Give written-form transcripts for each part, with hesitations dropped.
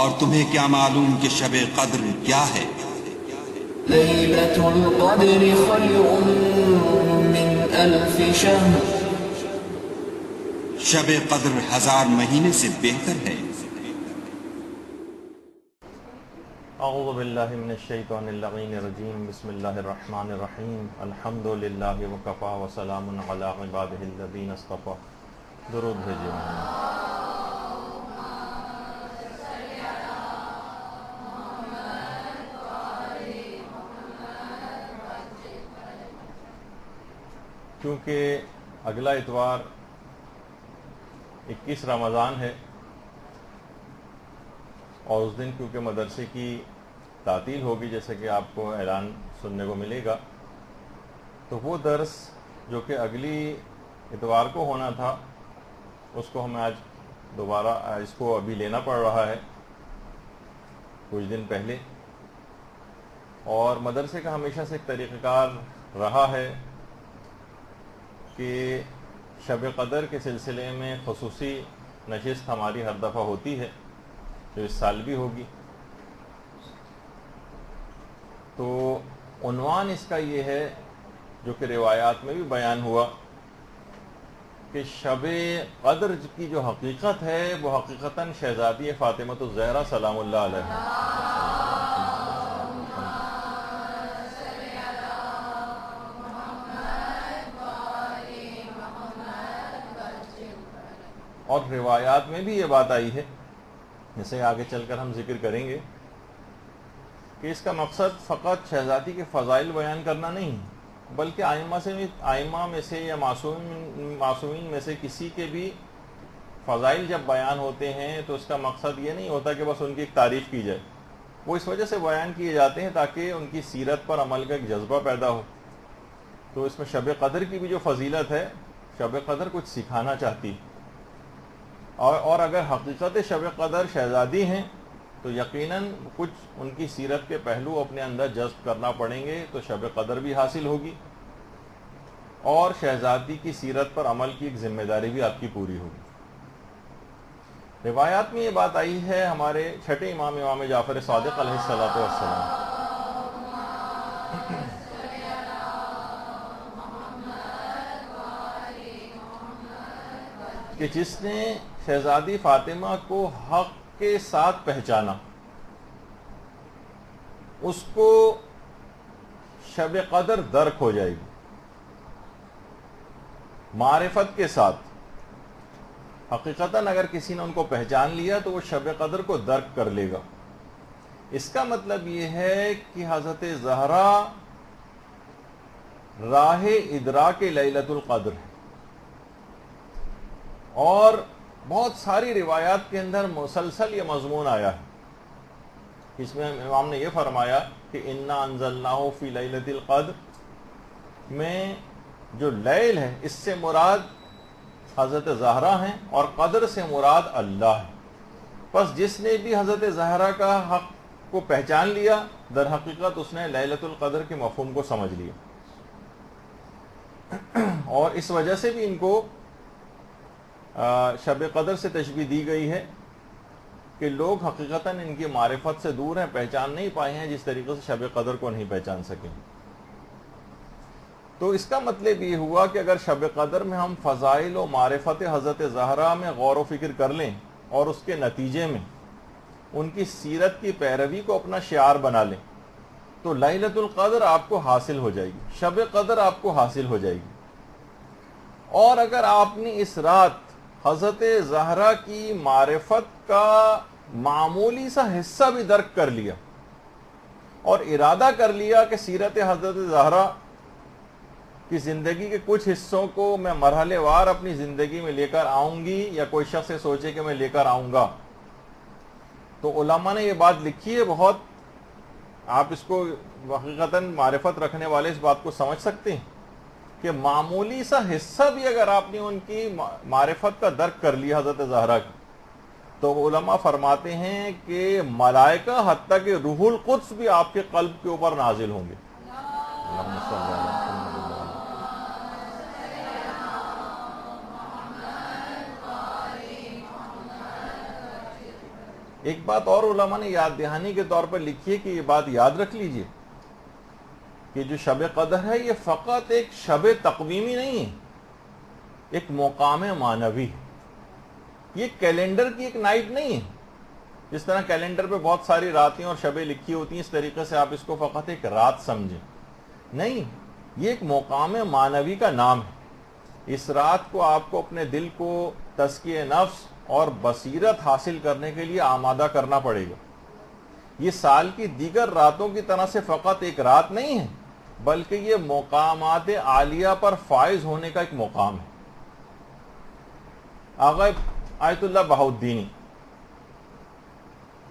اور تمہیں کیا معلوم کہ شب قدر کیا ہے؟ لیلۃ القدر خیر من الف شہر، شب قدر 1000 مہینے سے بہتر ہے۔ اعوذ باللہ من الشیطان اللعین الرجیم، بسم اللہ الرحمن الرحیم، الحمد للہ وکفی وسلام علی عبادہ الذین اصطفی۔ درود بھیجئے محمد۔ کیونکہ اگلا اتوار 21 رمضان ہے اور اس دن کیونکہ مدرسے کی تعطیل ہوگی، جیسے کہ آپ کو اعلان سننے کو ملے گا، تو وہ درس جو کہ اگلی اتوار کو ہونا تھا اس کو ہمیں آج دوبارہ اس کو ابھی لینا پڑ رہا ہے کچھ دن پہلے۔ اور مدرسے کا ہمیشہ سے ایک طریقہ کار رہا ہے کہ شب قدر کے سلسلے میں خصوصی نشست ہماری ہر دفعہ ہوتی ہے، جو اس سال بھی ہوگی۔ تو عنوان اس کا یہ ہے، جو کہ روایات میں بھی بیان ہوا، کہ شب قدر کی جو حقیقت ہے وہ حقیقتاً شہزادی فاطمۃ الزہرا سلام اللہ علیہ، اور روایات میں بھی یہ بات آئی ہے، جیسے آگے چل کر ہم ذکر کریں گے، کہ اس کا مقصد فقط شہزادی کے فضائل بیان کرنا نہیں، بلکہ ائمہ میں سے یا معصومین میں سے کسی کے بھی فضائل جب بیان ہوتے ہیں تو اس کا مقصد یہ نہیں ہوتا کہ بس ان کی ایک تعریف کی جائے، وہ اس وجہ سے بیان کیے جاتے ہیں تاکہ ان کی سیرت پر عمل کا ایک جذبہ پیدا ہو۔ تو اس میں شب قدر کی بھی جو فضیلت ہے، شب قدر کچھ سکھانا چاہتی، اور اگر حقیقت شب قدر شہزادی ہیں تو یقیناً کچھ ان کی سیرت کے پہلو اپنے اندر جذب کرنا پڑیں گے، تو شب قدر بھی حاصل ہوگی اور شہزادی کی سیرت پر عمل کی ایک ذمہ داری بھی آپ کی پوری ہوگی۔ روایات میں یہ بات آئی ہے ہمارے چھٹے امام جعفر صادق علیہ السلام، کہ جس نے شہزادی فاطمہ کو حق کے ساتھ پہچانا، اس کو شب قدر درک ہو جائے گی معرفت کے ساتھ۔ حقیقتاً اگر کسی نے ان کو پہچان لیا تو وہ شب قدر کو درک کر لے گا۔ اس کا مطلب یہ ہے کہ حضرت زہرا راہ ادراک لیلۃ القدر ہے، اور بہت ساری روایات کے اندر مسلسل یہ مضمون آیا ہے۔ اس میں امام نے یہ فرمایا کہ انا انزلناہ فی لیلۃ القدر میں جو لیل ہے اس سے مراد حضرت زہرا ہیں اور قدر سے مراد اللہ ہے۔ پس جس نے بھی حضرت زہرا کا حق کو پہچان لیا، در حقیقت اس نے لیلۃ القدر کے مفہوم کو سمجھ لیا، اور اس وجہ سے بھی ان کو شب قدر سے تشبیہ دی گئی ہے کہ لوگ حقیقتاً ان کی معرفت سے دور ہیں، پہچان نہیں پائے ہیں جس طریقے سے شب قدر کو نہیں پہچان سکیں۔ تو اس کا مطلب یہ ہوا کہ اگر شب قدر میں ہم فضائل و معرفت حضرت زہرا میں غور و فکر کر لیں اور اس کے نتیجے میں ان کی سیرت کی پیروی کو اپنا شعار بنا لیں تو لیلۃ القدر آپ کو حاصل ہو جائے گی، شب قدر آپ کو حاصل ہو جائے گی۔ اور اگر آپ نے اس رات حضرت زہرا کی معرفت کا معمولی سا حصہ بھی درک کر لیا اور ارادہ کر لیا کہ سیرت حضرت زہرا کی زندگی کے کچھ حصوں کو میں مرحلے وار اپنی زندگی میں لے کر آؤں گی، یا کوئی شخص سوچے کہ میں لے کر آؤں گا، تو علماء نے یہ بات لکھی ہے بہت، آپ اس کو حقیقتاً معرفت رکھنے والے اس بات کو سمجھ سکتے ہیں کہ معمولی سا حصہ بھی اگر آپ نے ان کی معرفت کا درک کر لیا حضرت زہرا کی، تو علماء فرماتے ہیں کہ ملائکہ حتیٰ کہ روح القدس بھی آپ کے قلب کے اوپر نازل ہوں گے۔ ایک بات اور علماء نے یاد دہانی کے طور پر لکھی ہے کہ یہ بات یاد رکھ لیجئے کہ جو شب قدر ہے یہ فقط ایک شب تقویمی نہیں ہے، ایک مقام معنوی ہے. یہ کیلنڈر کی ایک نائٹ نہیں ہے. جس طرح کیلنڈر پہ بہت ساری راتیں اور شبیں لکھی ہوتی ہیں، اس طریقے سے آپ اس کو فقط ایک رات سمجھیں. نہیں، یہ ایک مقام معنوی کا نام ہے. اس رات کو آپ کو اپنے دل کو تزکیہ نفس اور بصیرت حاصل کرنے کے لیے آمادہ کرنا پڑے گا. یہ سال کی دیگر راتوں کی طرح سے فقط ایک رات نہیں ہے، بلکہ یہ مقامات عالیہ پر فائز ہونے کا ایک مقام ہے. آغا آیت اللہ بہاؤالدینی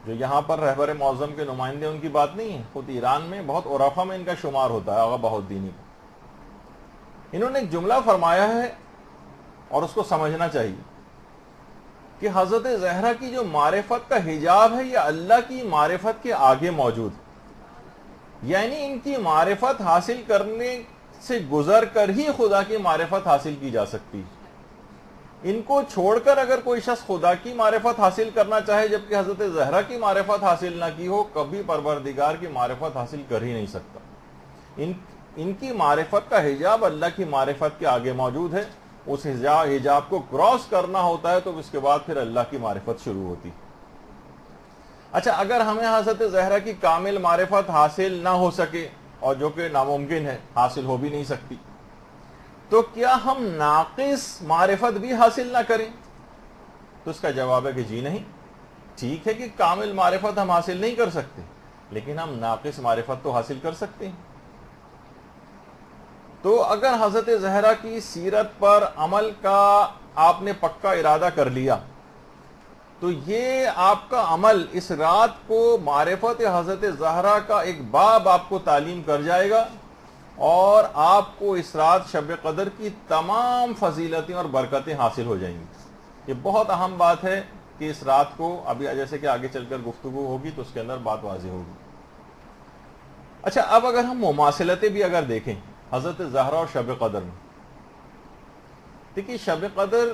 جو یہاں پر رہبر معظم کے نمائندے، ان کی بات نہیں ہے، خود ایران میں بہت عرفا میں ان کا شمار ہوتا ہے آغا بہاؤالدینی کو. انہوں نے ایک جملہ فرمایا ہے اور اس کو سمجھنا چاہیے کہ حضرت زہرا کی جو معرفت کا حجاب ہے یہ اللہ کی معرفت کے آگے موجود ہے. یعنی ان کی معرفت حاصل کرنے سے گزر کر ہی خدا کی معرفت حاصل کی جا سکتی ہے. ان کو چھوڑ کر اگر کوئی شخص خدا کی معرفت حاصل کرنا چاہے جبکہ حضرت زہرا کی معرفت حاصل نہ کی ہو، کبھی پروردگار کی معرفت حاصل کر ہی نہیں سکتا. ان کی معرفت کا حجاب اللہ کی معرفت کے آگے موجود ہے. اس حجاب کو کراس کرنا ہوتا ہے تو اس کے بعد پھر اللہ کی معرفت شروع ہوتی. اچھا، اگر ہمیں حضرت زہرا کی کامل معرفت حاصل نہ ہو سکے، اور جو کہ ناممکن ہے، حاصل ہو بھی نہیں سکتی، تو کیا ہم ناقص معرفت بھی حاصل نہ کریں؟ تو اس کا جواب ہے کہ جی نہیں. ٹھیک ہے کہ کامل معرفت ہم حاصل نہیں کر سکتے، لیکن ہم ناقص معرفت تو حاصل کر سکتے ہیں. تو اگر حضرت زہرا کی سیرت پر عمل کا آپ نے پکا ارادہ کر لیا تو یہ آپ کا عمل اس رات کو معرفت حضرت زہرا کا ایک باب آپ کو تعلیم کر جائے گا، اور آپ کو اس رات شب قدر کی تمام فضیلتیں اور برکتیں حاصل ہو جائیں گی. یہ بہت اہم بات ہے کہ اس رات کو، ابھی جیسے کہ آگے چل کر گفتگو ہوگی تو اس کے اندر بات واضح ہوگی. اچھا، اب اگر ہم مماثلتیں بھی اگر دیکھیں حضرت زہرا اور شب قدر میں، دیکھیے شب قدر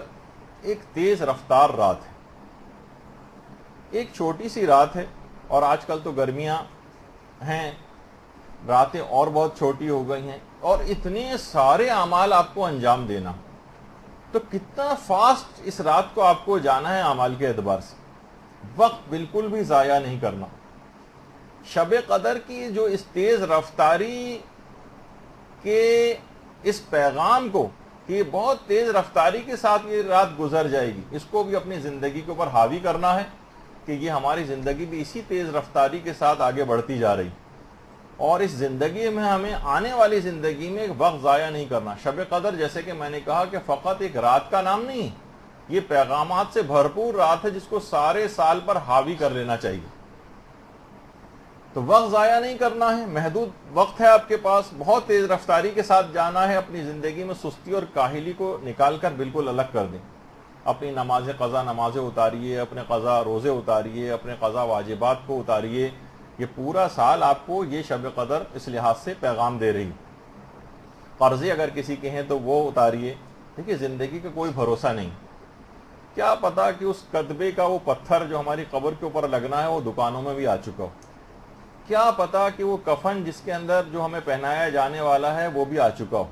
ایک تیز رفتار رات ہے، ایک چھوٹی سی رات ہے، اور آج کل تو گرمیاں ہیں، راتیں اور بہت چھوٹی ہو گئی ہیں، اور اتنے سارے اعمال آپ کو انجام دینا، تو کتنا فاسٹ اس رات کو آپ کو جانا ہے اعمال کے اعتبار سے. وقت بالکل بھی ضائع نہیں کرنا. شب قدر کی جو اس تیز رفتاری کے اس پیغام کو کہ بہت تیز رفتاری کے ساتھ یہ رات گزر جائے گی، اس کو بھی اپنی زندگی کے اوپر حاوی کرنا ہے کہ یہ ہماری زندگی بھی اسی تیز رفتاری کے ساتھ آگے بڑھتی جا رہی، اور اس زندگی میں ہمیں آنے والی زندگی میں وقت ضائع نہیں کرنا. شب قدر جیسے کہ میں نے کہا کہ فقط ایک رات کا نام نہیں، یہ پیغامات سے بھرپور رات ہے جس کو سارے سال پر حاوی کر لینا چاہیے. تو وقت ضائع نہیں کرنا ہے، محدود وقت ہے آپ کے پاس، بہت تیز رفتاری کے ساتھ جانا ہے. اپنی زندگی میں سستی اور کاہلی کو نکال کر بالکل الگ کر دیں. اپنی نماز قضا نمازیں اتاریے، اپنے قضا روزے اتاریے، اپنے قضا واجبات کو اتاریے. یہ پورا سال آپ کو یہ شب قدر اس لحاظ سے پیغام دے رہی. قرضے اگر کسی کے ہیں تو وہ اتاریے. دیکھیے زندگی کا کوئی بھروسہ نہیں، کیا پتا کہ اس کتبے کا وہ پتھر جو ہماری قبر کے اوپر لگنا ہے وہ دکانوں میں بھی آ چکا ہو. کیا پتا کہ وہ کفن جس کے اندر جو ہمیں پہنایا جانے والا ہے وہ بھی آ چکا ہو.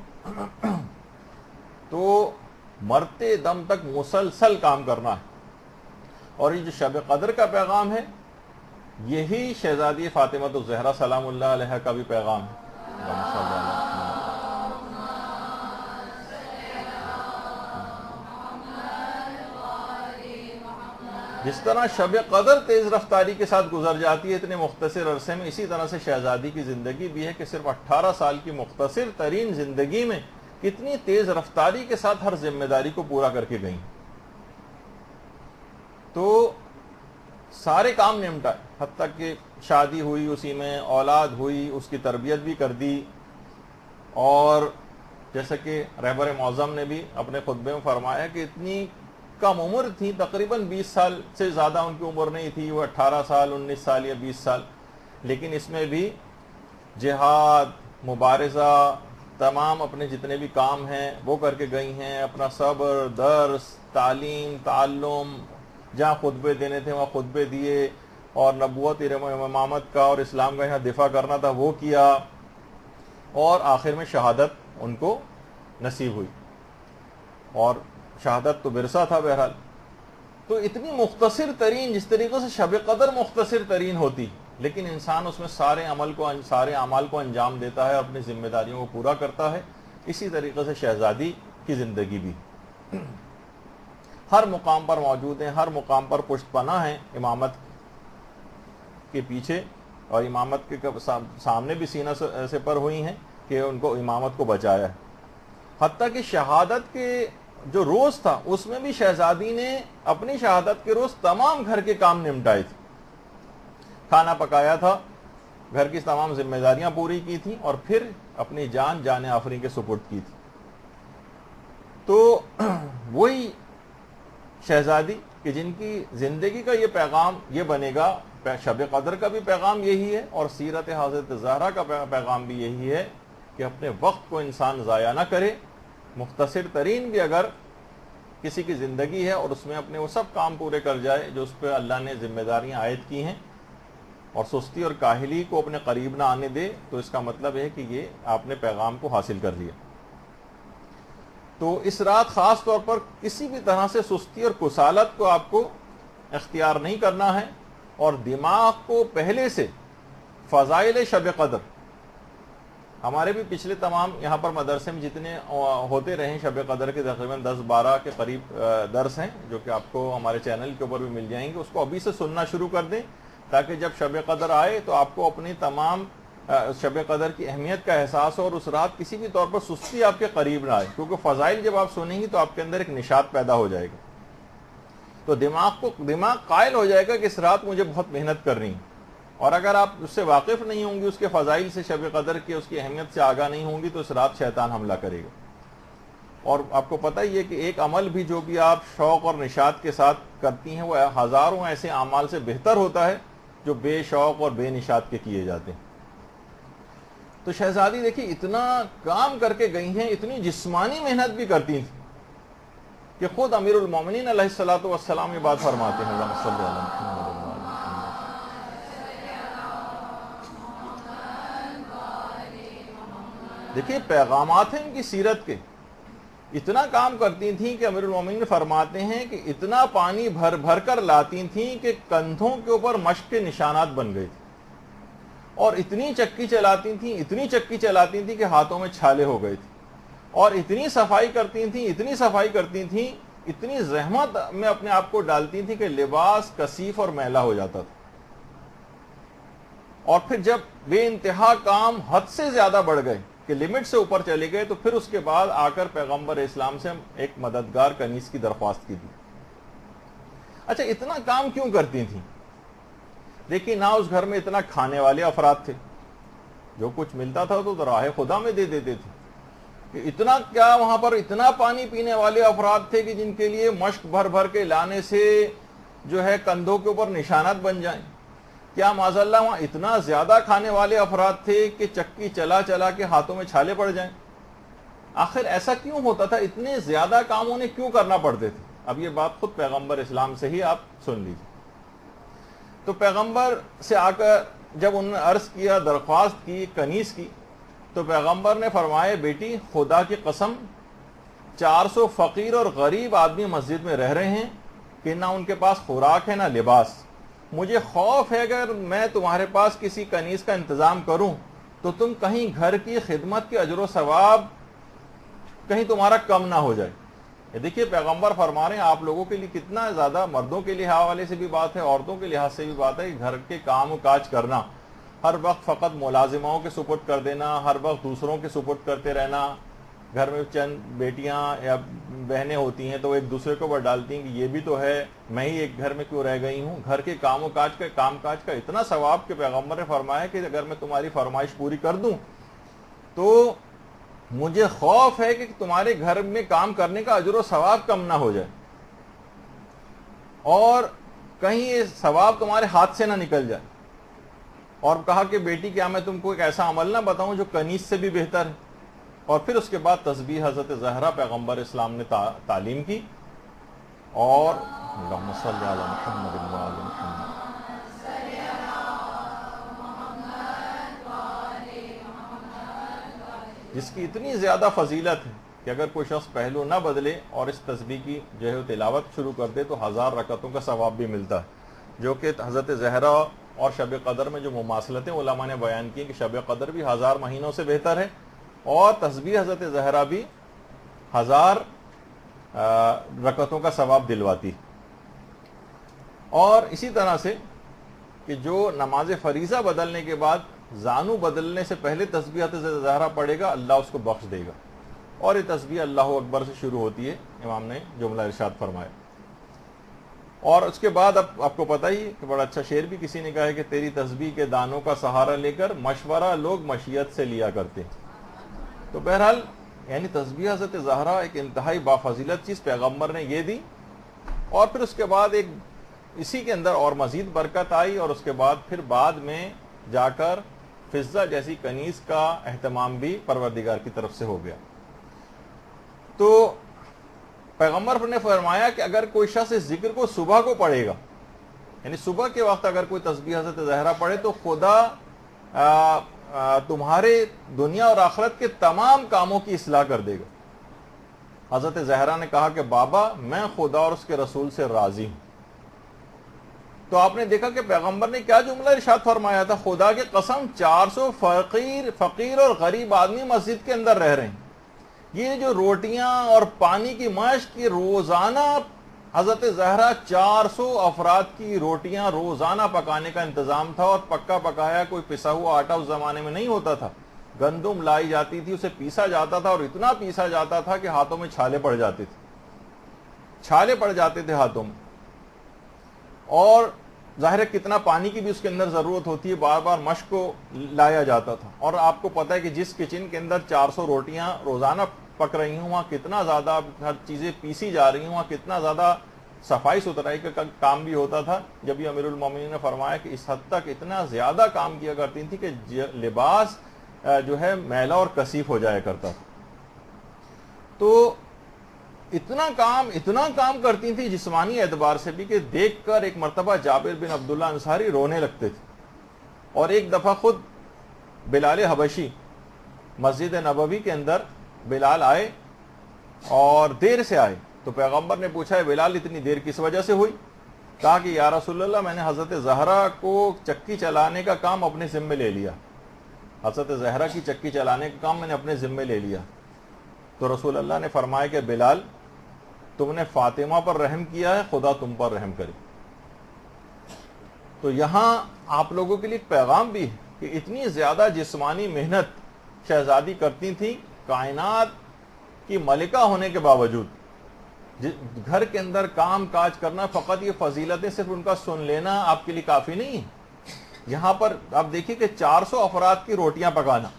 تو مرتے دم تک مسلسل کام کرنا ہے. اور یہ جو شب قدر کا پیغام ہے یہی شہزادی فاطمہ الزہرا سلام اللہ علیہ کا بھی پیغام ہے. جس طرح شب قدر تیز رفتاری کے ساتھ گزر جاتی ہے اتنے مختصر عرصے میں، اسی طرح سے شہزادی کی زندگی بھی ہے کہ صرف 18 سال کی مختصر ترین زندگی میں کتنی تیز رفتاری کے ساتھ ہر ذمہ داری کو پورا کر کے گئیں. تو سارے کام نمٹائے، حتیٰ کہ شادی ہوئی، اسی میں اولاد ہوئی، اس کی تربیت بھی کر دی. اور جیسا کہ رہبر معظم نے بھی اپنے خطبے میں فرمایا کہ اتنی کم عمر تھی، تقریباً 20 سال سے زیادہ ان کی عمر نہیں تھی، وہ 18 سال 19 سال یا 20 سال، لیکن اس میں بھی جہاد، مبارزہ، تمام اپنے جتنے بھی کام ہیں وہ کر کے گئی ہیں. اپنا صبر، درس، تعلیم، تعلم، جہاں خطبے دینے تھے وہاں خطبے دیے، اور نبوت امامت کا اور اسلام کا یہاں دفاع کرنا تھا وہ کیا، اور آخر میں شہادت ان کو نصیب ہوئی، اور شہادت تو ورثہ تھا بہرحال۔ تو اتنی مختصر ترین، جس طریقے سے شب قدر مختصر ترین ہوتی، لیکن انسان اس میں سارے اعمال کو انجام دیتا ہے، اپنی ذمہ داریوں کو پورا کرتا ہے، اسی طریقے سے شہزادی کی زندگی بھی ہر مقام پر موجود ہیں، ہر مقام پر پشت پناہ ہیں امامت کے پیچھے، اور امامت کے سامنے بھی سینہ سے پر ہوئی ہیں کہ ان کو امامت کو بچایا ہے۔ حتیٰ کہ شہادت کے جو روز تھا اس میں بھی شہزادی نے اپنی شہادت کے روز تمام گھر کے کام نمٹائے تھے، کھانا پکایا تھا، گھر کی تمام ذمہ داریاں پوری کی تھیں، اور پھر اپنی جان آفرین کے سپرد کی تھی۔ تو وہی شہزادی کہ جن کی زندگی کا یہ پیغام یہ بنے گا، شب قدر کا بھی پیغام یہی ہے، اور سیرت حضرت زہرا کا پیغام بھی یہی ہے کہ اپنے وقت کو انسان ضائع نہ کرے، مختصر ترین بھی اگر کسی کی زندگی ہے اور اس میں اپنے وہ سب کام پورے کر جائے جو اس پہ اللہ نے ذمہ داریاں عائد کی ہیں، اور سستی اور کاہلی کو اپنے قریب نہ آنے دے، تو اس کا مطلب ہے کہ یہ آپ نے پیغام کو حاصل کر لیا۔ تو اس رات خاص طور پر کسی بھی طرح سے سستی اور کسالت کو آپ کو اختیار نہیں کرنا ہے، اور دماغ کو پہلے سے فضائل شب قدر، ہمارے بھی پچھلے تمام یہاں پر مدرسے میں جتنے ہوتے رہے شب قدر کے تقریباً 10-12 کے قریب درس ہیں جو کہ آپ کو ہمارے چینل کے اوپر بھی مل جائیں گے، اس کو ابھی سے سننا شروع کر دیں تاکہ جب شب قدر آئے تو آپ کو اپنی تمام شب قدر کی اہمیت کا احساس ہو، اور اس رات کسی بھی طور پر سستی آپ کے قریب نہ آئے، کیونکہ فضائل جب آپ سنیں گی تو آپ کے اندر ایک نشاط پیدا ہو جائے گا، تو دماغ قائل ہو جائے گا کہ اس رات مجھے بہت محنت کرنی ہے، اور اگر آپ اس سے واقف نہیں ہوں گی، اس کے فضائل سے، شب قدر کی اس کی اہمیت سے آگاہ نہیں ہوں گی، تو اس رات شیطان حملہ کرے گا۔ اور آپ کو پتہ ہی ہے کہ ایک عمل بھی جو بھی آپ شوق اور نشاط کے ساتھ کرتی ہیں وہ ہزاروں ایسے اعمال سے بہتر ہوتا ہے جو بے شوق اور بے نشاط کے کیے جاتے ہیں۔ تو شہزادی دیکھیے اتنا کام کر کے گئی ہیں، اتنی جسمانی محنت بھی کرتی تھیں کہ خود امیر المومنین علیہ الصلوۃ والسلام یہ بات فرماتے ہیں، اللہم صلی علی محمد۔ دیکھیے پیغامات ہیں ان کی سیرت کے، اتنا کام کرتی تھیں کہ امیر المومنین فرماتے ہیں کہ اتنا پانی بھر بھر کر لاتی تھیں کہ کندھوں کے اوپر مشق کے نشانات بن گئے تھے، اور اتنی چکی چلاتی تھیں کہ ہاتھوں میں چھالے ہو گئے تھے، اور اتنی صفائی کرتی تھیں، اتنی زحمت میں اپنے آپ کو ڈالتی تھیں کہ لباس کثیف اور میلا ہو جاتا تھا، اور پھر جب بے انتہا کام حد سے زیادہ بڑھ گئے کہ لمٹ سے اوپر چلے گئے، تو پھر اس کے بعد آ کر پیغمبر اسلام سے ایک مددگار کنیز کی درخواست کی تھی۔ اچھا اتنا کام کیوں کرتی تھیں؟ دیکھیے نہ اس گھر میں اتنا کھانے والے افراد تھے، جو کچھ ملتا تھا تو راہ خدا میں دے دیتے تھے، کہ اتنا کیا وہاں پر اتنا پانی پینے والے افراد تھے کہ جن کے لیے مشق بھر بھر کے لانے سے جو ہے کندھوں کے اوپر نشانات بن جائیں؟ کیا معاذ اللہ وہاں اتنا زیادہ کھانے والے افراد تھے کہ چکی چلا چلا کے ہاتھوں میں چھالے پڑ جائیں؟ آخر ایسا کیوں ہوتا تھا؟ اتنے زیادہ کام انہیں کیوں کرنا پڑتے تھے؟ اب یہ بات خود پیغمبر اسلام سے ہی آپ سن لیجیے۔ تو پیغمبر سے آ کر جب انہوں نے عرض کیا، درخواست کی کنیز کی، تو پیغمبر نے فرمایا بیٹی خدا کی قسم 400 فقیر اور غریب آدمی مسجد میں رہ رہے ہیں کہ نہ ان کے پاس خوراک ہے نہ لباس، مجھے خوف ہے اگر میں تمہارے پاس کسی کنیز کا انتظام کروں تو تم کہیں گھر کی خدمت کے اجر و ثواب کہیں تمہارا کم نہ ہو جائے۔ یہ دیکھیے پیغمبر فرما رہے ہیں آپ لوگوں کے لیے کتنا زیادہ، مردوں کے لیے حوالے سے بھی بات ہے، عورتوں کے لحاظ سے بھی بات ہے، کہ گھر کے کام و کاج کرنا، ہر وقت فقط ملازموں کے سپرد کر دینا، ہر وقت دوسروں کے سپرد کرتے رہنا، گھر میں چند بیٹیاں یا بہنیں ہوتی ہیں تو وہ ایک دوسرے کو اوپر ڈالتی ہیں کہ یہ بھی تو ہے، میں ہی ایک گھر میں کیوں رہ گئی ہوں۔ گھر کے کام کاج کا اتنا ثواب کہ پیغمبر نے فرمایا کہ اگر میں تمہاری فرمائش پوری کر دوں تو مجھے خوف ہے کہ تمہارے گھر میں کام کرنے کا اجر و ثواب کم نہ ہو جائے، اور کہیں یہ ثواب تمہارے ہاتھ سے نہ نکل جائے۔ اور کہا کہ بیٹی کیا میں تم کو ایک ایسا عمل نہ بتاؤں جو کنیز سے بھی بہتر ہے؟ اور پھر اس کے بعد تسبیح حضرت زہرا پیغمبر اسلام نے تعلیم کی، اور اللہم صلی علی محمد وعلی محمد۔ جس کی اتنی زیادہ فضیلت ہے کہ اگر کوئی شخص پہلو نہ بدلے اور اس تسبیح کی جو ہے تلاوت شروع کر دے تو 1000 رکعتوں کا ثواب بھی ملتا ہے، جو کہ حضرت زہرا اور شب قدر میں جو مماثلتیں علماء نے بیان کی کہ شب قدر بھی 1000 مہینوں سے بہتر ہے اور تسبیح حضرت زہرا بھی 1000 رکعتوں کا ثواب دلواتی۔ اور اسی طرح سے کہ جو نماز فریضہ بدلنے کے بعد زانو بدلنے سے پہلے تسبیح حضرت زہرا پڑھے گا، اللہ اس کو بخش دے گا، اور یہ تسبیح اللہ اکبر سے شروع ہوتی ہے، امام نے جملہ ارشاد فرمایا۔ اور اس کے بعد اب آپ کو پتہ ہی کہ بڑا اچھا شعر بھی کسی نے کہا ہے کہ تیری تسبیح کے دانوں کا سہارا لے کر مشورہ لوگ مشیت سے لیا کرتے۔ تو بہرحال یعنی تسبیح حضرت زہرا ایک انتہائی بافضیلت چیز پیغمبر نے یہ دی، اور پھر اس کے بعد ایک اسی کے اندر اور مزید برکت آئی، اور اس کے بعد پھر بعد میں جا کر فضہ جیسی کنیز کا اہتمام بھی پروردگار کی طرف سے ہو گیا۔ تو پیغمبر نے فرمایا کہ اگر کوئی شخص اس ذکر کو صبح کو پڑھے گا، یعنی صبح کے وقت اگر کوئی تسبیح حضرت زہرا پڑھے تو خدا تمہارے دنیا اور آخرت کے تمام کاموں کی اصلاح کر دے گا۔ حضرت زہرا نے کہا کہ بابا میں خدا اور اس کے رسول سے راضی ہوں۔ تو آپ نے دیکھا کہ پیغمبر نے کیا جملہ ارشاد فرمایا تھا، خدا کی قسم 400 فقیر اور غریب آدمی مسجد کے اندر رہ رہے ہیں، یہ جو روٹیاں اور پانی کی مشق کی روزانہ حضرت زہرا 400 افراد کی روٹیاں روزانہ پکانے کا انتظام تھا، اور پکا پکایا کوئی پسا ہوا آٹا اس زمانے میں نہیں ہوتا تھا، گندم لائی جاتی تھی، اسے پیسا جاتا تھا، اور اتنا پیسا جاتا تھا کہ ہاتھوں میں چھالے پڑ جاتے تھے ہاتھوں میں، اور ظاہر ہے کتنا پانی کی بھی اس کے اندر ضرورت ہوتی ہے، بار بار مشق کو لایا جاتا تھا۔ اور آپ کو پتہ ہے کہ جس کچن کے اندر 400 روٹیاں روزانہ پک رہی ہوں، وہاں کتنا زیادہ ہر چیزیں پیسی جا رہی ہوں، وہاں کتنا زیادہ صفائی ستھرائی کا کام بھی ہوتا تھا۔ جب یہ امیر المومنین نے فرمایا کہ اس حد تک اتنا زیادہ کام کیا کرتی تھی کہ لباس جو ہے میلا اور کثیف ہو جایا کرتا تھا۔ تو اتنا کام کرتی تھی جسمانی اعتبار سے بھی کہ دیکھ کر ایک مرتبہ جابر بن عبداللہ انصاری رونے لگتے تھے، اور ایک دفعہ خود بلال حبشی مسجد نبوی کے اندر بلال آئے اور دیر سے آئے، تو پیغمبر نے پوچھا ہے بلال اتنی دیر کس وجہ سے ہوئی؟ کہا کہ یا رسول اللہ میں نے حضرت زہرا کو چکی چلانے کا کام اپنے ذمے لے لیا، حضرت زہرا کی چکی چلانے کا کام میں نے اپنے ذمے لے لیا۔ تو رسول اللہ نے فرمایا کہ بلال تم نے فاطمہ پر رحم کیا ہے، خدا تم پر رحم کرے۔ تو یہاں آپ لوگوں کے لیے ایک پیغام بھی ہے کہ اتنی زیادہ جسمانی محنت شہزادی کرتی تھی، کائنات کی ملکہ ہونے کے باوجود گھر کے اندر کام کاج کرنا، فقط یہ فضیلتیں صرف ان کا سن لینا آپ کے لیے کافی نہیں ہے۔ یہاں پر آپ دیکھیے کہ 400 افراد کی روٹیاں پکانا،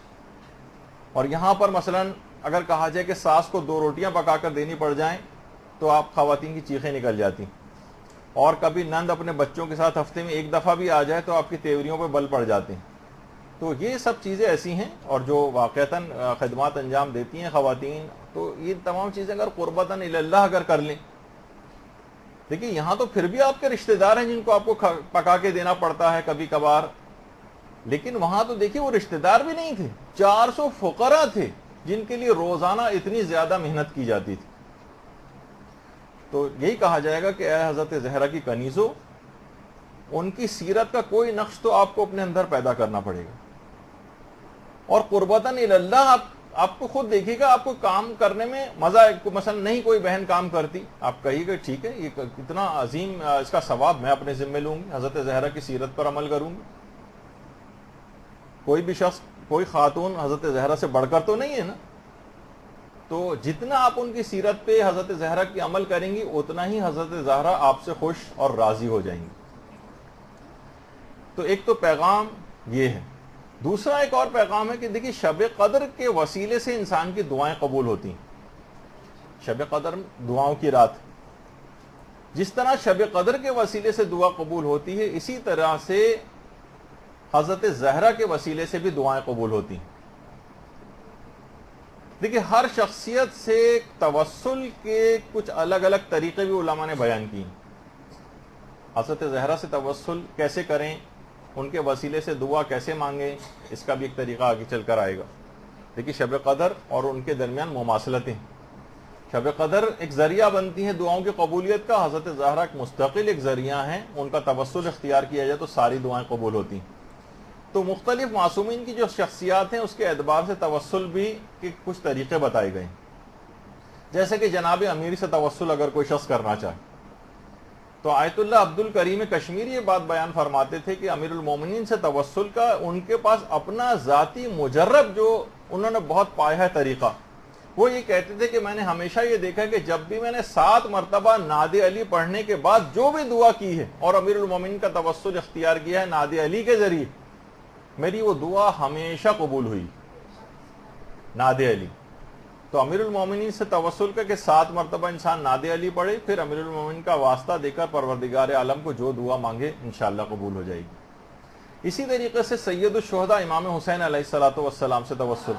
اور یہاں پر مثلاً اگر کہا جائے کہ ساس کو 2 روٹیاں پکا کر دینی پڑ جائیں تو آپ خواتین کی چیخیں نکل جاتی، اور کبھی نند اپنے بچوں کے ساتھ ہفتے میں ایک دفعہ بھی آ جائے تو آپ کی تیوریوں پہ بل پڑ جاتے ہیں۔ تو یہ سب چیزیں ایسی ہیں، اور جو واقعتاً خدمات انجام دیتی ہیں خواتین، تو یہ تمام چیزیں اگر قربتاً اللہ اگر کر لیں، دیکھیے یہاں تو پھر بھی آپ کے رشتہ دار ہیں جن کو آپ کو پکا کے دینا پڑتا ہے کبھی کبھار، لیکن وہاں تو دیکھیے وہ رشتہ دار بھی نہیں تھے، 400 فقراء تھے جن کے لیے روزانہ اتنی زیادہ محنت کی جاتی تھی۔ تو یہی کہا جائے گا کہ اے حضرت زہرا کی کنیزوں، ان کی سیرت کا کوئی نقش تو آپ کو اپنے اندر پیدا کرنا پڑے گا، اور قربتاً اللہ آپ کو خود دیکھیے گا، آپ کو کام کرنے میں مزہ ہے۔ مثلا نہیں کوئی بہن کام کرتی، آپ کہیے گا ٹھیک ہے یہ اتنا عظیم اس کا ثواب میں اپنے ذمہ لوں گی، حضرت زہرا کی سیرت پر عمل کروں گی۔ کوئی بھی شخص، کوئی خاتون حضرت زہرا سے بڑھ کر تو نہیں ہے نا، تو جتنا آپ ان کی سیرت پہ حضرت زہرا کی عمل کریں گی اتنا ہی حضرت زہرا آپ سے خوش اور راضی ہو جائیں گی۔ تو ایک تو پیغام یہ ہے۔ دوسرا ایک اور پیغام ہے کہ دیکھیے شب قدر کے وسیلے سے انسان کی دعائیں قبول ہوتی ہیں۔ شب قدر دعاؤں کی رات، جس طرح شب قدر کے وسیلے سے دعا قبول ہوتی ہے، اسی طرح سے حضرت زہرا کے وسیلے سے بھی دعائیں قبول ہوتی ہیں۔ دیکھیے ہر شخصیت سے توسل کے کچھ الگ الگ طریقے بھی علماء نے بیان کیے۔ حضرت زہرا سے توسل کیسے کریں، ان کے وسیلے سے دعا کیسے مانگیں، اس کا بھی ایک طریقہ آگے چل کر آئے گا۔ دیکھیے شب قدر اور ان کے درمیان مماثلتیں. شب قدر ایک ذریعہ بنتی ہے دعاؤں کی قبولیت کا. حضرت زہرا ایک مستقل ایک ذریعہ ہیں, ان کا توسل اختیار کیا جائے تو ساری دعائیں قبول ہوتی ہیں. تو مختلف معصومین کی جو شخصیات ہیں اس کے اعتبار سے توسل بھی کے کچھ طریقے بتائے گئے, جیسے کہ جناب امیر سے توسل اگر کوئی شخص کرنا چاہے تو آیت اللہ عبد الکریم کشمیری یہ بات بیان فرماتے تھے کہ امیر المومنین سے توسل کا ان کے پاس اپنا ذاتی مجرب جو انہوں نے بہت پایا ہے طریقہ. وہ یہ کہتے تھے کہ میں نے ہمیشہ یہ دیکھا کہ جب بھی میں نے 7 مرتبہ ناد علی پڑھنے کے بعد جو بھی دعا کی ہے اور امیر المومنین کا توسل اختیار کیا ہے ناد علی کے ذریعے, میری وہ دعا ہمیشہ قبول ہوئی. ناد علی تو امیر المومنین سے توسل کا کہ 7 مرتبہ انسان ناد علی پڑھے, پھر امیر المومنین کا واسطہ دے کر پروردگار عالم کو جو دعا مانگے انشاءاللہ قبول ہو جائے گی. اسی طریقے سے سید الشہداء امام حسین علیہ الصلوۃ والسلام سے توسل.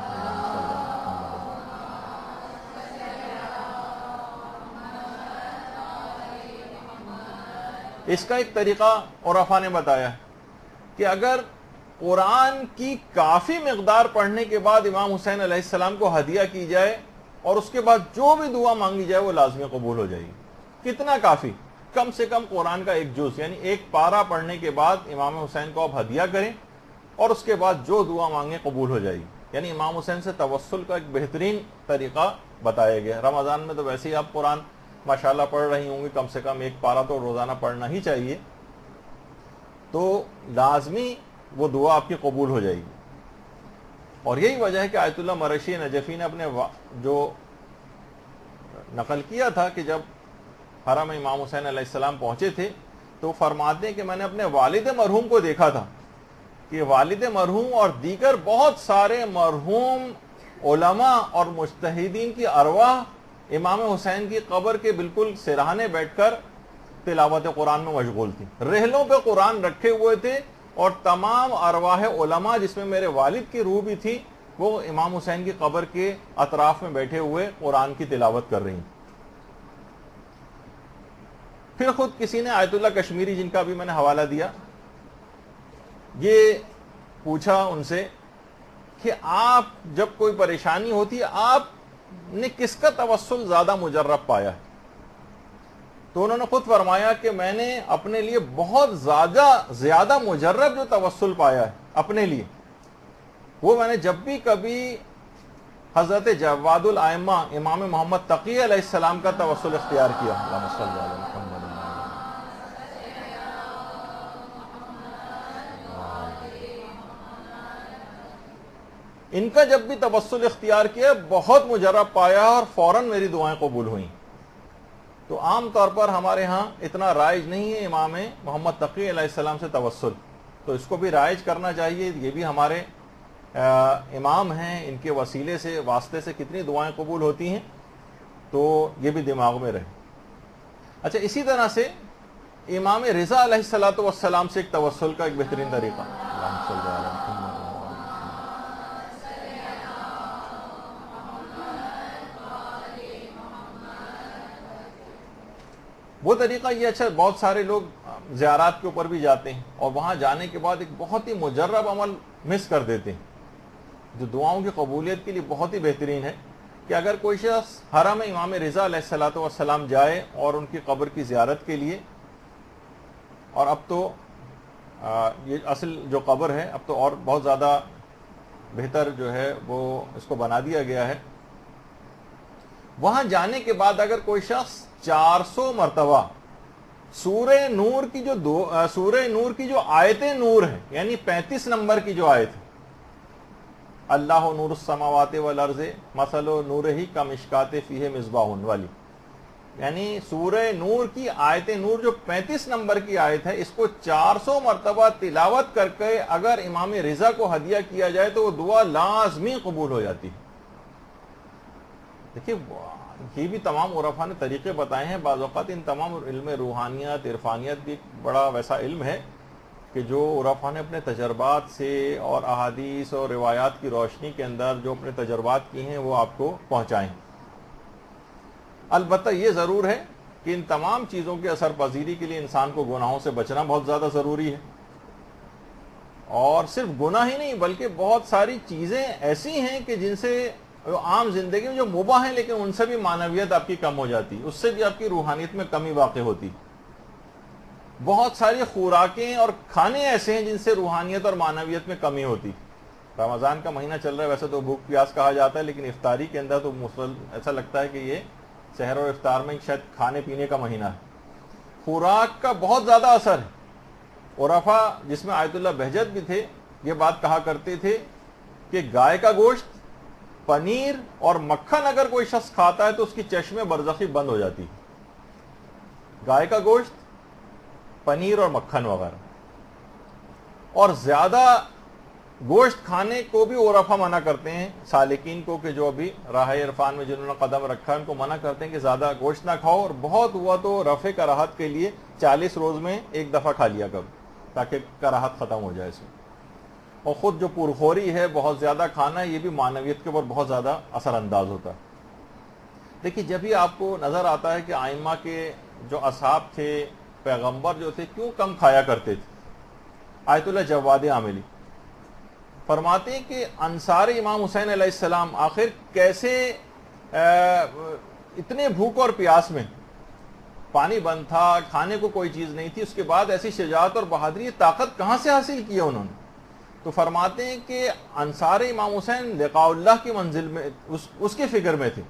اس کا ایک طریقہ عرفا نے بتایا ہے کہ اگر قرآن کی کافی مقدار پڑھنے کے بعد امام حسین علیہ السلام کو ہدیہ کی جائے اور اس کے بعد جو بھی دعا مانگی جائے وہ لازمی قبول ہو جائے گی. کتنا کافی؟ کم سے کم قرآن کا ایک جز یعنی ایک پارہ پڑھنے کے بعد امام حسین کو آپ ہدیہ کریں اور اس کے بعد جو دعا مانگیں قبول ہو جائے گی. یعنی امام حسین سے توسل کا ایک بہترین طریقہ بتایا گیا. رمضان میں تو ویسے ہی آپ قرآن ماشاءاللہ پڑھ رہی ہوں گی, کم سے کم ایک پارہ تو روزانہ پڑھنا ہی چاہیے, تو لازمی وہ دعا آپ کی قبول ہو جائے گی. اور یہی وجہ ہے کہ آیت اللہ مرشی نجفی نے اپنے جو نقل کیا تھا کہ جب حرم امام حسین علیہ السلام پہنچے تھے تو فرماتے ہیں کہ میں نے اپنے والد مرحوم کو دیکھا تھا کہ والد مرحوم اور دیگر بہت سارے مرحوم علماء اور مجتہدین کی ارواح امام حسین کی قبر کے بالکل سرہانے بیٹھ کر تلاوت قرآن میں مشغول تھی. رحلوں پہ قرآن رکھے ہوئے تھے اور تمام ارواح علماء جس میں میرے والد کی روح بھی تھی وہ امام حسین کی قبر کے اطراف میں بیٹھے ہوئے قرآن کی تلاوت کر رہی ہیں. پھر خود کسی نے آیت اللہ کشمیری جن کا بھی میں نے حوالہ دیا یہ پوچھا ان سے کہ آپ جب کوئی پریشانی ہوتی ہے آپ نے کس کا توسل زیادہ مجرب پایا ہے؟ تو انہوں نے خود فرمایا کہ میں نے اپنے لیے بہت زیادہ مجرب جو توسل پایا ہے اپنے لیے وہ میں نے جب بھی کبھی حضرت جواد الائمہ امام محمد تقی علیہ السلام کا توسل اختیار کیا. اللہم صلی علی محمد. ان کا جب بھی توسل اختیار کیا بہت مجرب پایا اور فوراً میری دعائیں قبول ہوئیں. تو عام طور پر ہمارے ہاں اتنا رائج نہیں ہے امام محمد تقی علیہ السلام سے توسل, تو اس کو بھی رائج کرنا چاہیے. یہ بھی ہمارے امام ہیں, ان کے وسیلے سے واسطے سے کتنی دعائیں قبول ہوتی ہیں, تو یہ بھی دماغ میں رہے. اچھا, اسی طرح سے امام رضا علیہ السلام سے ایک توسل کا ایک بہترین طریقہ. وہ طریقہ یہ اچھا بہت سارے لوگ زیارات کے اوپر بھی جاتے ہیں اور وہاں جانے کے بعد ایک بہت ہی مجرب عمل مس کر دیتے ہیں جو دعاؤں کی قبولیت کے لیے بہت ہی بہترین ہے کہ اگر کوئی شخص حرم امام رضا علیہ السلام جائے اور ان کی قبر کی زیارت کے لیے, اور اب تو یہ اصل جو قبر ہے اب تو اور بہت زیادہ بہتر جو ہے وہ اس کو بنا دیا گیا ہے, وہاں جانے کے بعد اگر کوئی شخص 400 مرتبہ سورہ نور کی جو آیت نور ہے یعنی 35 نمبر کی جو آیت ہے, اللہ نور السماوات والارض مثل نورہ کمشکات فیہ مصباح والی, یعنی سورہ نور کی آیت نور جو 35 نمبر کی آیت ہے اس کو 400 مرتبہ تلاوت کر کے اگر امام رضا کو ہدیہ کیا جائے تو وہ دعا لازمی قبول ہو جاتی ہے. دیکھیے یہ بھی تمام عرفا نے طریقے بتائے ہیں. بعض اوقات ان تمام علم روحانیت عرفانیت بھی ایک بڑا ویسا علم ہے کہ جو عرفا نے اپنے تجربات سے اور احادیث اور روایات کی روشنی کے اندر جو اپنے تجربات کی ہیں وہ آپ کو پہنچائیں. البتہ یہ ضرور ہے کہ ان تمام چیزوں کے اثر پذیری کے لیے انسان کو گناہوں سے بچنا بہت زیادہ ضروری ہے. اور صرف گناہ ہی نہیں بلکہ بہت ساری چیزیں ایسی ہیں کہ جن سے عام زندگی میں جو مباح ہیں لیکن ان سے بھی معنویت آپ کی کم ہو جاتی، اس سے بھی آپ کی روحانیت میں کمی واقع ہوتی۔ بہت ساری خوراکیں اور کھانے ایسے ہیں جن سے روحانیت اور معنویت میں کمی ہوتی۔ رمضان کا مہینہ چل رہا ہے، ویسے تو بھوک پیاس کہا جاتا ہے، لیکن افطاری کے اندر تو ایسا لگتا ہے کہ یہ سحر اور افطار میں شاید کھانے پینے کا مہینہ ہے۔ خوراک کا بہت زیادہ اثر ہے۔ عرفا جس میں آیت اللہ بہجت بھی تھے یہ بات کہا کرتے تھے کہ گائے کا گوشت، پنیر اور مکھن اگر کوئی شخص کھاتا ہے تو اس کی چشمے برزخی بند ہو جاتی ہے۔ گائے کا گوشت، پنیر اور مکھن وغیرہ، اور زیادہ گوشت کھانے کو بھی عرفا منع کرتے ہیں سالکین کو، کہ جو ابھی راہ عرفان میں جنہوں نے قدم رکھا ہے ان کو منع کرتے ہیں کہ زیادہ گوشت نہ کھاؤ، اور بہت ہوا تو رفع کراہت کے لیے 40 روز میں ایک دفعہ کھا لیا کرو تاکہ کراہت ختم ہو جائے اس میں۔ اور خود جو پرخوری ہے، بہت زیادہ کھانا ہے، یہ بھی معنویت کے اوپر بہت زیادہ اثر انداز ہوتا ہے۔ دیکھیے جب ہی آپ کو نظر آتا ہے کہ ائمہ کے جو اصحاب تھے، پیغمبر جو تھے، کیوں کم کھایا کرتے تھے۔ آیت اللہ جواد عاملی فرماتے ہیں کہ انصار امام حسین علیہ السلام آخر کیسے اتنے بھوک اور پیاس میں، پانی بند تھا، کھانے کو کوئی چیز نہیں تھی، اس کے بعد ایسی شجاعت اور بہادری، طاقت کہاں سے حاصل کی انہوں نے؟ تو فرماتے ہیں کہ انصار امام حسین لقاء اللہ کی منزل میں اس کی فکر میں تھے،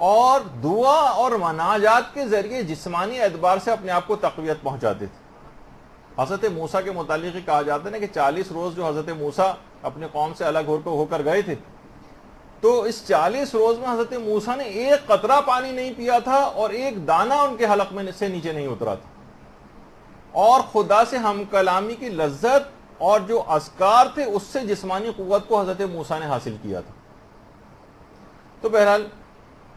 اور دعا اور مناجات کے ذریعے جسمانی اعتبار سے اپنے آپ کو تقویت پہنچاتے تھے۔ حضرت موسیٰ کے متعلق ہی کہا جاتا ہے نا کہ 40 روز جو حضرت موسیٰ اپنے قوم سے الگ ہو کر گئے تھے، تو اس 40 روز میں حضرت موسیٰ نے ایک قطرہ پانی نہیں پیا تھا اور ایک دانہ ان کے حلق میں سے نیچے نہیں اترا تھا، اور خدا سے ہم کلامی کی لذت اور جو اذکار تھے اس سے جسمانی قوت کو حضرت موسیٰ نے حاصل کیا تھا۔ تو بہرحال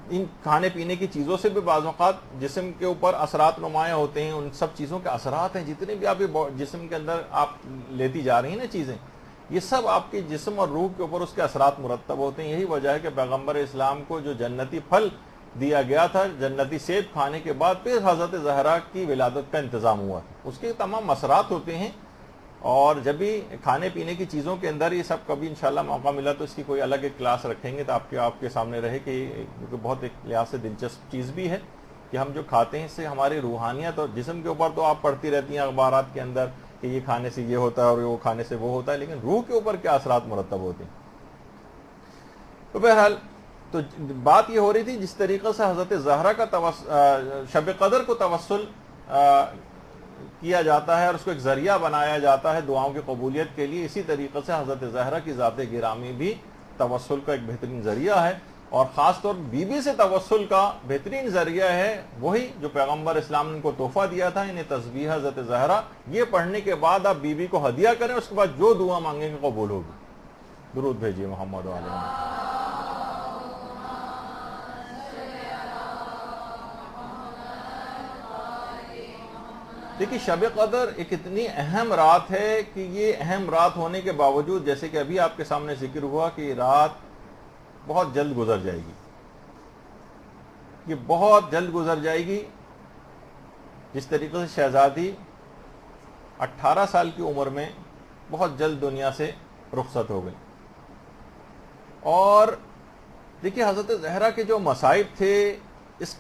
ان کھانے پینے کی چیزوں سے بھی بعض اوقات جسم کے اوپر اثرات نمایاں ہوتے ہیں، ان سب چیزوں کے اثرات ہیں، جتنے بھی آپ جسم کے اندر آپ لیتی جا رہی ہیں نا چیزیں، یہ سب آپ کے جسم اور روح کے اوپر اس کے اثرات مرتب ہوتے ہیں۔ یہی وجہ ہے کہ پیغمبر اسلام کو جو جنتی پھل دیا گیا تھا، جنتی سیب کھانے کے بعد پھر حضرت زہرا کی ولادت کا انتظام ہوا، اس کے تمام اثرات ہوتے ہیں۔ اور جب بھی کھانے پینے کی چیزوں کے اندر یہ سب کبھی انشاءاللہ موقع ملا تو اس کی کوئی الگ ایک کلاس رکھیں گے تو آپ کے سامنے رہے کہ یہ بہت ایک لحاظ سے دلچسپ چیز بھی ہے کہ ہم جو کھاتے ہیں اس سے ہماری روحانیت اور جسم کے اوپر تو آپ پڑھتی رہتی ہیں اخبارات کے اندر کہ یہ کھانے سے یہ ہوتا ہے اور وہ کھانے سے وہ ہوتا ہے، لیکن روح کے اوپر کیا اثرات مرتب ہوتے ہیں۔ تو بہرحال تو بات یہ ہو رہی تھی جس طریقے سے حضرت زہرا کا شب قدر کو توسل کیا جاتا ہے اور اس کو ایک ذریعہ بنایا جاتا ہے دعاؤں کی قبولیت کے لیے، اسی طریقے سے حضرت زہرا کی ذات گرامی بھی توسل کا ایک بہترین ذریعہ ہے، اور خاص طور بی بی سے توسل کا بہترین ذریعہ ہے وہی جو پیغمبر اسلام نے ان کو تحفہ دیا تھا، انہیں تسبیح حضرت زہرا، یہ پڑھنے کے بعد آپ بی بی کو ہدیہ کریں، اس کے بعد جو دعا مانگیں گے قبول ہوگی۔ درود بھیجیے محمد و علیہ وسلم۔ دیکھیے شب قدر ایک اتنی اہم رات ہے کہ یہ اہم رات ہونے کے باوجود جیسے کہ ابھی آپ کے سامنے ذکر ہوا کہ یہ رات بہت جلد گزر جائے گی، یہ بہت جلد گزر جائے گی۔ جس طریقے سے شہزادی 18 سال کی عمر میں بہت جلد دنیا سے رخصت ہو گئی، اور دیکھیے حضرت زہرا کے جو مصائب تھے اس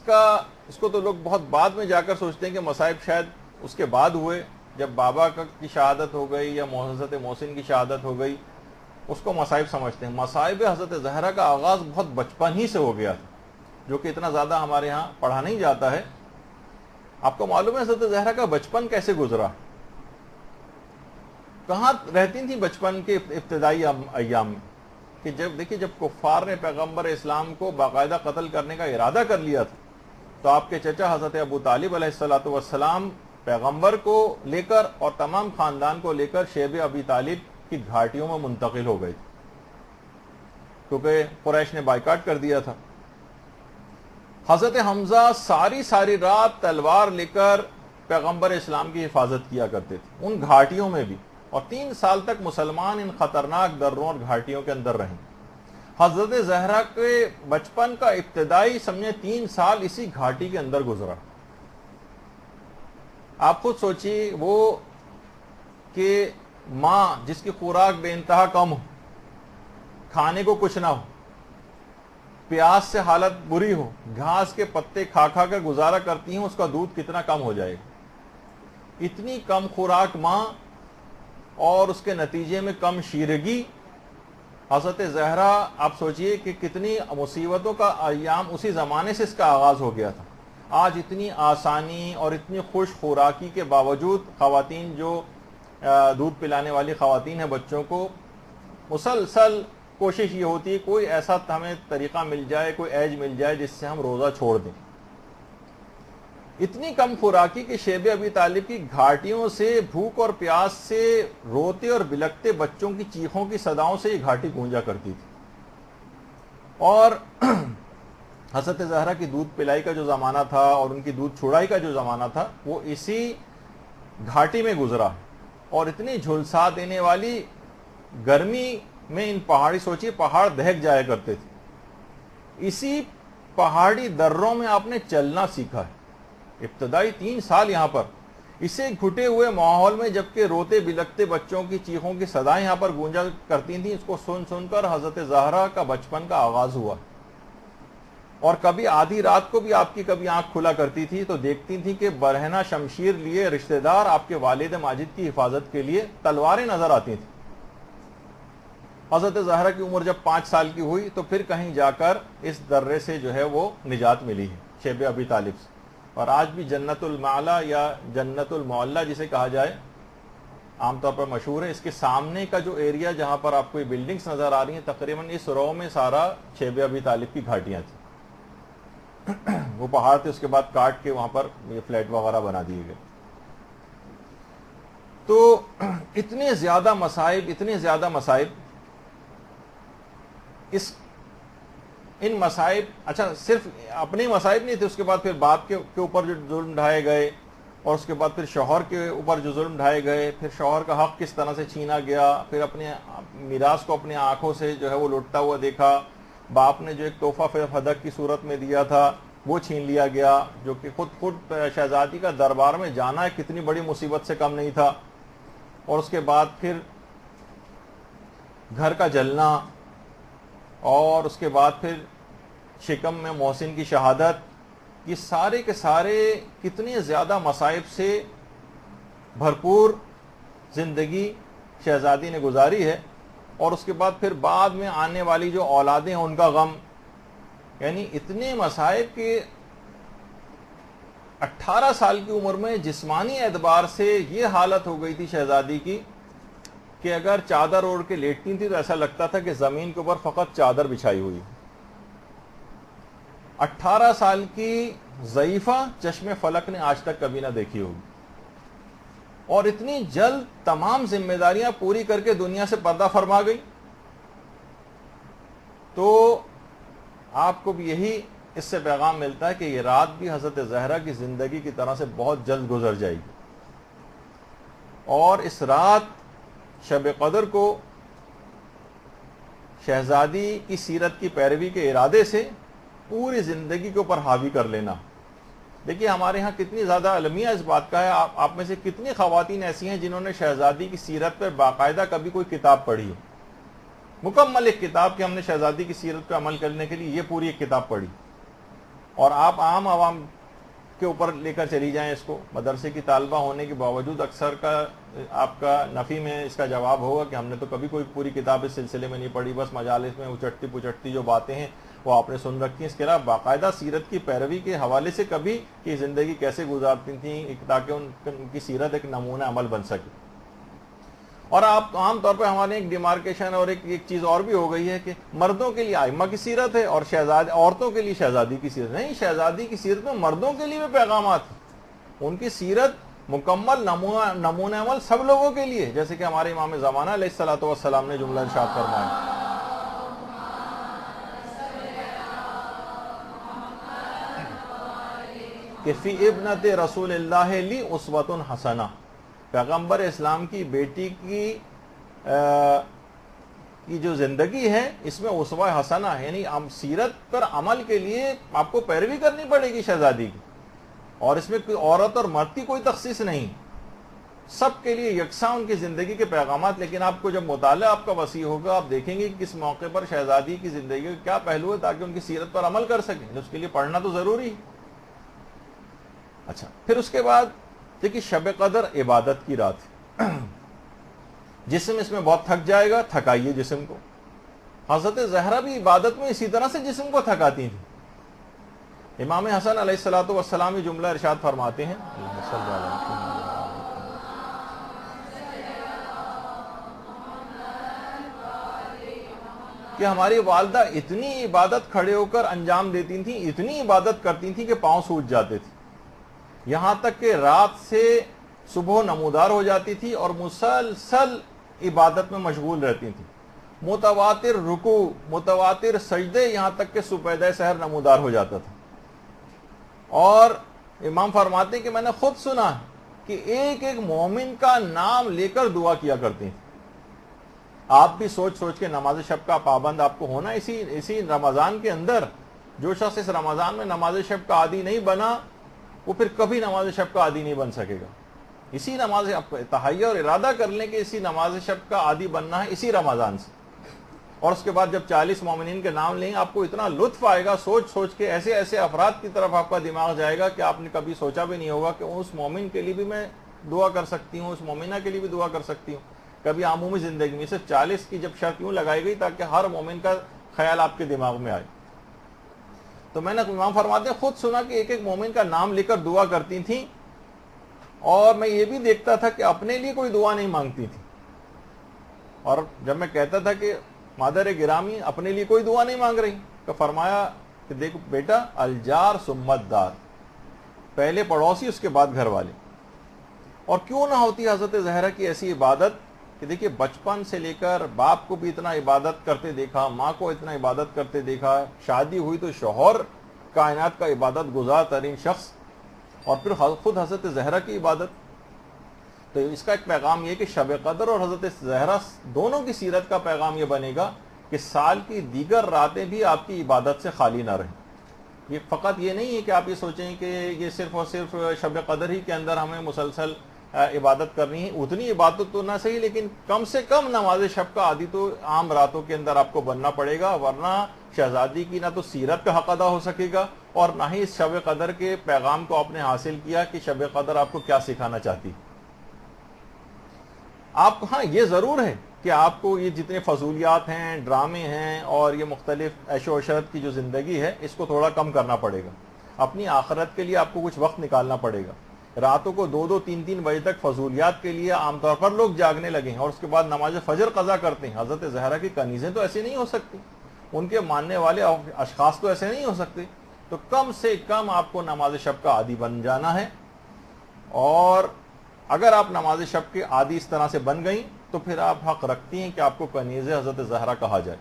کو تو لوگ بہت بعد میں جا کر سوچتے ہیں کہ مصائب شاید اس کے بعد ہوئے، جب بابا کی شہادت ہو گئی یا حضرت محسن کی شہادت ہو گئی اس کو مصائب سمجھتے ہیں۔ مصائب حضرت زہرا کا آغاز بہت بچپن ہی سے ہو گیا تھا، جو کہ اتنا زیادہ ہمارے ہاں پڑھا نہیں جاتا ہے۔ آپ کو معلوم ہے حضرت زہرا کا بچپن کیسے گزرا، کہاں رہتی تھی بچپن کے ابتدائی ایام میں؟ کہ جب کفار نے پیغمبر اسلام کو باقاعدہ قتل کرنے کا ارادہ کر لیا تھا تو آپ کے چچا حضرت ابو طالب علیہ السلام پیغمبر کو لے کر اور تمام خاندان کو لے کر شیب ابی طالب کی گھاٹیوں میں منتقل ہو گئے تھے، کیونکہ قریش نے بائیکاٹ کر دیا تھا۔ حضرت حمزہ ساری رات تلوار لے کر پیغمبر اسلام کی حفاظت کیا کرتے تھے ان گھاٹیوں میں بھی، اور 3 سال تک مسلمان ان خطرناک دروں اور گھاٹیوں کے اندر رہیں۔ حضرت زہرا کے بچپن کا ابتدائی سمجھے 3 سال اسی گھاٹی کے اندر گزرا۔ آپ خود سوچیے وہ کہ ماں جس کی خوراک بے انتہا کم ہو، کھانے کو کچھ نہ ہو، پیاس سے حالت بری ہو، گھاس کے پتے کھا کھا کر گزارا کرتی ہیں، اس کا دودھ کتنا کم ہو جائے گا۔ اتنی کم خوراک ماں اور اس کے نتیجے میں کم شیرگی۔ حضرت زہرا آپ سوچئے کہ کتنی مصیبتوں کا ایام اسی زمانے سے اس کا آغاز ہو گیا تھا۔ آج اتنی آسانی اور اتنی خوش خوراکی کے باوجود خواتین جو دودھ پلانے والی خواتین ہیں بچوں کو، مسلسل کوشش یہ ہوتی ہے کوئی ایسا ہمیں طریقہ مل جائے، کوئی ایج مل جائے جس سے ہم روزہ چھوڑ دیں۔ اتنی کم خوراکی کہ شیب ابی طالب کی گھاٹیوں سے، بھوک اور پیاس سے روتے اور بلکتے بچوں کی چیخوں کی صداؤں سے یہ گھاٹی گونجا کرتی تھی۔ اور حضرت زہرا کی دودھ پلائی کا جو زمانہ تھا اور ان کی دودھ چھڑائی کا جو زمانہ تھا وہ اسی گھاٹی میں گزرا، اور اتنی جھلسا دینے والی گرمی میں ان پہاڑی، سوچیے پہاڑ دہک جایا کرتے تھے، اسی پہاڑی دروں میں آپ نے چلنا سیکھا ہے۔ ابتدائی 3 سال یہاں پر اسے گھٹے ہوئے ماحول میں، جبکہ روتے بلکتے بچوں کی چیخوں کی صدائیں یہاں پر گونجا کرتی تھیں، اس کو سن سن کر حضرت زہرا کا بچپن کا آغاز ہوا۔ اور کبھی آدھی رات کو بھی آپ کی کبھی آنکھ کھلا کرتی تھی تو دیکھتی تھی کہ برہنہ شمشیر لیے رشتہ دار آپ کے والد ماجد کی حفاظت کے لیے تلواریں نظر آتی تھیں۔ حضرت زہرا کی عمر جب 5 سال کی ہوئی تو پھر کہیں جا کر اس درے سے جو ہے وہ نجات ملی ہے، شیب ابی طالب سے۔ اور آج بھی جنت المعلا یا جنت المعلا جسے کہا جائے عام طور پر مشہور ہے، اس کے سامنے کا جو ایریا جہاں پر آپ کو یہ بلڈنگز نظر آ رہی ہیں، تقریباً اس رو میں سارا شیب ابی طالب کی گھاٹیاں تھیں۔ وہ پہاڑ تھے، اس کے بعد کاٹ کے وہاں پر یہ فلیٹ وغیرہ بنا دیے گئے۔ تو اتنے زیادہ مصائب ان مصائب، اچھا صرف اپنے مصائب نہیں تھے، اس کے بعد پھر باپ کے اوپر جو ظلم ڈھائے گئے، اور اس کے بعد پھر شوہر کے اوپر جو ظلم ڈھائے گئے، پھر شوہر کا حق کس طرح سے چھینا گیا، پھر اپنے میراث کو اپنی آنکھوں سے جو ہے وہ لٹتا ہوا دیکھا، باپ نے جو ایک تحفہ فدق کی صورت میں دیا تھا وہ چھین لیا گیا، جو کہ خود شہزادی کا دربار میں جانا ہے کتنی بڑی مصیبت سے کم نہیں تھا، اور اس کے بعد پھر گھر کا جلنا، اور اس کے بعد پھر شکم میں محسن کی شہادت، یہ سارے کے سارے کتنے زیادہ مصائب سے بھرپور زندگی شہزادی نے گزاری ہے۔ اور اس کے بعد پھر بعد میں آنے والی جو اولادیں ہیں ان کا غم، یعنی اتنے مصائب کہ 18 سال کی عمر میں جسمانی اعتبار سے یہ حالت ہو گئی تھی شہزادی کی کہ اگر چادر اوڑھ کے لیٹتی تھی تو ایسا لگتا تھا کہ زمین کے اوپر فقط چادر بچھائی ہوئی۔ 18 سال کی ضعیفہ چشم فلک نے آج تک کبھی نہ دیکھی ہوگی، اور اتنی جلد تمام ذمہ داریاں پوری کر کے دنیا سے پردہ فرما گئی۔ تو آپ کو بھی یہی اس سے پیغام ملتا ہے کہ یہ رات بھی حضرت زہرا کی زندگی کی طرح سے بہت جلد گزر جائے گی، اور اس رات شب قدر کو شہزادی کی سیرت کی پیروی کے ارادے سے پوری زندگی کے اوپر حاوی کر لینا۔ دیکھیے ہمارے ہاں کتنی زیادہ المیہ اس بات کا ہے، آپ میں سے کتنی خواتین ایسی ہیں جنہوں نے شہزادی کی سیرت پر باقاعدہ کبھی کوئی کتاب پڑھی ہے، مکمل ایک کتاب کہ ہم نے شہزادی کی سیرت پہ عمل کرنے کے لیے یہ پوری ایک کتاب پڑھی۔ اور آپ عام عوام کے اوپر لے کر چلی جائیں اس کو، مدرسے کی طالبہ ہونے کے باوجود اکثر کا آپ کا نفی میں اس کا جواب ہوگا کہ ہم نے تو کبھی کوئی پوری کتاب اس سلسلے میں نہیں پڑھی، بس مجالس میں اچٹتی پچٹتی جو باتیں ہیں وہ آپ نے سن رکھی ہیں، اس کے علاوہ باقاعدہ سیرت کی پیروی کے حوالے سے کبھی کہ زندگی کیسے گزارتی تھیں تاکہ ان کی سیرت ایک نمونہ عمل بن سکے۔ اور آپ عام طور پہ ہمارے ایک ڈیمارکیشن اور ایک چیز اور بھی ہو گئی ہے کہ مردوں کے لیے ائمہ کی سیرت ہے اور عورتوں کے لیے شہزادی کی سیرت۔ نہیں، شہزادی کی سیرت میں مردوں کے لیے بھی پیغامات ہیں، ان کی سیرت مکمل نمونہ عمل سب لوگوں کے لیے، جیسے کہ ہمارے امام زمانہ علیہ الصلوۃ والسلام نے جملہ ارشاد فرمایا کہ فی ابنت رسول اللہ لی اسوۃ حسنہ، پیغمبر اسلام کی بیٹی کی جو زندگی ہے اس میں اسوہ حسنہ ہے، یعنی سیرت پر عمل کے لیے آپ کو پیروی کرنی پڑے گی شہزادی کی، اور اس میں کوئی عورت اور مرد کی کوئی تخصیص نہیں، سب کے لیے یکساں ان کی زندگی کے پیغامات، لیکن آپ کو جب مطالعہ آپ کا وسیع ہوگا آپ دیکھیں گے کہ کس موقع پر شہزادی کی زندگی کا کیا پہلو ہے تاکہ ان کی سیرت پر عمل کر سکیں. اس کے لیے پڑھنا تو ضروری ہے. اچھا، پھر اس کے بعد دیکھیے شب قدر عبادت کی رات ہے. جسم اس میں بہت تھک جائے گا، تھکائیے جسم کو. حضرت زہرا بھی عبادت میں اسی طرح سے جسم کو تھکاتی تھیں. امام حسن علیہ الصلوۃ والسلام یہ جملہ ارشاد فرماتے ہیں کہ ہماری والدہ اتنی عبادت کھڑے ہو کر انجام دیتی تھیں، اتنی عبادت کرتی تھیں کہ پاؤں سوج جاتے تھے، یہاں تک کہ رات سے صبح نمودار ہو جاتی تھی اور مسلسل عبادت میں مشغول رہتی تھیں. متواتر رکوع، متواتر سجدے، یہاں تک کہ صبح سحر نمودار ہو جاتا تھا. اور امام فرماتے ہیں کہ میں نے خود سنا کہ ایک ایک مومن کا نام لے کر دعا کیا کرتے ہیں. آپ بھی سوچ سوچ کے نماز شب کا پابند آپ کو ہونا اسی رمضان کے اندر. جو شخص اس رمضان میں نماز شب کا عادی نہیں بنا وہ پھر کبھی نماز شب کا عادی نہیں بن سکے گا. اسی نماز آپ تہیہ اور ارادہ کر لیں کہ اسی نماز شب کا عادی بننا ہے اسی رمضان سے. اور اس کے بعد جب 40 مومنین کے نام لیں آپ کو اتنا لطف آئے گا سوچ سوچ کے. ایسے ایسے افراد کی طرف آپ کا دماغ جائے گا کہ آپ نے کبھی سوچا بھی نہیں ہوگا کہ اس مومن کے لیے بھی میں دعا کر سکتی ہوں، اس مومنہ کے لیے بھی دعا کر سکتی ہوں. کبھی عمومی زندگی میں صرف 40 کی جب شرط یوں لگائی گئی تاکہ ہر مومن کا خیال آپ کے دماغ میں آئے. تو میں نے امام فرماتے خود سنا کہ ایک ایک مومن کا نام لے کر دعا کرتی تھیں. اور میں یہ بھی دیکھتا تھا کہ اپنے لیے کوئی دعا نہیں مانگتی تھی. اور جب میں کہتا تھا کہ مادر گرامی اپنے لیے کوئی دعا نہیں مانگ رہی تو فرمایا کہ دیکھو بیٹا، الجار سمت دار، پہلے پڑوسی اس کے بعد گھر والے. اور کیوں نہ ہوتی حضرت زہرا کی ایسی عبادت کہ دیکھیے بچپن سے لے کر باپ کو بھی اتنا عبادت کرتے دیکھا، ماں کو اتنا عبادت کرتے دیکھا، شادی ہوئی تو شوہر کائنات کا عبادت گزار ترین شخص، اور پھر خود حضرت زہرا کی عبادت. تو اس کا ایک پیغام یہ کہ شب قدر اور حضرت زہرا دونوں کی سیرت کا پیغام یہ بنے گا کہ سال کی دیگر راتیں بھی آپ کی عبادت سے خالی نہ رہیں. یہ فقط یہ نہیں ہے کہ آپ یہ سوچیں کہ یہ صرف اور صرف شب قدر ہی کے اندر ہمیں مسلسل عبادت کرنی ہے. اتنی عبادت تو نہ صحیح لیکن کم سے کم نماز شب کا عادی تو عام راتوں کے اندر آپ کو بننا پڑے گا، ورنہ شہزادی کی نہ تو سیرت کا حق ادا ہو سکے گا اور نہ ہی اس شب قدر کے پیغام کو آپ نے حاصل کیا کہ شب قدر آپ کو کیا سکھانا چاہتی. آپ ہاں یہ ضرور ہے کہ آپ کو یہ جتنے فضولیات ہیں، ڈرامے ہیں اور یہ مختلف عیش و عشرت کی جو زندگی ہے اس کو تھوڑا کم کرنا پڑے گا. اپنی آخرت کے لیے آپ کو کچھ وقت نکالنا پڑے گا. راتوں کو 2-2 3-3 بجے تک فضولیات کے لیے عام طور پر لوگ جاگنے لگے ہیں اور اس کے بعد نماز فجر قضا کرتے ہیں. حضرت زہرا کی کنیزیں تو ایسے نہیں ہو سکتی، ان کے ماننے والے اشخاص تو ایسے نہیں ہو سکتے. تو کم سے کم آپ کو نماز شب کا عادی بن جانا ہے. اور اگر آپ نماز شب کے عادی اس طرح سے بن گئیں تو پھر آپ حق رکھتی ہیں کہ آپ کو کنیز حضرت زہرا کہا جائے،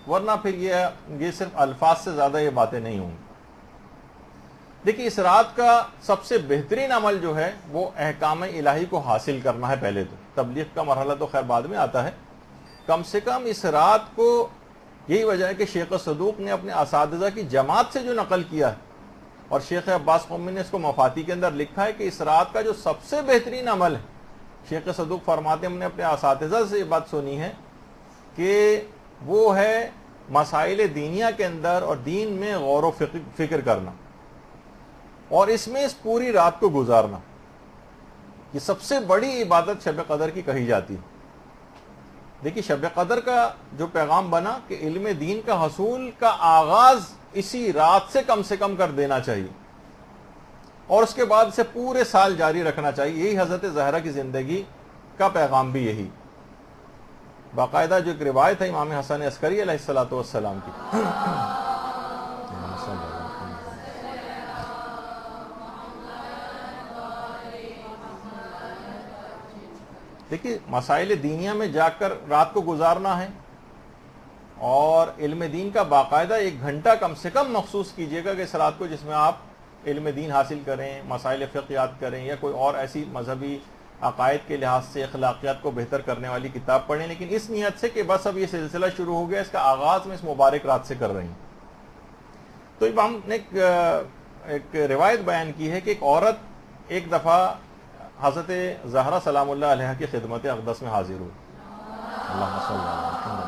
ورنہ پھر یہ صرف الفاظ سے زیادہ یہ باتیں نہیں ہوں گی. دیکھیے اس رات کا سب سے بہترین عمل جو ہے وہ احکام الہی کو حاصل کرنا ہے. پہلے تو تبلیغ کا مرحلہ تو خیر بعد میں آتا ہے. کم سے کم اس رات کو یہی وجہ ہے کہ شیخ صدوق نے اپنے اساتذہ کی جماعت سے جو نقل کیا ہے اور شیخ عباس قمی نے اس کو مفاتی کے اندر لکھا ہے کہ اس رات کا جو سب سے بہترین عمل ہے، شیخ صدوق فرماتے ہیں ہم نے اپنے اساتذہ سے یہ بات سنی ہے کہ وہ ہے مسائل دینیہ کے اندر اور دین میں غور و فکر کرنا اور اس میں اس پوری رات کو گزارنا. یہ سب سے بڑی عبادت شب قدر کی کہی جاتی ہے. دیکھیے شب قدر کا جو پیغام بنا کہ علم دین کا حصول کا آغاز اسی رات سے کم کر دینا چاہیے اور اس کے بعد اسے پورے سال جاری رکھنا چاہیے. یہی حضرت زہرا کی زندگی کا پیغام بھی یہی. باقاعدہ جو ایک روایت ہے امام حسن عسکری علیہ الصلوۃ والسلام کی، دیکھیے مسائل دینیہ میں جا کر رات کو گزارنا ہے اور علم دین کا باقاعدہ 1 گھنٹہ کم سے کم مخصوص کیجیے گا کہ اس رات کو جس میں آپ علم دین حاصل کریں، مسائل فقہ یاد کریں یا کوئی اور ایسی مذہبی عقائد کے لحاظ سے اخلاقیات کو بہتر کرنے والی کتاب پڑھیں، لیکن اس نیت سے کہ بس اب یہ سلسلہ شروع ہو گیا، اس کا آغاز میں اس مبارک رات سے کر رہے ہیں. تو ہم نے ایک روایت بیان کی ہے کہ ایک عورت ایک دفعہ حضرت زہرا سلام اللہ علیہ کی خدمت اقدس میں حاضر ہوئی. اللہم صلی اللہ علیہ وسلم.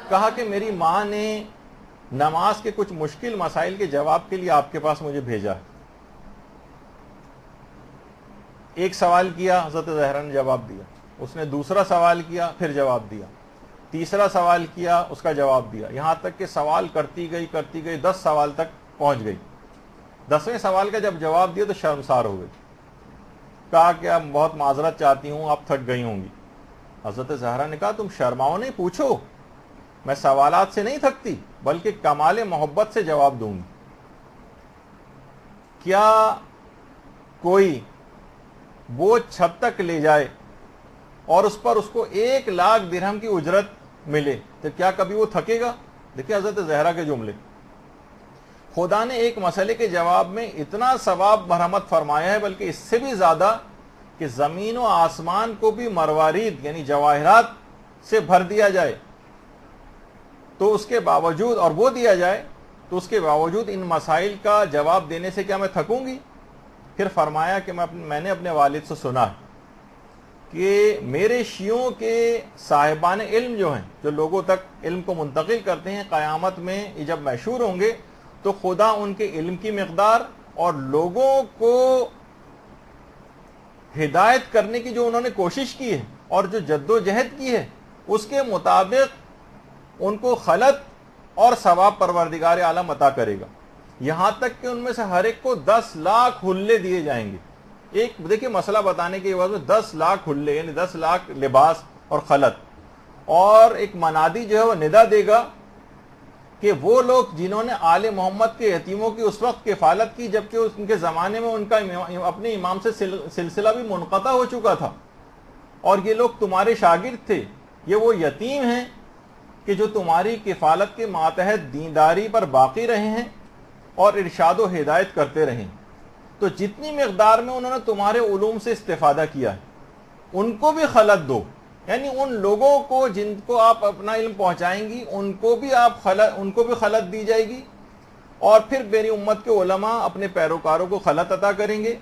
کہا کہ میری ماں نے نماز کے کچھ مشکل مسائل کے جواب کے لیے آپ کے پاس مجھے بھیجا. ایک سوال کیا، حضرت زہرا نے جواب دیا. اس نے دوسرا سوال کیا، پھر جواب دیا. تیسرا سوال کیا، اس کا جواب دیا. یہاں تک کہ سوال کرتی گئی 10 سوال تک پہنچ گئی. 10ویں سوال کا جب جواب دیا تو شرمسار ہو گئی. کہا کہ اب بہت معذرت چاہتی ہوں، آپ تھک گئی ہوں گی. حضرت زہرا نے کہا تم شرماؤ نہیں، پوچھو. میں سوالات سے نہیں تھکتی بلکہ کمال محبت سے جواب دوں گی. کیا کوئی بوجھ چھت تک لے جائے اور اس پر اس کو 1,00,000 درہم کی اجرت ملے تو کیا کبھی وہ تھکے گا؟ دیکھیں حضرت زہرا کے جملے. خدا نے ایک مسئلے کے جواب میں اتنا ثواب مرحمت فرمایا ہے، بلکہ اس سے بھی زیادہ کہ زمین و آسمان کو بھی مروارید یعنی جواہرات سے بھر دیا جائے تو اس کے باوجود، اور وہ دیا جائے تو اس کے باوجود ان مسائل کا جواب دینے سے کیا میں تھکوں گی؟ پھر فرمایا کہ میں نے اپنے والد سے سنا کہ میرے شیعوں کے صاحبان علم جو ہیں، جو لوگوں تک علم کو منتقل کرتے ہیں، قیامت میں یہ جب مشہور ہوں گے تو خدا ان کے علم کی مقدار اور لوگوں کو ہدایت کرنے کی جو انہوں نے کوشش کی ہے اور جو جد و جہد کی ہے اس کے مطابق ان کو خلط اور ثواب پروردگار عالم عطا کرے گا. یہاں تک کہ ان میں سے ہر ایک کو 10 لاکھ حلے دیے جائیں گے. ایک دیکھیں مسئلہ بتانے کے بعد میں 10 لاکھ حلے یعنی 10 لاکھ لباس اور خلط، اور ایک منادی جو ہے وہ ندا دے گا کہ وہ لوگ جنہوں نے آل محمد کے یتیموں کی اس وقت کفالت کی جبکہ ان کے زمانے میں ان کا اپنے امام سے سلسلہ بھی منقطع ہو چکا تھا، اور یہ لوگ تمہارے شاگرد تھے، یہ وہ یتیم ہیں کہ جو تمہاری کفالت کے ماتحت دینداری پر باقی رہے ہیں اور ارشاد و ہدایت کرتے رہے. تو جتنی مقدار میں انہوں نے تمہارے علوم سے استفادہ کیا ہے ان کو بھی خلط دو، یعنی ان لوگوں کو جن کو آپ اپنا علم پہنچائیں گی ان کو بھی خلط دی جائے گی. اور پھر میری امت کے علماء اپنے پیروکاروں کو خلط عطا کریں گے.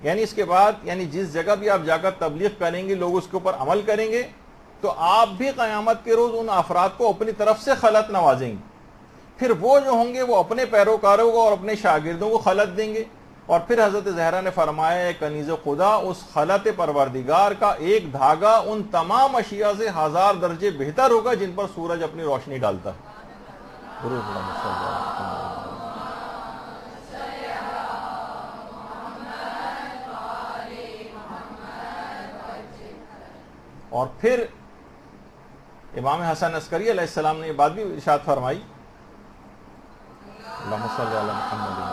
یعنی اس کے بعد یعنی جس جگہ بھی آپ جا کر تبلیغ کریں گے لوگ اس کے اوپر عمل کریں گے تو آپ بھی قیامت کے روز ان افراد کو اپنی طرف سے خلط نوازیں گے. پھر وہ جو ہوں گے وہ اپنے پیروکاروں کو اور اپنے شاگردوں کو خلط دیں گے. اور پھر حضرت زہرا نے فرمایا ہے کنیز خدا اس خلط پروردگار کا ایک دھاگا ان تمام اشیاء سے 1000 درجے بہتر ہوگا جن پر سورج اپنی روشنی ڈالتا ہے. اور پھر امام حسن عسکری علیہ السلام نے یہ بات بھی ارشاد فرمائی، اللہم صلی علی محمد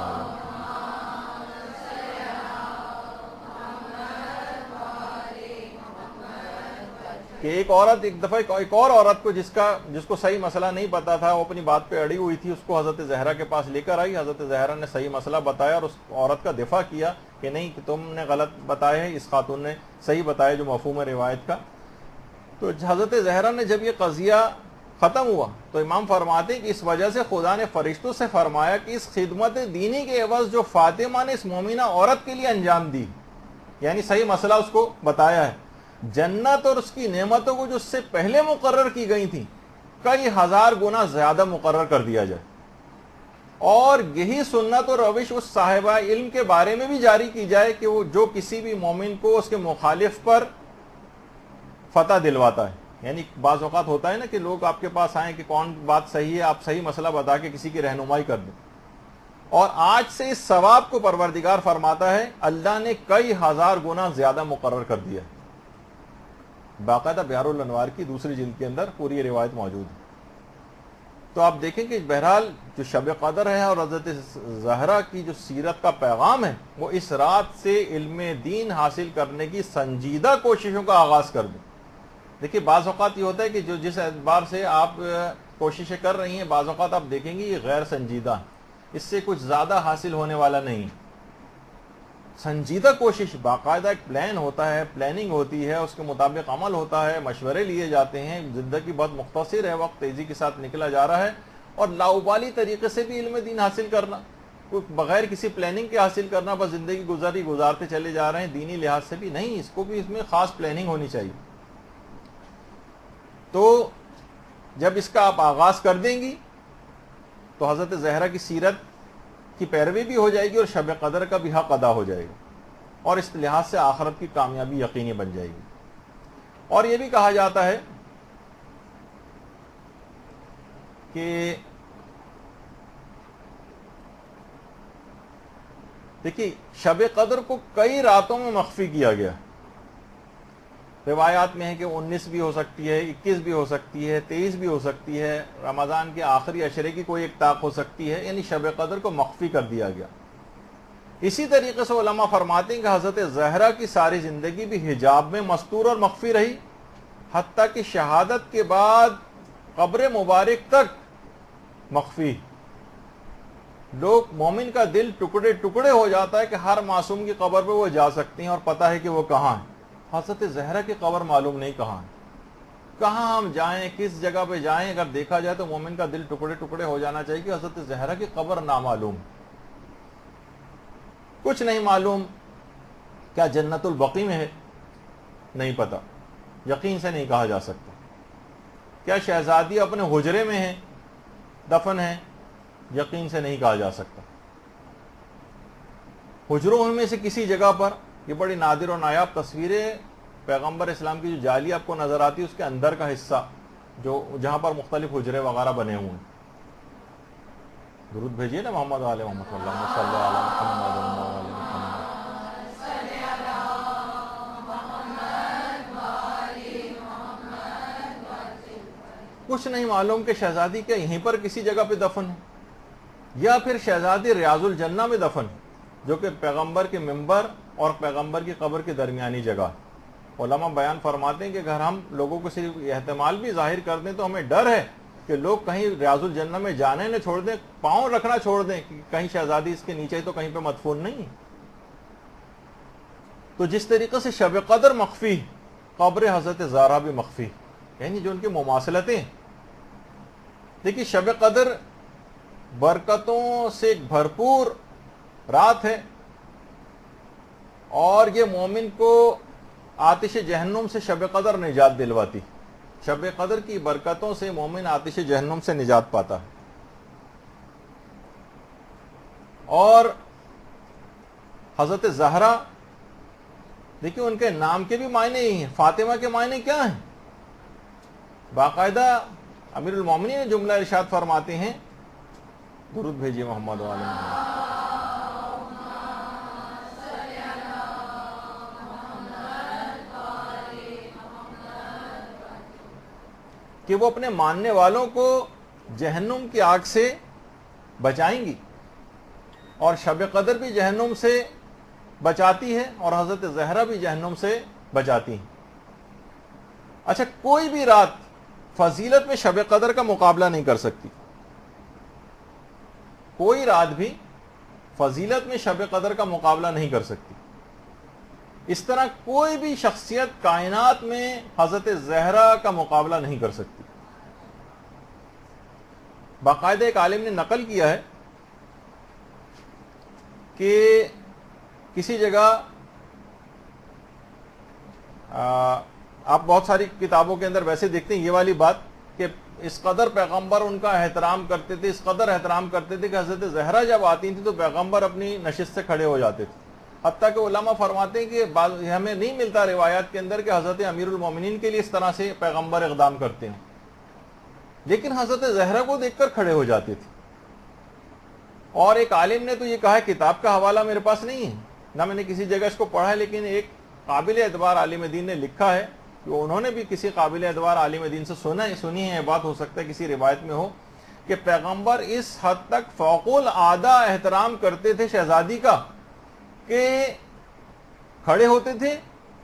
کہ ایک عورت ایک دفعہ ایک اور عورت کو جس کو صحیح مسئلہ نہیں پتا تھا، وہ اپنی بات پہ اڑی ہوئی تھی، اس کو حضرت زہرا کے پاس لے کر آئی. حضرت زہرا نے صحیح مسئلہ بتایا اور اس عورت کا دفاع کیا کہ نہیں کہ تم نے غلط بتایا ہے، اس خاتون نے صحیح بتایا جو مفہوم ہے روایت کا. تو حضرت زہرا نے جب یہ قضیہ ختم ہوا تو امام فرماتے ہیں کہ اس وجہ سے خدا نے فرشتوں سے فرمایا کہ اس خدمت دینی کے عوض جو فاطمہ نے اس مومنہ عورت کے لیے انجام دی، یعنی صحیح مسئلہ اس کو بتایا ہے، جنت اور اس کی نعمتوں کو جو اس سے پہلے مقرر کی گئی تھیں کئی 1000 گنا زیادہ مقرر کر دیا جائے. اور یہی سنت اور روش اس صاحبہ علم کے بارے میں بھی جاری کی جائے کہ وہ جو کسی بھی مومن کو اس کے مخالف پر فتح دلواتا ہے. یعنی بعض اوقات ہوتا ہے نا کہ لوگ آپ کے پاس آئیں کہ کون بات صحیح ہے، آپ صحیح مسئلہ بتا کے کسی کی رہنمائی کر دیں. اور آج سے اس ثواب کو پروردگار فرماتا ہے اللہ نے کئی 1000 گنا زیادہ مقرر کر دیا ہے. باقاعدہ بہار الانوار کی دوسری جلد کے اندر پوری روایت موجود ہے. تو آپ دیکھیں کہ بہرحال جو شب قدر ہے اور حضرت زہرا کی جو سیرت کا پیغام ہے وہ اس رات سے علم دین حاصل کرنے کی سنجیدہ کوششوں کا آغاز کر دیں. دیکھیے بعض اوقات یہ ہوتا ہے کہ جو جس اعتبار سے آپ کوششیں کر رہی ہیں بعض اوقات آپ دیکھیں گے یہ غیر سنجیدہ، اس سے کچھ زیادہ حاصل ہونے والا نہیں. سنجیدہ کوشش، باقاعدہ ایک پلان ہوتا ہے، پلاننگ ہوتی ہے، اس کے مطابق عمل ہوتا ہے، مشورے لیے جاتے ہیں. زندگی بہت مختصر ہے، وقت تیزی کے ساتھ نکلا جا رہا ہے اور لاؤبالی طریقے سے بھی علم دین حاصل کرنا، بغیر کسی پلاننگ کے حاصل کرنا، بس زندگی گزارتے چلے جا رہے ہیں، دینی لحاظ سے بھی نہیں، اس کو بھی اس میں خاص پلاننگ ہونی چاہیے۔ تو جب اس کا آپ آغاز کر دیں گی تو حضرت زہرا کی سیرت کی پیروی بھی ہو جائے گی اور شب قدر کا بھی حق ادا ہو جائے گا، اور اس لحاظ سے آخرت کی کامیابی یقینی بن جائے گی۔ اور یہ بھی کہا جاتا ہے کہ دیکھیے شب قدر کو کئی راتوں میں مخفی کیا گیا، روایات میں ہے کہ 19 بھی ہو سکتی ہے، 21 بھی ہو سکتی ہے، 23 بھی ہو سکتی ہے، رمضان کے آخری عشرے کی کوئی ایک طاق ہو سکتی ہے، یعنی شب قدر کو مخفی کر دیا گیا۔ اسی طریقے سے علماء فرماتے ہیں کہ حضرت زہرا کی ساری زندگی بھی حجاب میں مستور اور مخفی رہی، حتیٰ کہ شہادت کے بعد قبر مبارک تک مخفی۔ لوگ مومن کا دل ٹکڑے ٹکڑے ہو جاتا ہے کہ ہر معصوم کی قبر پہ وہ جا سکتے ہیں اور پتہ ہے کہ وہ کہاں ہے، حضرت زہرا کی قبر معلوم نہیں کہاں ہے، کہاں ہم جائیں، کس جگہ پہ جائیں، اگر دیکھا جائے تو مومن کا دل ٹکڑے ٹکڑے ہو جانا چاہیے کہ حضرت زہرا کی قبر نامعلوم، کچھ نہیں معلوم، کیا جنت البقیع میں ہے، نہیں پتا، یقین سے نہیں کہا جا سکتا، کیا شہزادی اپنے حجرے میں ہے، دفن ہے، یقین سے نہیں کہا جا سکتا، حجروں میں سے کسی جگہ پر، یہ بڑی نادر و نایاب تصویریں پیغمبر اسلام کی جو جعلی آپ کو نظر آتی ہے اس کے اندر کا حصہ جو جہاں پر مختلف حجرے وغیرہ بنے ہوئے ہیں۔ درود بھیجیے نا محمد علیہ محمد صلی اللہ علیہ وسلم۔ کچھ نہیں معلوم کہ شہزادی کیا یہیں پر کسی جگہ پہ دفن ہے، یا پھر شہزادی ریاض الجنہ میں دفن ہے، جو کہ پیغمبر کے منبر اور پیغمبر کی قبر کے درمیانی جگہ۔ علماء بیان فرماتے ہیں کہ اگر ہم لوگوں کو صرف احتمال بھی ظاہر کر دیں تو ہمیں ڈر ہے کہ لوگ کہیں ریاض الجنہ میں جانے نہ چھوڑ دیں، پاؤں رکھنا چھوڑ دیں کہ کہیں شہزادی اس کے نیچے تو کہیں پہ مدفون نہیں ہے۔ تو جس طریقے سے شب قدر مخفی، قبر حضرت زہرا بھی مخفی، یعنی جو ان کی مماثلتیں۔ دیکھیے شب قدر برکتوں سے بھرپور رات ہے، اور یہ مومن کو آتش جہنم سے شب قدر نجات دلواتی، شب قدر کی برکتوں سے مومن آتش جہنم سے نجات پاتا ہے۔ اور حضرت زہرا دیکھیے ان کے نام کے بھی معنی ہی ہیں، فاطمہ کے معنی کیا ہیں؟ باقاعدہ امیر المومنین نے جملہ ارشاد فرماتے ہیں، درود بھیجیے محمد و آل محمد، کہ وہ اپنے ماننے والوں کو جہنم کی آگ سے بچائیں گی، اور شب قدر بھی جہنم سے بچاتی ہے اور حضرت زہرا بھی جہنم سے بچاتی ہیں۔ اچھا، کوئی بھی رات فضیلت میں شب قدر کا مقابلہ نہیں کر سکتی، کوئی رات بھی فضیلت میں شب قدر کا مقابلہ نہیں کر سکتی۔ اس طرح کوئی بھی شخصیت کائنات میں حضرت زہرا کا مقابلہ نہیں کر سکتی۔ باقاعدہ ایک عالم نے نقل کیا ہے کہ کسی جگہ آپ بہت ساری کتابوں کے اندر ویسے دیکھتے ہیں یہ والی بات کہ اس قدر پیغمبر ان کا احترام کرتے تھے، اس قدر احترام کرتے تھے کہ حضرت زہرا جب آتی تھی تو پیغمبر اپنی نشست سے کھڑے ہو جاتے تھے، حتیٰ کہ علماء فرماتے ہیں کہ ہمیں نہیں ملتا روایات کے اندر کہ حضرت امیر المومنین کے لیے اس طرح سے پیغمبر اقدام کرتے ہیں، لیکن حضرت زہرا کو دیکھ کر کھڑے ہو جاتے تھے۔ اور ایک عالم نے تو یہ کہا ہے، کتاب کا حوالہ میرے پاس نہیں ہے، نہ میں نے کسی جگہ اس کو پڑھا ہے، لیکن ایک قابل اعتبار عالم دین نے لکھا ہے کہ انہوں نے بھی کسی قابل اعتبار عالم دین سے سنی ہے، یہ بات ہو سکتا ہے کسی روایت میں ہو، کہ پیغمبر اس حد تک فوق العادہ احترام کرتے تھے شہزادی کا کہ کھڑے ہوتے تھے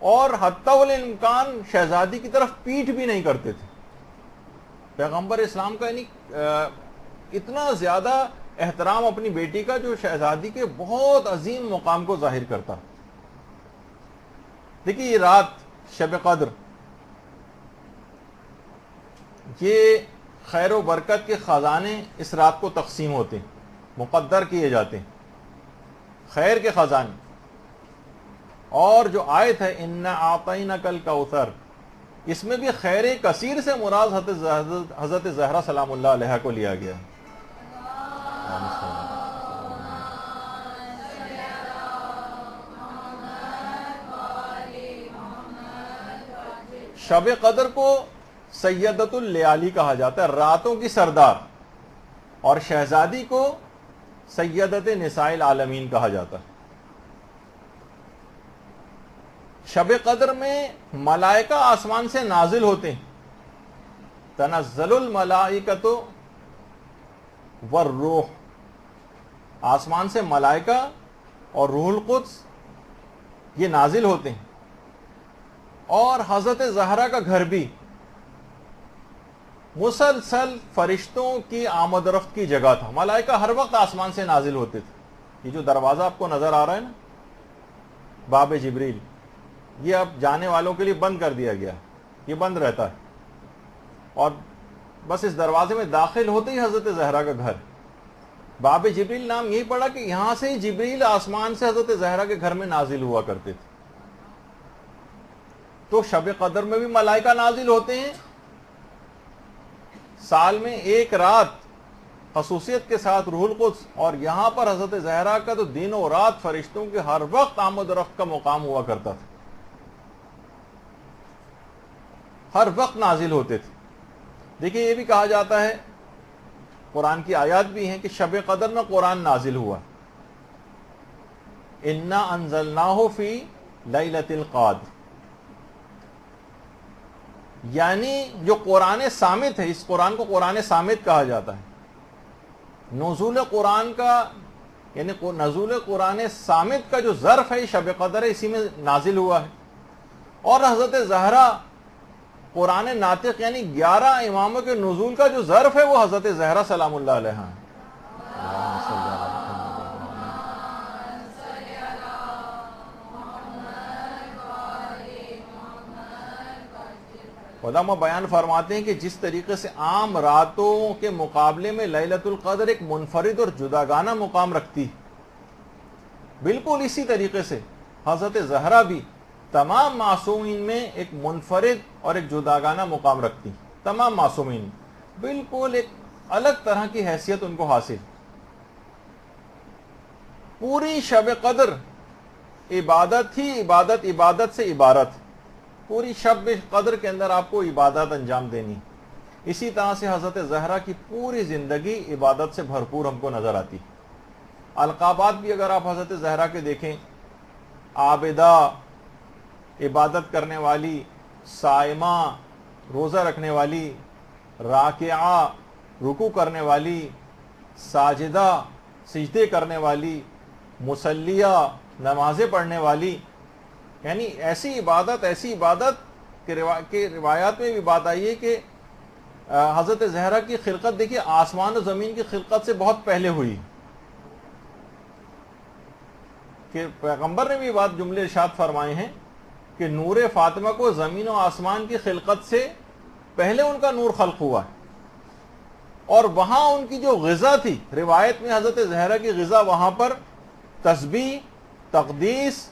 اور حتی الامکان شہزادی کی طرف پیٹھ بھی نہیں کرتے تھے۔ پیغمبر اسلام کا یعنی اتنا زیادہ احترام اپنی بیٹی کا جو شہزادی کے بہت عظیم مقام کو ظاہر کرتا۔ دیکھیے یہ رات شب قدر یہ خیر و برکت کے خزانے اس رات کو تقسیم ہوتے ہیں، مقدر کیے جاتے ہیں، خیر کے خزانے. اور جو آیت ہے اِنَّا أَعْطَيْنَكَ الْكَوْثَرَ، اس میں بھی خیر کثیر سے مراد حضرت زہرا سلام اللہ علیہ کو لیا گیا. شب قدر کو سیدۃ اللیالی کہا جاتا ہے، راتوں کی سردار، اور شہزادی کو سیدۃ نساء العالمین کہا جاتا ہے. شب قدر میں ملائکہ آسمان سے نازل ہوتے ہیں. تنزل الملائکۃ والروح، آسمان سے ملائکہ اور روح القدس یہ نازل ہوتے ہیں. اور حضرت زہرا کا گھر بھی مسلسل فرشتوں کی آمد و رفت کی جگہ تھا. ملائکہ ہر وقت آسمان سے نازل ہوتے تھے. یہ جو دروازہ آپ کو نظر آ رہا ہے نا، باب جبریل، یہ اب جانے والوں کے لیے بند کر دیا گیا، یہ بند رہتا ہے. اور بس اس دروازے میں داخل ہوتے ہی حضرت زہرا کا گھر. باب جبریل نام یہی پڑا کہ یہاں سے ہی جبریل آسمان سے حضرت زہرا کے گھر میں نازل ہوا کرتے تھے. تو شب قدر میں بھی ملائکہ نازل ہوتے ہیں. سال میں ایک رات خصوصیت کے ساتھ روح القدس، اور یہاں پر حضرت زہرا کا تو دن و رات فرشتوں کے ہر وقت آمد و رفت کا مقام ہوا کرتا تھا، ہر وقت نازل ہوتے تھے. دیکھیں یہ بھی کہا جاتا ہے، قرآن کی آیات بھی ہیں کہ شب قدر میں قرآن نازل ہوا. انا انزلناہ فی لیلۃ القدر، یعنی جو قرآن صامت ہے، اس قرآن کو قرآن صامت کہا جاتا ہے. نزول قرآن کا یعنی نزول قرآن صامت کا جو ظرف ہے شب قدر ہے، اسی میں نازل ہوا ہے. اور حضرت زہرا قرآن ناطق یعنی 11 اماموں کے نزول کا جو ظرف ہے وہ حضرت زہرا سلام اللہ علیہ ہے. علماء بیان فرماتے ہیں کہ جس طریقے سے عام راتوں کے مقابلے میں لیلۃ القدر ایک منفرد اور جداگانہ مقام رکھتی، بالکل اسی طریقے سے حضرت زہرا بھی تمام معصومین میں ایک منفرد اور ایک جداگانہ مقام رکھتی. تمام معصومین بالکل ایک الگ طرح کی حیثیت ان کو حاصل. پوری شب قدر عبادت ہی عبادت، عبادت سے عبارت. پوری شب قدر کے اندر آپ کو عبادت انجام دینی. اسی طرح سے حضرت زہرا کی پوری زندگی عبادت سے بھرپور ہم کو نظر آتی. القابات بھی اگر آپ حضرت زہرا کے دیکھیں، عابدہ عبادت کرنے والی، صائمہ روزہ رکھنے والی، راکعہ رکوع کرنے والی، ساجدہ سجدے کرنے والی، مصلیہ نمازیں پڑھنے والی، یعنی ایسی عبادت کہ روایات میں بھی بات آئی ہے کہ حضرت زہرا کی خلقت دیکھیے آسمان و زمین کی خلقت سے بہت پہلے ہوئی. کہ پیغمبر نے بھی بات جملے ارشاد فرمائے ہیں کہ نور فاطمہ کو زمین و آسمان کی خلقت سے پہلے ان کا نور خلق ہوا ہے. اور وہاں ان کی جو غذا تھی، روایت میں حضرت زہرا کی غذا وہاں پر تسبیح، تقدیس،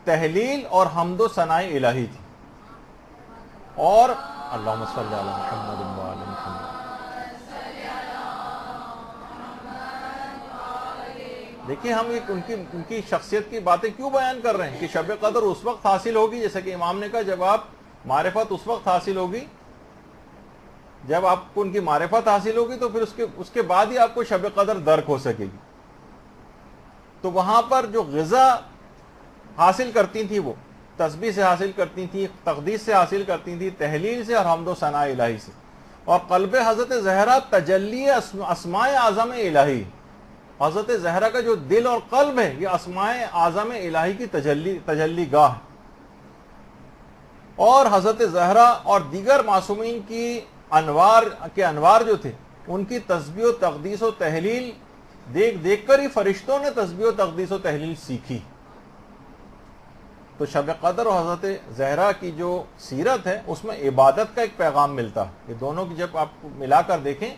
تحلیل اور حمد و ثناء الہی تھی. اور اللہم صلی علی محمد و علی محمد. دیکھیں ہم ان کی شخصیت کی باتیں کیوں بیان کر رہے ہیں کہ شب قدر اس وقت حاصل ہوگی، جیسا کہ امام نے کہا جب آپ معرفت اس وقت حاصل ہوگی، جب آپ کو ان کی معرفت حاصل ہوگی تو پھر اس کے بعد ہی آپ کو شب قدر درک ہو سکے گی. تو وہاں پر جو غذا حاصل کرتی تھی وہ تسبیح سے حاصل کرتی تھی، تقدیس سے حاصل کرتی تھی، تحلیل سے اور حمد و ثناء الہی سے. اور قلب حضرت زہرا تجلی اسماء اعظم الہی، حضرت زہرا کا جو دل اور قلب ہے یہ اسماء اعظم الہی کی تجلی گاہ. اور حضرت زہرا اور دیگر معصومین کی انوار جو تھے، ان کی تسبیح و تقدیس و تحلیل دیکھ کر ہی فرشتوں نے تسبیح و تقدیس و تحلیل سیکھی. تو تو شب قدر اور حضرت زہرا کی جو سیرت ہے اس میں عبادت کا ایک پیغام ملتا ہے. یہ دونوں کی جب آپ ملا کر دیکھیں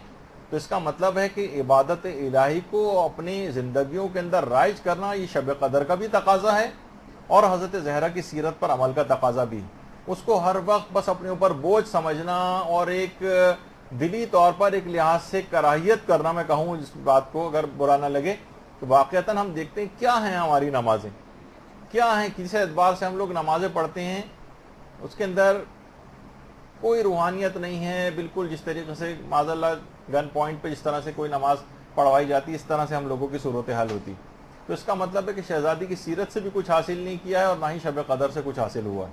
تو اس کا مطلب ہے کہ عبادت الہی کو اپنی زندگیوں کے اندر رائج کرنا یہ شب قدر کا بھی تقاضا ہے اور حضرت زہرا کی سیرت پر عمل کا تقاضا بھی. اس کو ہر وقت بس اپنے اوپر بوجھ سمجھنا اور ایک دلی طور پر ایک لحاظ سے کراہیت کرنا، میں کہوں اس بات کو اگر برا نہ لگے، تو واقعتاً ہم دیکھتے ہیں کیا ہیں ہماری نمازیں، کیا ہیں، کسی اعتبار سے ہم لوگ نمازیں پڑھتے ہیں اس کے اندر کوئی روحانیت نہیں ہے. بالکل جس طریقے سے معاذ اللہ گن پوائنٹ پہ جس طرح سے کوئی نماز پڑھوائی جاتی ہے اس طرح سے ہم لوگوں کی صورتحال ہوتی. تو اس کا مطلب ہے کہ شہزادی کی سیرت سے بھی کچھ حاصل نہیں کیا ہے اور نہ ہی شب قدر سے کچھ حاصل ہوا ہے.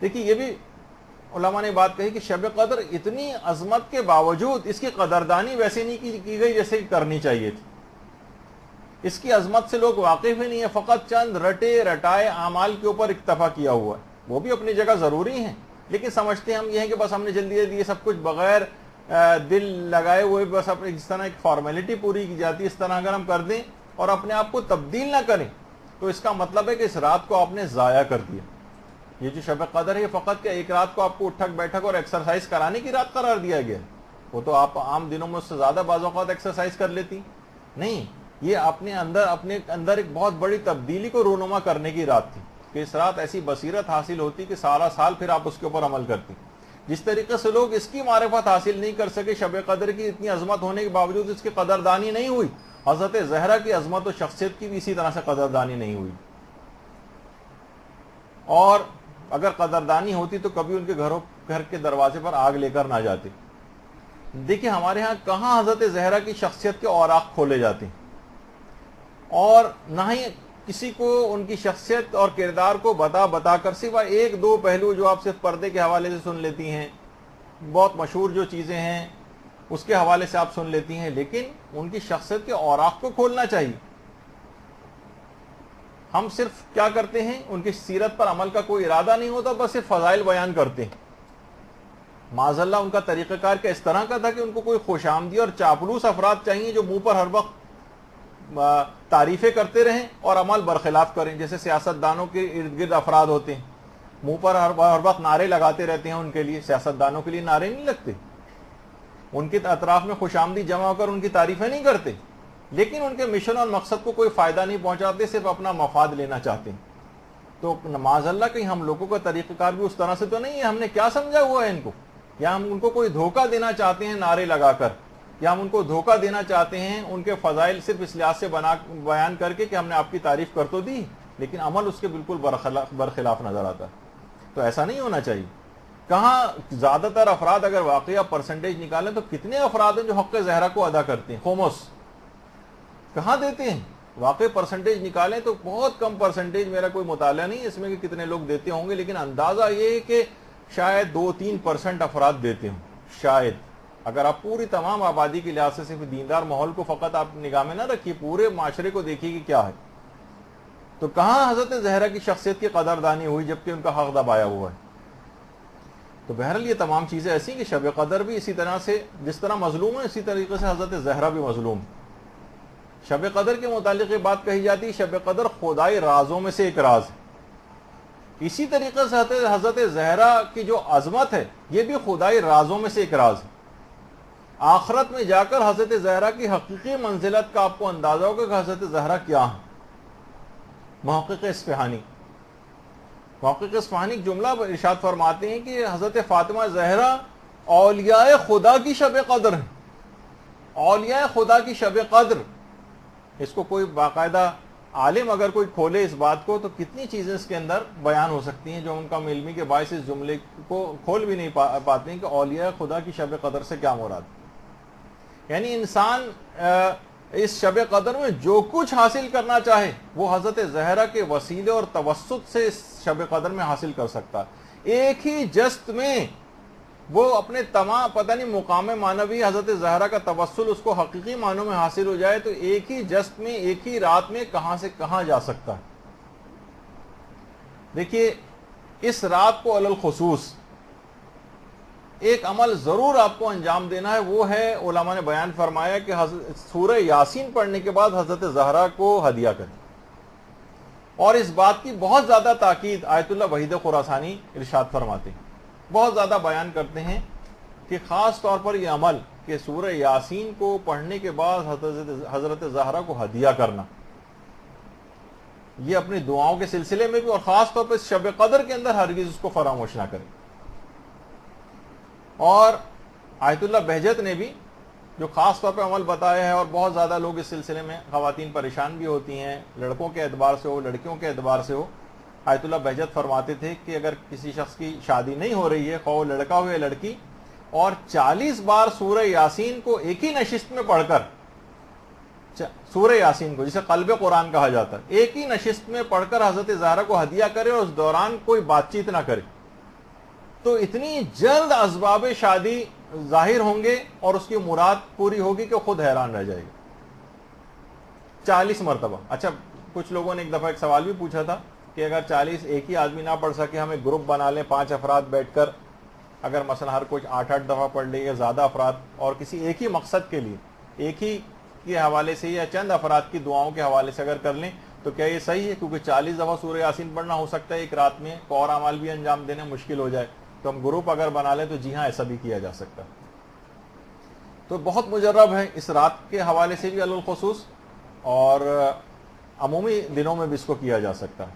دیکھیے یہ بھی علماء نے بات کہی کہ شب قدر اتنی عظمت کے باوجود اس کی قدردانی ویسے نہیں کی گئی جیسے کرنی چاہیے تھی. اس کی عظمت سے لوگ واقف ہی نہیں ہے، فقط چند رٹے رٹائے اعمال کے اوپر اکتفا کیا ہوا ہے. وہ بھی اپنی جگہ ضروری ہیں لیکن سمجھتے ہیں ہم یہ ہیں کہ بس ہم نے جلدی جلدی یہ سب کچھ بغیر دل لگائے ہوئے بس اپنے جس طرح ایک فارمیلٹی پوری کی جاتی ہے اس طرح اگر ہم کر دیں اور اپنے آپ کو تبدیل نہ کریں تو اس کا مطلب ہے کہ اس رات کو آپ نے ضائع کر دیا. یہ جو شب قدر ہے یہ فقط کہ ایک رات کو آپ کو اٹھک بیٹھک اور ایکسرسائز کرانے کی رات قرار دیا گیا. وہ تو آپ عام دنوں میں اس سے زیادہ بعض اوقات ایکسرسائز کر لیتی نہیں. یہ اپنے اندر ایک بہت بڑی تبدیلی کو رونما کرنے کی رات تھی کہ اس رات ایسی بصیرت حاصل ہوتی کہ سارا سال پھر آپ اس کے اوپر عمل کرتی. جس طریقے سے لوگ اس کی معرفت حاصل نہیں کر سکے، شب قدر کی اتنی عظمت ہونے کے باوجود اس کی قدردانی نہیں ہوئی، حضرت زہرا کی عظمت و شخصیت کی بھی اسی طرح سے قدردانی نہیں ہوئی. اور اگر قدردانی ہوتی تو کبھی ان کے گھر کے دروازے پر آگ لے کر نہ جاتے. دیکھیں ہمارے ہاں کہاں حضرت زہرا کی شخصیت کے اوراق کھولے جاتے ہیں اور نہ ہی کسی کو ان کی شخصیت اور کردار کو بتا کر سوائے ایک دو پہلو جو آپ صرف پردے کے حوالے سے سن لیتی ہیں، بہت مشہور جو چیزیں ہیں اس کے حوالے سے آپ سن لیتی ہیں، لیکن ان کی شخصیت کے اوراق کو کھولنا چاہیے. ہم صرف کیا کرتے ہیں، ان کی سیرت پر عمل کا کوئی ارادہ نہیں ہوتا، بس صرف فضائل بیان کرتے ہیں. معاذ اللہ ان کا طریقہ کار کا اس طرح کا تھا کہ ان کو کوئی خوش آمدی اور چاپلوس افراد چاہیے جو منہ پر ہر وقت تعریفیں کرتے رہیں اور عمل برخلاف کریں. جیسے سیاست دانوں کے ارد گرد افراد ہوتے ہیں، منہ پر ہر وقت نعرے لگاتے رہتے ہیں. ان کے لیے سیاست دانوں کے لیے نعرے نہیں لگتے، ان کے اطراف میں خوش آمدی جمع ہو کر ان کی تعریفیں نہیں کرتے، لیکن ان کے مشن اور مقصد کو کوئی فائدہ نہیں پہنچاتے، صرف اپنا مفاد لینا چاہتے ہیں. تو معاذ اللہ کہیں ہم لوگوں کا طریقہ کار بھی اس طرح سے تو نہیں ہے. ہم نے کیا سمجھا ہوا ہے ان کو، یا ہم ان کو کوئی دھوکہ دینا چاہتے ہیں نعرے لگا کر، یا ہم ان کو دھوکہ دینا چاہتے ہیں ان کے فضائل صرف اس لحاظ سے بیان کر کے کہ ہم نے آپ کی تعریف کر تو دی لیکن عمل اس کے بالکل برخلاف نظر آتا ہے. تو ایسا نہیں ہونا چاہیے. کہاں زیادہ تر افراد اگر واقعہ پرسنٹیج نکالیں تو کتنے افراد ہیں جو حق زہرا کو ادا کرتے ہیں؟ خمس کہاں دیتے ہیں؟ واقعی پرسنٹیج نکالیں تو بہت کم پرسنٹیج، میرا کوئی مطالعہ نہیں اس میں کہ کتنے لوگ دیتے ہوں گے، لیکن اندازہ یہ ہے کہ شاید 2-3% افراد دیتے ہوں شاید. اگر آپ پوری تمام آبادی کے لحاظ سے صرف دیندار ماحول کو فقط آپ نگاہ میں نہ رکھیے، پورے معاشرے کو دیکھیے کہ کیا ہے، تو کہاں حضرت زہرا کی شخصیت کی قدردانی ہوئی جبکہ ان کا حق دبایا ہوا ہے. تو بہرحال یہ تمام چیزیں ایسی کہ شب قدر بھی اسی طرح سے جس طرح مظلوم ہے اسی طریقے سے حضرت زہرا بھی مظلوم. شب قدر کے متعلق یہ بات کہی جاتی ہے شب قدر خدائی رازوں میں سے ایک راز ہے. اسی طریقے سے حضرت زہرا کی جو عظمت ہے یہ بھی خدائی رازوں میں سے ایک راز ہے. آخرت میں جا کر حضرت زہرا کی حقیقی منزلت کا آپ کو اندازہ ہوگا کہ حضرت زہرا کیا ہے. محقق اصفہانی ایک جملہ ارشاد فرماتے ہیں کہ حضرت فاطمہ زہرا اولیاء خدا کی شب قدر ہیں. اولیاء خدا کی شب قدر، اس کو کوئی باقاعدہ عالم اگر کوئی کھولے اس بات کو تو کتنی چیزیں اس کے اندر بیان ہو سکتی ہیں جو ان کا علمی کے باعث اس جملے کو کھول بھی نہیں پاتے ہیں کہ اولیاء خدا کی شب قدر سے کیا مراد. یعنی انسان اس شب قدر میں جو کچھ حاصل کرنا چاہے وہ حضرت زہرا کے وسیلے اور توسط سے اس شب قدر میں حاصل کر سکتا ہے. ایک ہی جست میں وہ اپنے تمام پتہ نہیں مقام معنوی حضرت زہرا کا توسل اس کو حقیقی معنوں میں حاصل ہو جائے تو ایک ہی جست میں ایک ہی رات میں کہاں سے کہاں جا سکتا ہے. دیکھیے اس رات کو علی الخصوص ایک عمل ضرور آپ کو انجام دینا ہے، وہ ہے علماء نے بیان فرمایا کہ سورہ یاسین پڑھنے کے بعد حضرت زہرا کو ہدیہ کریں اور اس بات کی بہت زیادہ تاکید آیت اللہ وحید خراسانی ارشاد فرماتے ہیں، بہت زیادہ بیان کرتے ہیں کہ خاص طور پر یہ عمل کہ سورہ یاسین کو پڑھنے کے بعد حضرت زہرا کو ہدیہ کرنا، یہ اپنی دعاؤں کے سلسلے میں بھی اور خاص طور پر شب قدر کے اندر ہرگز اس کو فراموش نہ کریں۔ اور آیت اللہ بہجت نے بھی جو خاص طور پہ عمل بتایا ہے، اور بہت زیادہ لوگ اس سلسلے میں خواتین پریشان بھی ہوتی ہیں، لڑکوں کے اعتبار سے ہو لڑکیوں کے اعتبار سے ہو، آیت اللہ بہجت فرماتے تھے کہ اگر کسی شخص کی شادی نہیں ہو رہی ہے، خواہ لڑکا ہو یا لڑکی، اور 40 بار سورہ یاسین کو ایک ہی نشست میں پڑھ کر، سورہ یاسین کو جسے قلب قرآن کہا جاتا ہے، ایک ہی نشست میں پڑھ کر حضرت زہرا کو ہدیہ کرے اور اس دوران کوئی بات چیت نہ کرے، تو اتنی جلد اسباب شادی ظاہر ہوں گے اور اس کی مراد پوری ہوگی کہ خود حیران رہ جائے گا۔ 40 مرتبہ۔ اچھا، کچھ لوگوں نے ایک دفعہ ایک سوال بھی پوچھا تھا کہ اگر 40 ایک ہی آدمی نہ پڑھ سکے، ہمیں گروپ بنا لیں 5 افراد بیٹھ کر، اگر مثلا ہر کوئی 8 دفعہ پڑھ لے یا زیادہ افراد، اور کسی ایک ہی مقصد کے لیے ایک ہی کے حوالے سے یا چند افراد کی دعاؤں کے حوالے سے اگر کر لیں تو کیا یہ صحیح ہے؟ کیونکہ 40 دفعہ سورہ یاسین پڑھنا ہو سکتا ہے ایک رات میں، اور اعمال بھی انجام دینے مشکل ہو جائے، تو ہم گروپ اگر بنا لیں تو جی ہاں، ایسا بھی کیا جا سکتا ہے۔ تو بہت مجرب ہے اس رات کے حوالے سے بھی علی الخصوص، اور عمومی دنوں میں بھی اس کو کیا جا سکتا ہے۔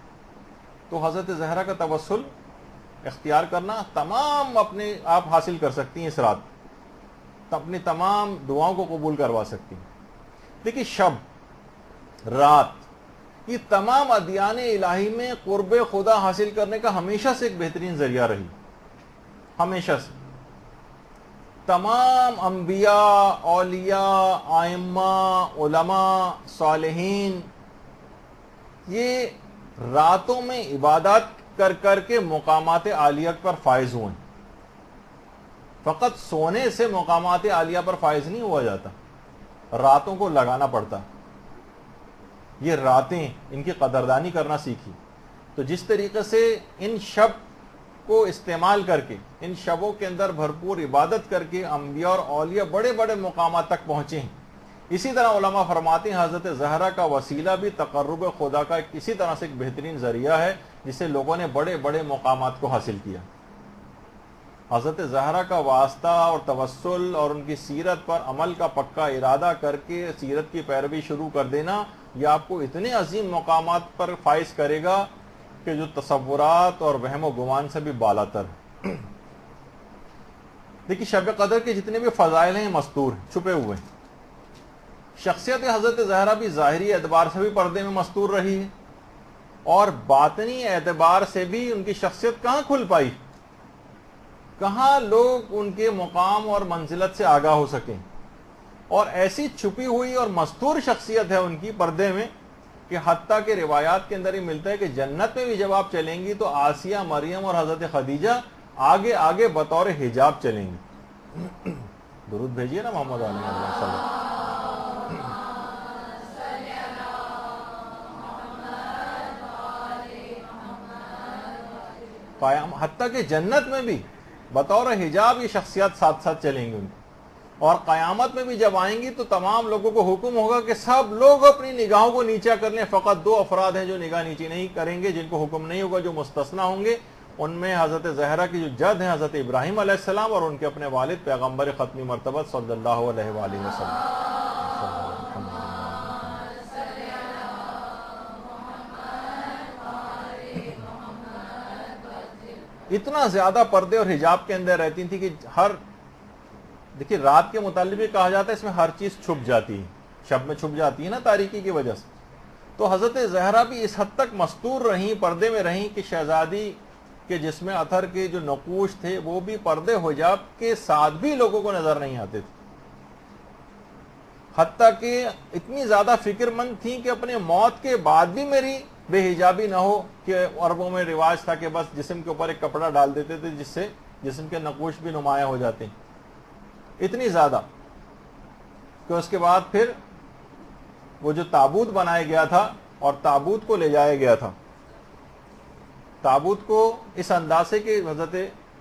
تو حضرت زہرا کا توسل اختیار کرنا تمام اپنے آپ حاصل کر سکتی ہیں اس رات، اپنی تمام دعاؤں کو قبول کروا سکتی ہیں۔ دیکھیے، شب، رات، یہ تمام ادیان الہی میں قرب خدا حاصل کرنے کا ہمیشہ سے ایک بہترین ذریعہ رہی، ہمیشہ سے۔ تمام انبیاء، اولیاء، ائمہ، علماء، صالحین، یہ راتوں میں عبادات کر کر کے مقامات عالیہ پر فائز ہوئے۔ فقط سونے سے مقامات عالیہ پر فائز نہیں ہوا جاتا، راتوں کو لگانا پڑتا۔ یہ راتیں، ان کی قدردانی کرنا سیکھی۔ تو جس طریقے سے ان شب کو استعمال کر کے، ان شبوں کے اندر بھرپور عبادت کر کے انبیاء اور اولیاء بڑے بڑے مقامات تک پہنچے ہیں، اسی طرح علماء فرماتے ہیں حضرت زہرا کا وسیلہ بھی تقرب خدا کا اسی طرح سے ایک بہترین ذریعہ ہے جس سے لوگوں نے بڑے بڑے مقامات کو حاصل کیا۔ حضرت زہرا کا واسطہ اور توسل اور ان کی سیرت پر عمل کا پکا ارادہ کر کے سیرت کی پیروی شروع کر دینا، یہ آپ کو اتنے عظیم مقامات پر فائز کرے گا کہ جو تصورات اور وہم و گمان سے بھی بالاتر ہے۔ دیکھیے، شب قدر کے جتنے بھی فضائل ہیں مستور ہیں، چھپے ہوئے ہیں۔ شخصیت حضرت زہرا بھی ظاہری اعتبار سے بھی پردے میں مستور رہی ہے، اور باطنی اعتبار سے بھی ان کی شخصیت کہاں کھل پائی، کہاں لوگ ان کے مقام اور منزلت سے آگاہ ہو سکیں۔ اور ایسی چھپی ہوئی اور مستور شخصیت ہے ان کی پردے میں کہ حتیٰ کہ روایات کے اندر ہی ملتا ہے کہ جنت میں بھی جب آپ چلیں گی تو آسیہ، مریم اور حضرت خدیجہ آگے آگے بطور حجاب چلیں گی۔ درود بھیجیے نا محمد علیہ وسلم۔ حتیٰ کہ جنت میں بھی بطور حجاب یہ شخصیات ساتھ ساتھ چلیں گی ان کی، اور قیامت میں بھی جب آئیں گی تو تمام لوگوں کو حکم ہوگا کہ سب لوگ اپنی نگاہوں کو نیچا کر لیں، فقط 2 افراد ہیں جو نگاہ نیچی نہیں کریں گے، جن کو حکم نہیں ہوگا، جو مستثنی ہوں گے۔ ان میں حضرت زہرا کی جو جد ہیں حضرت ابراہیم علیہ السلام، اور ان کے اپنے والد پیغمبر ختمی مرتبہ صلی اللہ علیہ وآلہ وسلم۔ اتنا زیادہ پردے اور حجاب کے اندر رہتی تھی کہ دیکھیے، رات کے متعلق بھی کہا جاتا ہے اس میں ہر چیز چھپ جاتی ہے، شب میں چھپ جاتی ہے نا تاریکی کی وجہ سے۔ تو حضرت زہرا بھی اس حد تک مستور رہیں، پردے میں رہیں کہ شہزادی کے جسم اطہر کے جو نقوش تھے وہ بھی پردے حجاب کے ساتھ بھی لوگوں کو نظر نہیں آتے تھے، حتیٰ کہ اتنی زیادہ فکر مند تھیں کہ اپنے موت کے بعد بھی میری بے حجابی نہ ہو، کہ عربوں میں رواج تھا کہ بس جسم کے اوپر ایک کپڑا ڈال دیتے تھے جس سے جسم کے نقوش بھی نمایاں ہو جاتے ہیں، اتنی زیادہ کہ اس کے بعد پھر وہ جو تابوت بنایا گیا تھا اور تابوت کو لے جایا گیا تھا، تابوت کو اس انداز سے کہ حضرت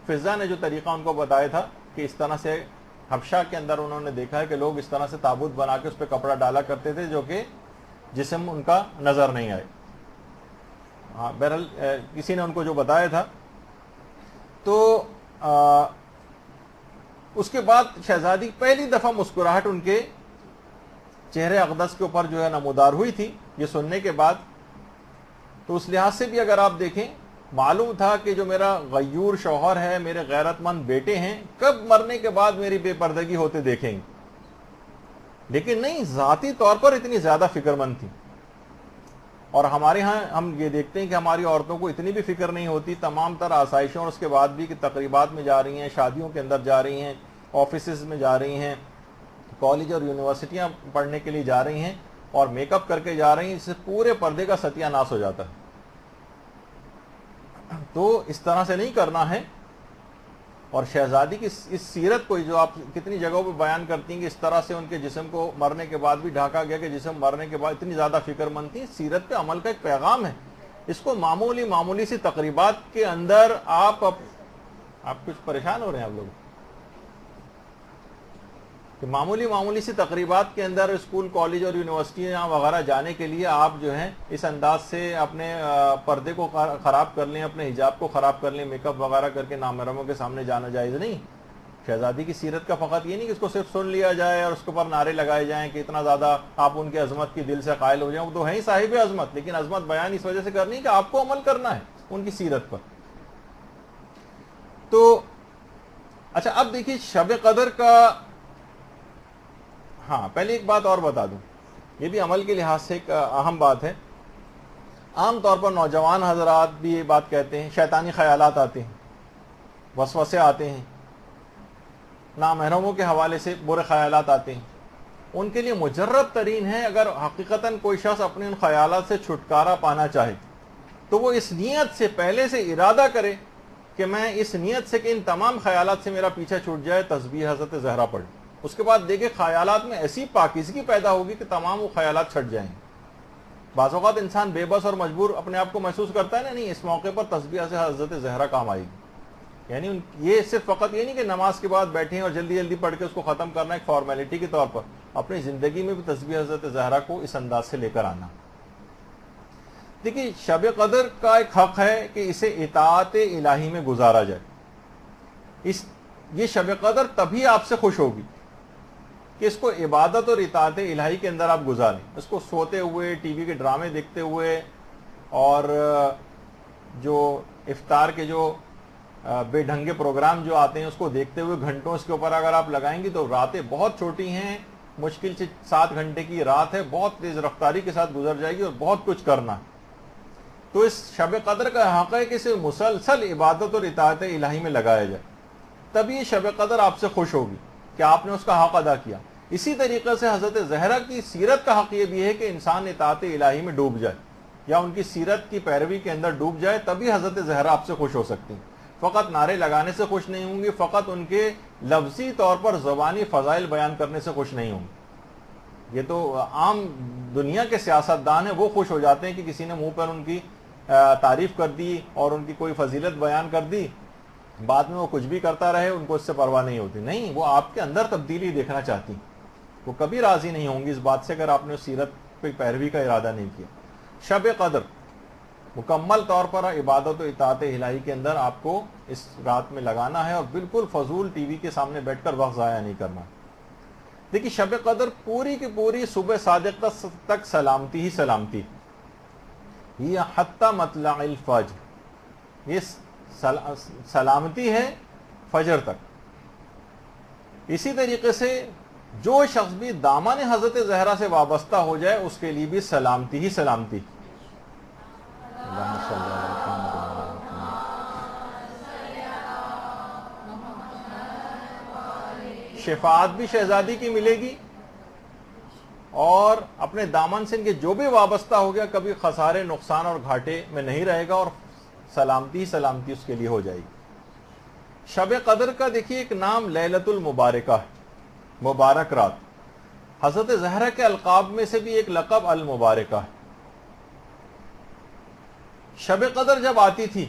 فضا نے جو طریقہ ان کو بتایا تھا کہ اس طرح سے حبشہ کے اندر انہوں نے دیکھا ہے کہ لوگ اس طرح سے تابوت بنا کے اس پہ کپڑا ڈالا کرتے تھے جو کہ جسم ان کا نظر نہیں آئے۔ ہاں بہرحال کسی نے ان کو جو بتایا تھا. تو اس کے بعد شہزادی پہلی دفعہ مسکراہٹ ان کے چہرے اقدس کے اوپر جو ہے نمودار ہوئی تھی یہ سننے کے بعد. تو اس لحاظ سے بھی اگر آپ دیکھیں معلوم تھا کہ جو میرا غیور شوہر ہے, میرے غیرت مند بیٹے ہیں, کب مرنے کے بعد میری بے پردگی ہوتے دیکھیں گے. لیکن نہیں, ذاتی طور پر اتنی زیادہ فکر مند تھی. اور ہمارے ہاں ہم یہ دیکھتے ہیں کہ ہماری عورتوں کو اتنی بھی فکر نہیں ہوتی, تمام تر آسائشوں اور اس کے بعد بھی کہ تقریبات میں جا رہی ہیں, شادیوں کے اندر جا رہی ہیں, آفیسز میں جا رہی ہیں, کالج اور یونیورسٹیاں پڑھنے کے لیے جا رہی ہیں اور میک اپ کر کے جا رہی ہیں, اس سے پورے پردے کا ستیہ ناش ہو جاتا ہے. تو اس طرح سے نہیں کرنا ہے. اور شہزادی کی اس سیرت کو جو آپ کتنی جگہوں پہ بیان کرتی ہیں کہ اس طرح سے ان کے جسم کو مرنے کے بعد بھی ڈھانکا گیا کہ جسم مرنے کے بعد اتنی زیادہ فکر مند تھی. سیرت پہ عمل کا ایک پیغام ہے. اس کو معمولی سی تقریبات کے اندر آپ کچھ پریشان ہو رہے ہیں آپ لوگ کہ معمولی سی تقریبات کے اندر اسکول, کالج اور یونیورسٹیاں وغیرہ جانے کے لیے آپ جو ہیں اس انداز سے اپنے پردے کو خراب کر لیں, اپنے حجاب کو خراب کر لیں, میک اپ وغیرہ کر کے نامحرموں کے سامنے جانا جائز نہیں. شہزادی کی سیرت کا فقط یہ نہیں کہ اس کو صرف سن لیا جائے اور اس کے اوپر نعرے لگائے جائیں کہ اتنا زیادہ آپ ان کی عظمت کی دل سے قائل ہو جائیں. وہ تو ہے ہی صاحب عظمت, لیکن عظمت بیان اس وجہ سے کرنی کہ آپ کو عمل کرنا ہے ان کی سیرت پر. تو اچھا اب دیکھیے شب قدر کا, ہاں پہلے ایک بات اور بتا دوں, یہ بھی عمل کے لحاظ سے ایک اہم بات ہے. عام طور پر نوجوان حضرات بھی یہ بات کہتے ہیں, شیطانی خیالات آتے ہیں, وسوسے آتے ہیں, نامحرموں کے حوالے سے برے خیالات آتے ہیں. ان کے لیے مجرب ترین ہے اگر حقیقتاً کوئی شخص اپنے ان خیالات سے چھٹکارا پانا چاہے تو وہ اس نیت سے پہلے سے ارادہ کرے کہ میں اس نیت سے کہ ان تمام خیالات سے میرا پیچھا چھوٹ جائے, تسبیح حضرت زہرا پڑھے. اس کے بعد دیکھیں خیالات میں ایسی پاکیزگی پیدا ہوگی کہ تمام وہ خیالات چھٹ جائیں. بعض اوقات انسان بے بس اور مجبور اپنے آپ کو محسوس کرتا ہے نا, نہیں اس موقع پر تسبیح سے حضرت زہرا کام آئے گی. یعنی یہ صرف فقط یہ نہیں کہ نماز کے بعد بیٹھیں اور جلدی پڑھ کے اس کو ختم کرنا ایک فارمیلٹی کے طور پر, اپنی زندگی میں بھی تسبیح حضرت زہرا کو اس انداز سے لے کر آنا. دیکھیے شب قدر کا ایک حق ہے کہ اسے اطاعت الہی میں گزارا جائے. یہ شب قدر تبھی آپ سے خوش ہوگی کہ اس کو عبادت اور اطاعت الہی کے اندر آپ گزاریں. اس کو سوتے ہوئے, ٹی وی کے ڈرامے دیکھتے ہوئے اور جو افطار کے جو بے ڈھنگے پروگرام جو آتے ہیں اس کو دیکھتے ہوئے گھنٹوں اس کے اوپر اگر آپ لگائیں گی تو راتیں بہت چھوٹی ہیں, مشکل سے 7 گھنٹے کی رات ہے, بہت تیز رفتاری کے ساتھ گزر جائے گی اور بہت کچھ کرنا. تو اس شب قدر کا حق ہے کہ اسے مسلسل عبادت اور اطاعت الہی میں لگایا جائے, تبھی یہ شب قدر آپ سے خوش ہوگی کہ آپ نے اس کا حق ادا کیا. اسی طریقے سے حضرت زہرا کی سیرت کا حق یہ بھی ہے کہ انسان اطاعت الہی میں ڈوب جائے یا ان کی سیرت کی پیروی کے اندر ڈوب جائے, تبھی حضرت زہرا آپ سے خوش ہو سکتی ہیں. فقط نعرے لگانے سے خوش نہیں ہوں گی, فقط ان کے لفظی طور پر زبانی فضائل بیان کرنے سے خوش نہیں ہوں گی. یہ تو عام دنیا کے سیاستدان ہیں, وہ خوش ہو جاتے ہیں کہ کسی نے منہ پر ان کی تعریف کر دی اور ان کی کوئی فضیلت بیان کر دی, بعد میں وہ کچھ بھی کرتا رہے, ان کو اس سے پرواہ نہیں ہوتی. نہیں, وہ آپ کے اندر تبدیلی دیکھنا چاہتی, وہ کبھی راضی نہیں ہوں گی اس بات سے اگر آپ نے سیرت پہ پیروی کا ارادہ نہیں کیا. شب قدر مکمل طور پر عبادت و اطاعت الہی کے اندر آپ کو اس رات میں لگانا ہے اور بالکل فضول ٹی وی کے سامنے بیٹھ کر وقت ضائع نہیں کرنا. دیکھیے شب قدر پوری کی پوری صبح صادق تک سلامتی ہی سلامتی, یہ حتی مطلع الفجر, یہ سلامتی ہے فجر تک. اسی طریقے سے جو شخص بھی دامن حضرت زہرا سے وابستہ ہو جائے اس کے لیے بھی سلامتی ہی سلامتی. شفاعت بھی شہزادی کی ملے گی اور اپنے دامن سے ان کے جو بھی وابستہ ہو گیا کبھی خسارے, نقصان اور گھاٹے میں نہیں رہے گا اور سلامتی ہی سلامتی اس کے لیے ہو جائے گی. شب قدر کا دیکھیے ایک نام لیلۃ المبارکہ, مبارک رات. حضرت زہرا کے القاب میں سے بھی ایک لقب المبارکہ ہے. شب قدر جب آتی تھی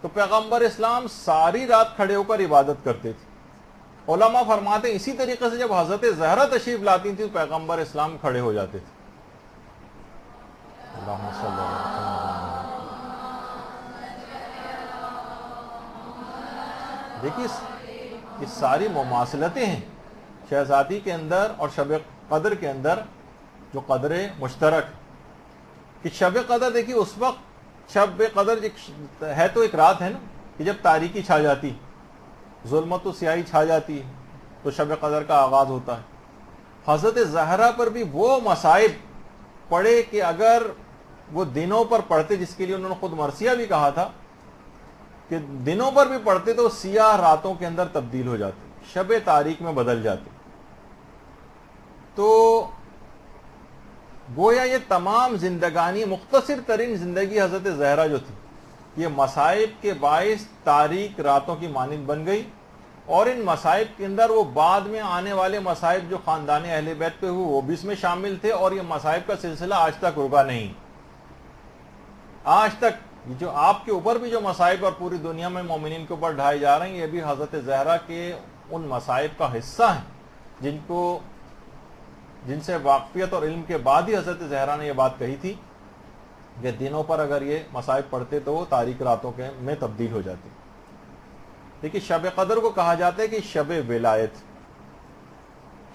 تو پیغمبر اسلام ساری رات کھڑے ہو کر عبادت کرتے تھے. علماء فرماتے ہیں اسی طریقے سے جب حضرت زہرا تشریف لاتی تھی تو پیغمبر اسلام کھڑے ہو جاتے تھے. اللہم صلی اللہ علیہ وسلم. دیکھیے یہ ساری مماثلتیں ہیں شہزادی کے اندر اور شب قدر کے اندر، جو قدر مشترک کہ شب قدر دیکھیے اس وقت شب قدر ہے تو ایک رات ہے نا کہ جب تاریکی چھا جاتی، ظلمت و سیاہی چھا جاتی ہے تو شب قدر کا آغاز ہوتا ہے۔ حضرت زہرا پر بھی وہ مصائب پڑے کہ اگر وہ دنوں پر پڑھتے، جس کے لیے انہوں نے خود مرثیہ بھی کہا تھا کہ دنوں پر بھی پڑھتے تو سیاہ راتوں کے اندر تبدیل ہو جاتے، شب تاریک میں بدل جاتے۔ تو گویا یہ تمام زندگانی، مختصر ترین زندگی حضرت زہرا جو تھی، یہ مصائب کے باعث تاریک راتوں کی مانند بن گئی، اور ان مصائب کے اندر وہ بعد میں آنے والے مصائب جو خاندان اہل بیت پہ ہوئے وہ بھی اس میں شامل تھے، اور یہ مصائب کا سلسلہ آج تک رکا نہیں۔ آج تک جو آپ کے اوپر بھی جو مصائب اور پوری دنیا میں مومنین کے اوپر ڈھائے جا رہے ہیں، یہ بھی حضرت زہرا کے ان مصائب کا حصہ ہیں جن سے واقفیت اور علم کے بعد ہی حضرت زہرا نے یہ بات کہی تھی کہ دنوں پر اگر یہ مصائب پڑھتے تو وہ تاریک راتوں کے میں تبدیل ہو جاتی۔ دیکھیے شب قدر کو کہا جاتا ہے کہ شب ولایت۔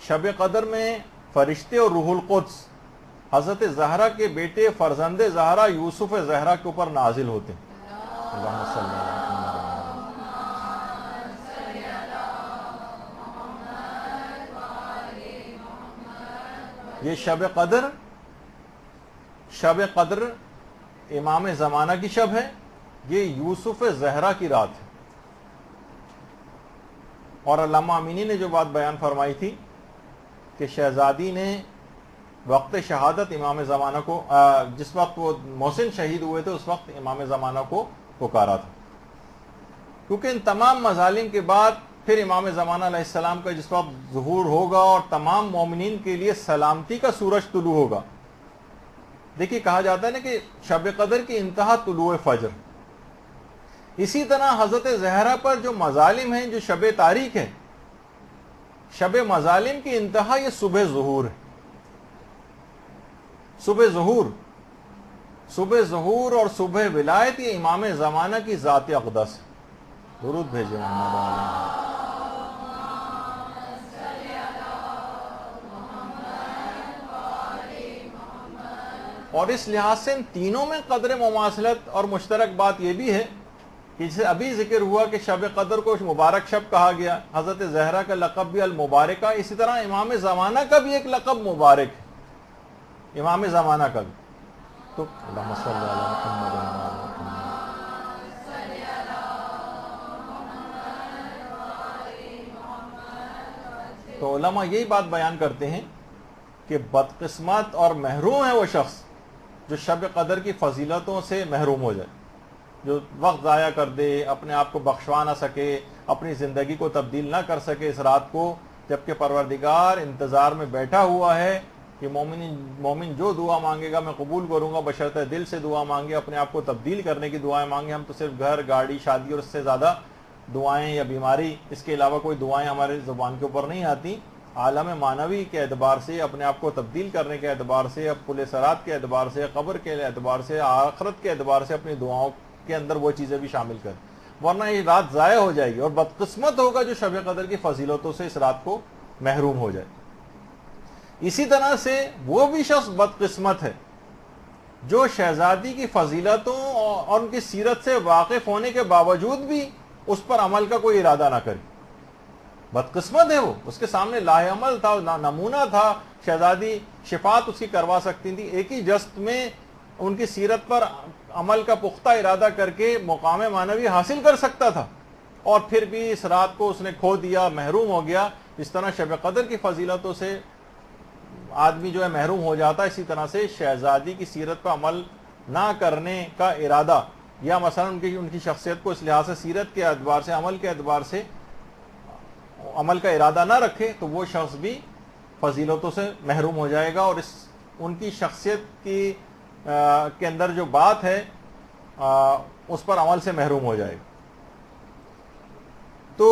شب قدر میں فرشتے اور روح القدس حضرت زہرا کے بیٹے فرزند زہرا یوسف زہرا کے اوپر نازل ہوتے ہیں۔ اللہم صلی اللہ علیہ وسلم۔ یہ شب قدر امام زمانہ کی شب ہے، یہ یوسف زہرا کی رات ہے۔ اور علامہ امینی نے جو بات بیان فرمائی تھی کہ شہزادی نے وقت شہادت امام زمانہ کو، جس وقت وہ محسن شہید ہوئے تھے اس وقت امام زمانہ کو پکارا تھا، کیونکہ ان تمام مظالم کے بعد پھر امام زمانہ علیہ السلام کا جس وقت ظہور ہوگا اور تمام مومنین کے لیے سلامتی کا سورج طلوع ہوگا۔ دیکھیے کہا جاتا ہے نا کہ شب قدر کی انتہا طلوع فجر، اسی طرح حضرت زہرا پر جو مظالم ہیں، جو شب تاریک ہے، شب مظالم کی انتہا یہ صبح ظہور ہے۔ صبح ظہور اور صبح ولایت یہ امام زمانہ کی ذات اقدس ہے۔ درود بھیجیں محمد علیہ۔ اور اس لحاظ سے ان تینوں میں قدر مماثلت اور مشترک بات یہ بھی ہے کہ جسے ابھی ذکر ہوا کہ شب قدر کو مبارک شب کہا گیا، حضرت زہرا کا لقب بھی المبارکہ، اسی طرح امام زمانہ کا بھی ایک لقب مبارک ہے، امام زمانہ کا بھی۔ تو اللہم صلی علی محمد وعلی محمد۔ تو علماء یہی بات بیان کرتے ہیں کہ بدقسمت اور محروم ہے وہ شخص جو شب قدر کی فضیلتوں سے محروم ہو جائے، جو وقت ضائع کر دے، اپنے آپ کو بخشوا نہ سکے، اپنی زندگی کو تبدیل نہ کر سکے اس رات کو، جبکہ پروردگار انتظار میں بیٹھا ہوا ہے کہ مومن جو دعا مانگے گا میں قبول کروں گا، بشرطِ دل سے دعا مانگے، اپنے آپ کو تبدیل کرنے کی دعائیں مانگے۔ ہم تو صرف گھر، گاڑی، شادی اور اس سے زیادہ دعائیں یا بیماری، اس کے علاوہ کوئی دعائیں ہمارے زبان کے اوپر نہیں آتی۔ عالم معنوی کے اعتبار سے، اپنے آپ کو تبدیل کرنے کے اعتبار سے، پل صراط کے اعتبار سے، قبر کے اعتبار سے، آخرت کے اعتبار سے اپنی دعاؤں کے اندر وہ چیزیں بھی شامل کریں، ورنہ یہ رات ضائع ہو جائے گی، اور بدقسمت ہوگا جو شب قدر کی فضیلتوں سے اس رات کو محروم ہو جائے۔ اسی طرح سے وہ بھی شخص بدقسمت ہے جو شہزادی کی فضیلتوں اور ان کی سیرت سے واقف ہونے کے باوجود بھی اس پر عمل کا کوئی ارادہ نہ کرے۔ بدقسمت ہے وہ، اس کے سامنے لاہ عمل تھا، نمونہ تھا، شہزادی شفاعت اس کی کروا سکتی تھی، ایک ہی جست میں ان کی سیرت پر عمل کا پختہ ارادہ کر کے مقام معنوی حاصل کر سکتا تھا، اور پھر بھی اس رات کو اس نے کھو دیا، محروم ہو گیا۔ اس طرح شب قدر کی فضیلتوں سے آدمی جو ہے محروم ہو جاتا، اسی طرح سے شہزادی کی سیرت پر عمل نہ کرنے کا ارادہ، یا مثلا ان کی شخصیت کو اس لحاظ سے سیرت کے اعتبار سے، عمل کے اعتبار سے عمل کا ارادہ نہ رکھے، تو وہ شخص بھی فضیلتوں سے محروم ہو جائے گا، اور ان کی شخصیت کے اندر جو بات ہے اس پر عمل سے محروم ہو جائے گا۔ تو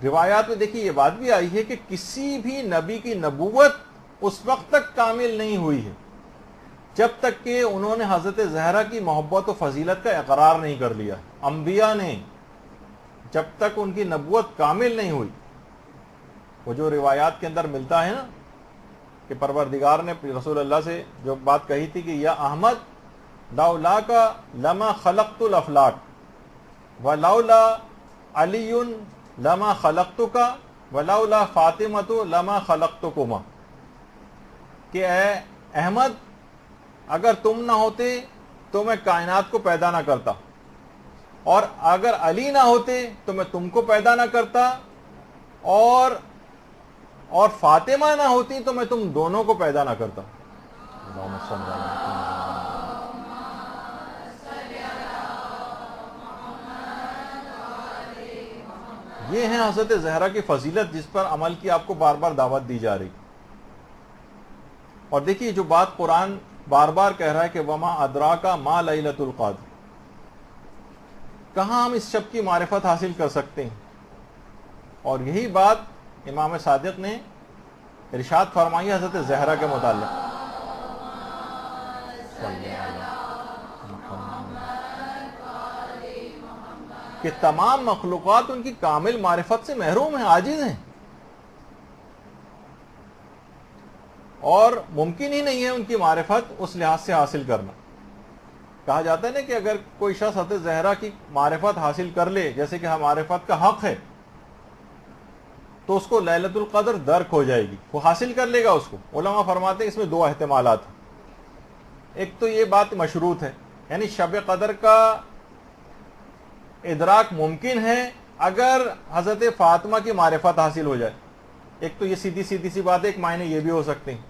روایات میں دیکھیے یہ بات بھی آئی ہے کہ کسی بھی نبی کی نبوت اس وقت تک کامل نہیں ہوئی ہے جب تک کہ انہوں نے حضرت زہرا کی محبت و فضیلت کا اقرار نہیں کر لیا۔ انبیاء نے جب تک ان کی نبوت کامل نہیں ہوئی. وہ جو روایات کے اندر ملتا ہے نا کہ پروردگار نے رسول اللہ سے جو بات کہی تھی کہ یا احمد لولا کا لما خلقت الافلاک ولولا علی لما خلقتک ولولا فاطمۃ لما خلقتکما، کہ اے احمد اگر تم نہ ہوتے تو میں کائنات کو پیدا نہ کرتا، اور اگر علی نہ ہوتے تو میں تم کو پیدا نہ کرتا، اور فاطمہ نہ ہوتی تو میں تم دونوں کو پیدا نہ کرتا. اللہم صل علی محمد. یہ ہے حضرت زہرا کی فضیلت جس پر عمل کی آپ کو بار بار دعوت دی جا رہی. اور دیکھیے جو بات قرآن بار بار کہہ رہا ہے کہ وما ادراکا ما لیلۃ القدر، کہاں ہم اس شب کی معرفت حاصل کر سکتے ہیں. اور یہی بات امام صادق نے ارشاد فرمائی حضرت زہرا کے متعلق. کہ تمام مخلوقات ان کی کامل معرفت سے محروم ہیں، عاجز ہیں، اور ممکن ہی نہیں ہے ان کی معرفت اس لحاظ سے حاصل کرنا. کہا جاتا ہے نا کہ اگر کوئی شخص حضرت زہرا کی معرفت حاصل کر لے جیسے کہ معرفت کا حق ہے تو اس کو لیلۃ القدر درک ہو جائے گی، وہ حاصل کر لے گا اس کو. علماء فرماتے ہیں اس میں دو احتمالات ہیں. ایک تو یہ بات مشروط ہے، یعنی شب قدر کا ادراک ممکن ہے اگر حضرت فاطمہ کی معرفت حاصل ہو جائے. ایک تو یہ سیدھی سی بات ہے، ایک معنی یہ بھی ہو سکتے ہیں.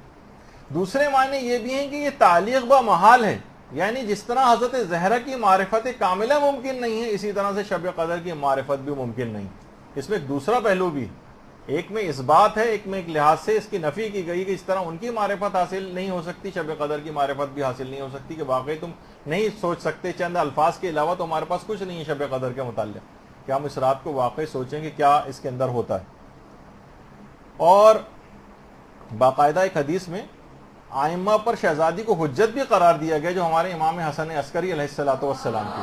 دوسرے معنی یہ بھی ہیں کہ یہ تعلیق با محال ہے، یعنی جس طرح حضرت زہرا کی معرفت کاملہ ممکن نہیں ہے اسی طرح سے شب قدر کی معرفت بھی ممکن نہیں. اس میں ایک دوسرا پہلو بھی ہے، ایک میں اس بات ہے، ایک میں ایک لحاظ سے اس کی نفی کی گئی کہ اس طرح ان کی معرفت حاصل نہیں ہو سکتی، شب قدر کی معرفت بھی حاصل نہیں ہو سکتی، کہ واقعی تم نہیں سوچ سکتے چند الفاظ کے علاوہ تو ہمارے پاس کچھ نہیں ہے شب قدر کے متعلق کہ ہم اس رات کو واقعی سوچیں کہ کیا اس کے اندر ہوتا ہے. اور باقاعدہ ایک حدیث میں آئمہ پر شہزادی کو حجت بھی قرار دیا گیا جو ہمارے امام حسن عسکری علیہ الصلوۃ والسلام کی.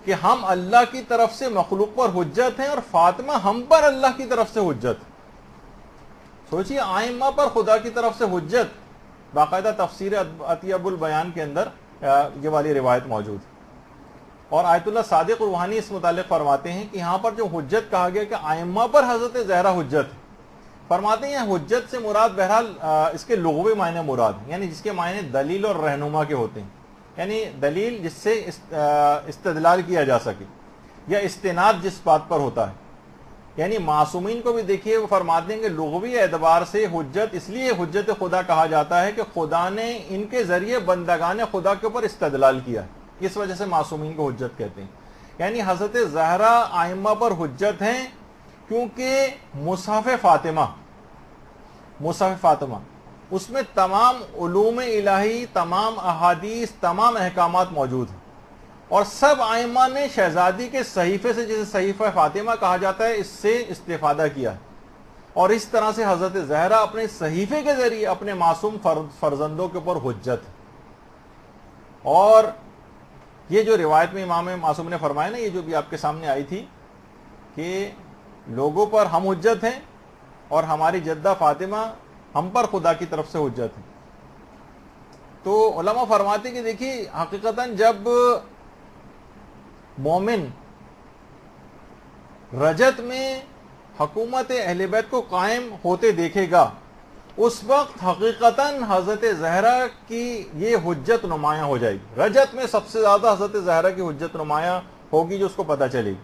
کہ ہم اللہ کی طرف سے مخلوق پر حجت ہیں اور فاطمہ ہم پر اللہ کی طرف سے حجت. سوچئے آئمہ پر خدا کی طرف سے حجت، باقاعدہ تفسیر اطیب البیان کے اندر یہ والی روایت موجود ہے. اور آیت اللہ صادق روحانی اس متعلق فرماتے ہیں کہ یہاں پر جو حجت کہا گیا کہ آئمہ پر حضرت زہرا حجت ہے، فرماتے ہیں حجت سے مراد بہرحال اس کے لغوی معنی مراد ہیں، یعنی جس کے معنی دلیل اور رہنما کے ہوتے ہیں، یعنی دلیل جس سے استدلال کیا جا سکے یا استناد جس بات پر ہوتا ہے. یعنی معصومین کو بھی دیکھیے وہ فرماتے ہیں کہ لغوی اعتبار سے حجت اس لیے حجت خدا کہا جاتا ہے کہ خدا نے ان کے ذریعے بندگان خدا کے اوپر استدلال کیا ہے، اس وجہ سے معصومین کو حجت کہتے ہیں. یعنی حضرت زہرا آئمہ پر حجت ہیں کیونکہ مصحف فاطمہ اس میں تمام علوم الہی، تمام احادیث، تمام احکامات موجود ہیں، اور سب آئمہ نے شہزادی کے صحیفے سے، جسے صحیفہ فاطمہ کہا جاتا ہے، اس سے استفادہ کیا ہے. اور اس طرح سے حضرت زہرا اپنے صحیفے کے ذریعے اپنے معصوم فرزندوں کے اوپر حجت ہے. اور یہ جو روایت میں امام معصوم نے فرمایا نا، یہ جو بھی آپ کے سامنے آئی تھی کہ لوگوں پر ہم حجت ہیں اور ہماری جدہ فاطمہ ہم پر خدا کی طرف سے حجت ہے. تو علماء فرماتے کہ دیکھیے حقیقتاً جب مومن رجت میں حکومت اہل بیت کو قائم ہوتے دیکھے گا اس وقت حقیقتاً حضرت زہرا کی یہ حجت نمایاں ہو جائے گی. رجت میں سب سے زیادہ حضرت زہرا کی حجت نمایاں ہوگی جو اس کو پتہ چلے گی.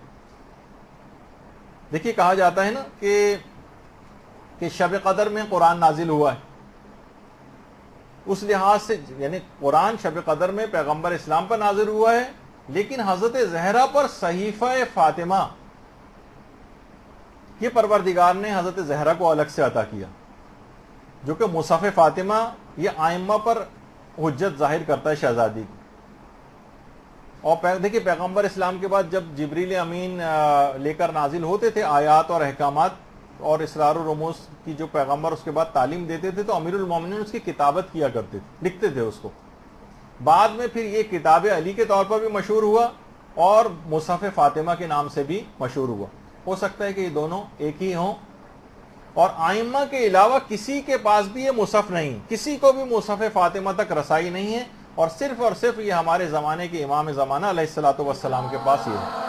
دیکھیے کہا جاتا ہے نا کہ شب قدر میں قرآن نازل ہوا ہے، اس لحاظ سے یعنی قرآن شب قدر میں پیغمبر اسلام پر نازل ہوا ہے، لیکن حضرت زہرا پر صحیفہ فاطمہ یہ پروردگار نے حضرت زہرا کو الگ سے عطا کیا، جو کہ مصحف فاطمہ یہ آئمہ پر حجت ظاہر کرتا ہے شہزادی کی. اور دیکھیے پیغمبر اسلام کے بعد جب جبریل امین لے کر نازل ہوتے تھے آیات اور احکامات، اور اسرار و رموز کی جو پیغمبر اس کے بعد تعلیم دیتے تھے تو امیر المومنین اس کی کتابت کیا کرتے تھے، لکھتے تھے اس کو. بعد میں پھر یہ کتاب علی کے طور پر بھی مشہور ہوا اور مصحف فاطمہ کے نام سے بھی مشہور ہوا. ہو سکتا ہے کہ یہ دونوں ایک ہی ہوں، اور آئمہ کے علاوہ کسی کے پاس بھی یہ مصحف نہیں، کسی کو بھی مصحف فاطمہ تک رسائی نہیں ہے، اور صرف یہ ہمارے زمانے کے امام زمانہ علیہ الصلوۃ والسلام کے پاس یہ ہے.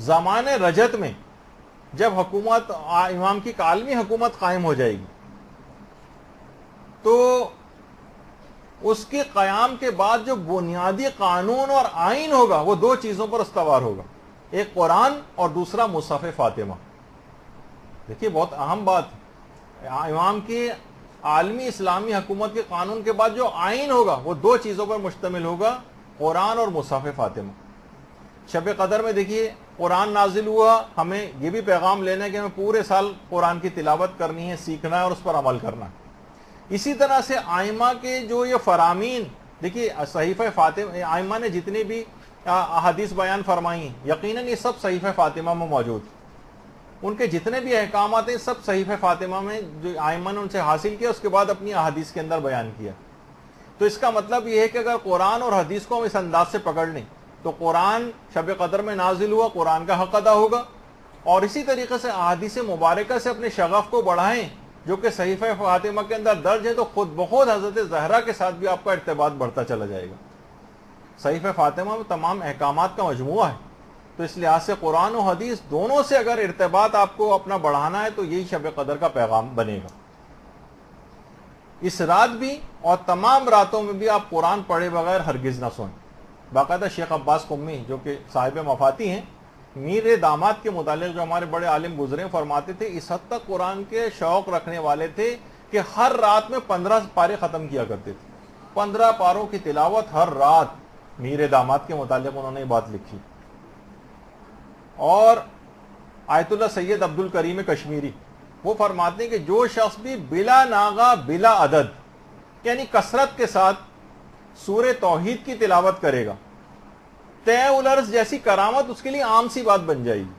زمانے رجت میں جب حکومت امام کی عالمی حکومت قائم ہو جائے گی تو اس کے قیام کے بعد جو بنیادی قانون اور آئین ہوگا وہ دو چیزوں پر استوار ہوگا، ایک قرآن اور دوسرا مصحف فاطمہ. دیکھیے بہت اہم بات، امام کی عالمی اسلامی حکومت کے قانون کے بعد جو آئین ہوگا وہ دو چیزوں پر مشتمل ہوگا، قرآن اور مصحف فاطمہ. شب قدر میں دیکھیے قرآن نازل ہوا، ہمیں یہ بھی پیغام لینا ہے کہ ہمیں پورے سال قرآن کی تلاوت کرنی ہے، سیکھنا ہے اور اس پر عمل کرنا ہے. اسی طرح سے آئمہ کے جو یہ فرامین، دیکھیے صحیفہ فاطمہ، آئمہ نے جتنے بھی احادیث بیان فرمائی ہیں یقیناً یہ سب صحیفہ فاطمہ میں موجود. ان کے جتنے بھی احکامات ہیں سب صحیفہ فاطمہ میں جو آئمہ نے ان سے حاصل کیا، اس کے بعد اپنی احادیث کے اندر بیان کیا. تو اس کا مطلب یہ ہے کہ اگر قرآن اور حدیث کو ہم اس انداز سے پکڑ لیں تو قرآن شب قدر میں نازل ہوا، قرآن کا حق ادا ہوگا، اور اسی طریقے سے احادیث مبارکہ سے اپنے شغف کو بڑھائیں جو کہ صحیفہ فاطمہ کے اندر درج ہے، تو خود بخود حضرت زہرا کے ساتھ بھی آپ کا ارتباط بڑھتا چلا جائے گا. صحیفہ فاطمہ میں تمام احکامات کا مجموعہ ہے، تو اس لحاظ سے قرآن و حدیث دونوں سے اگر ارتباط آپ کو اپنا بڑھانا ہے تو یہی شب قدر کا پیغام بنے گا. اس رات بھی اور تمام راتوں میں بھی آپ قرآن پڑھے بغیر ہرگز نہ سوئیں. باقاعدہ شیخ عباس قمی جو کہ صاحب مفاتی ہیں، میر داماد کے متعلق جو ہمارے بڑے عالم گزرے فرماتے تھے اس حد تک قرآن کے شوق رکھنے والے تھے کہ ہر رات میں 15 پارے ختم کیا کرتے تھے. 15 پاروں کی تلاوت ہر رات، میر داماد کے متعلق انہوں نے یہ بات لکھی. اور آیت اللہ سید عبد الکریم کشمیری وہ فرماتے ہیں کہ جو شخص بھی بلا ناغہ بلا عدد یعنی کثرت کے ساتھ سورہ توحید کی تلاوت کرے گا، طے الارض جیسی کرامت اس کے لیے عام سی بات بن جائے گی.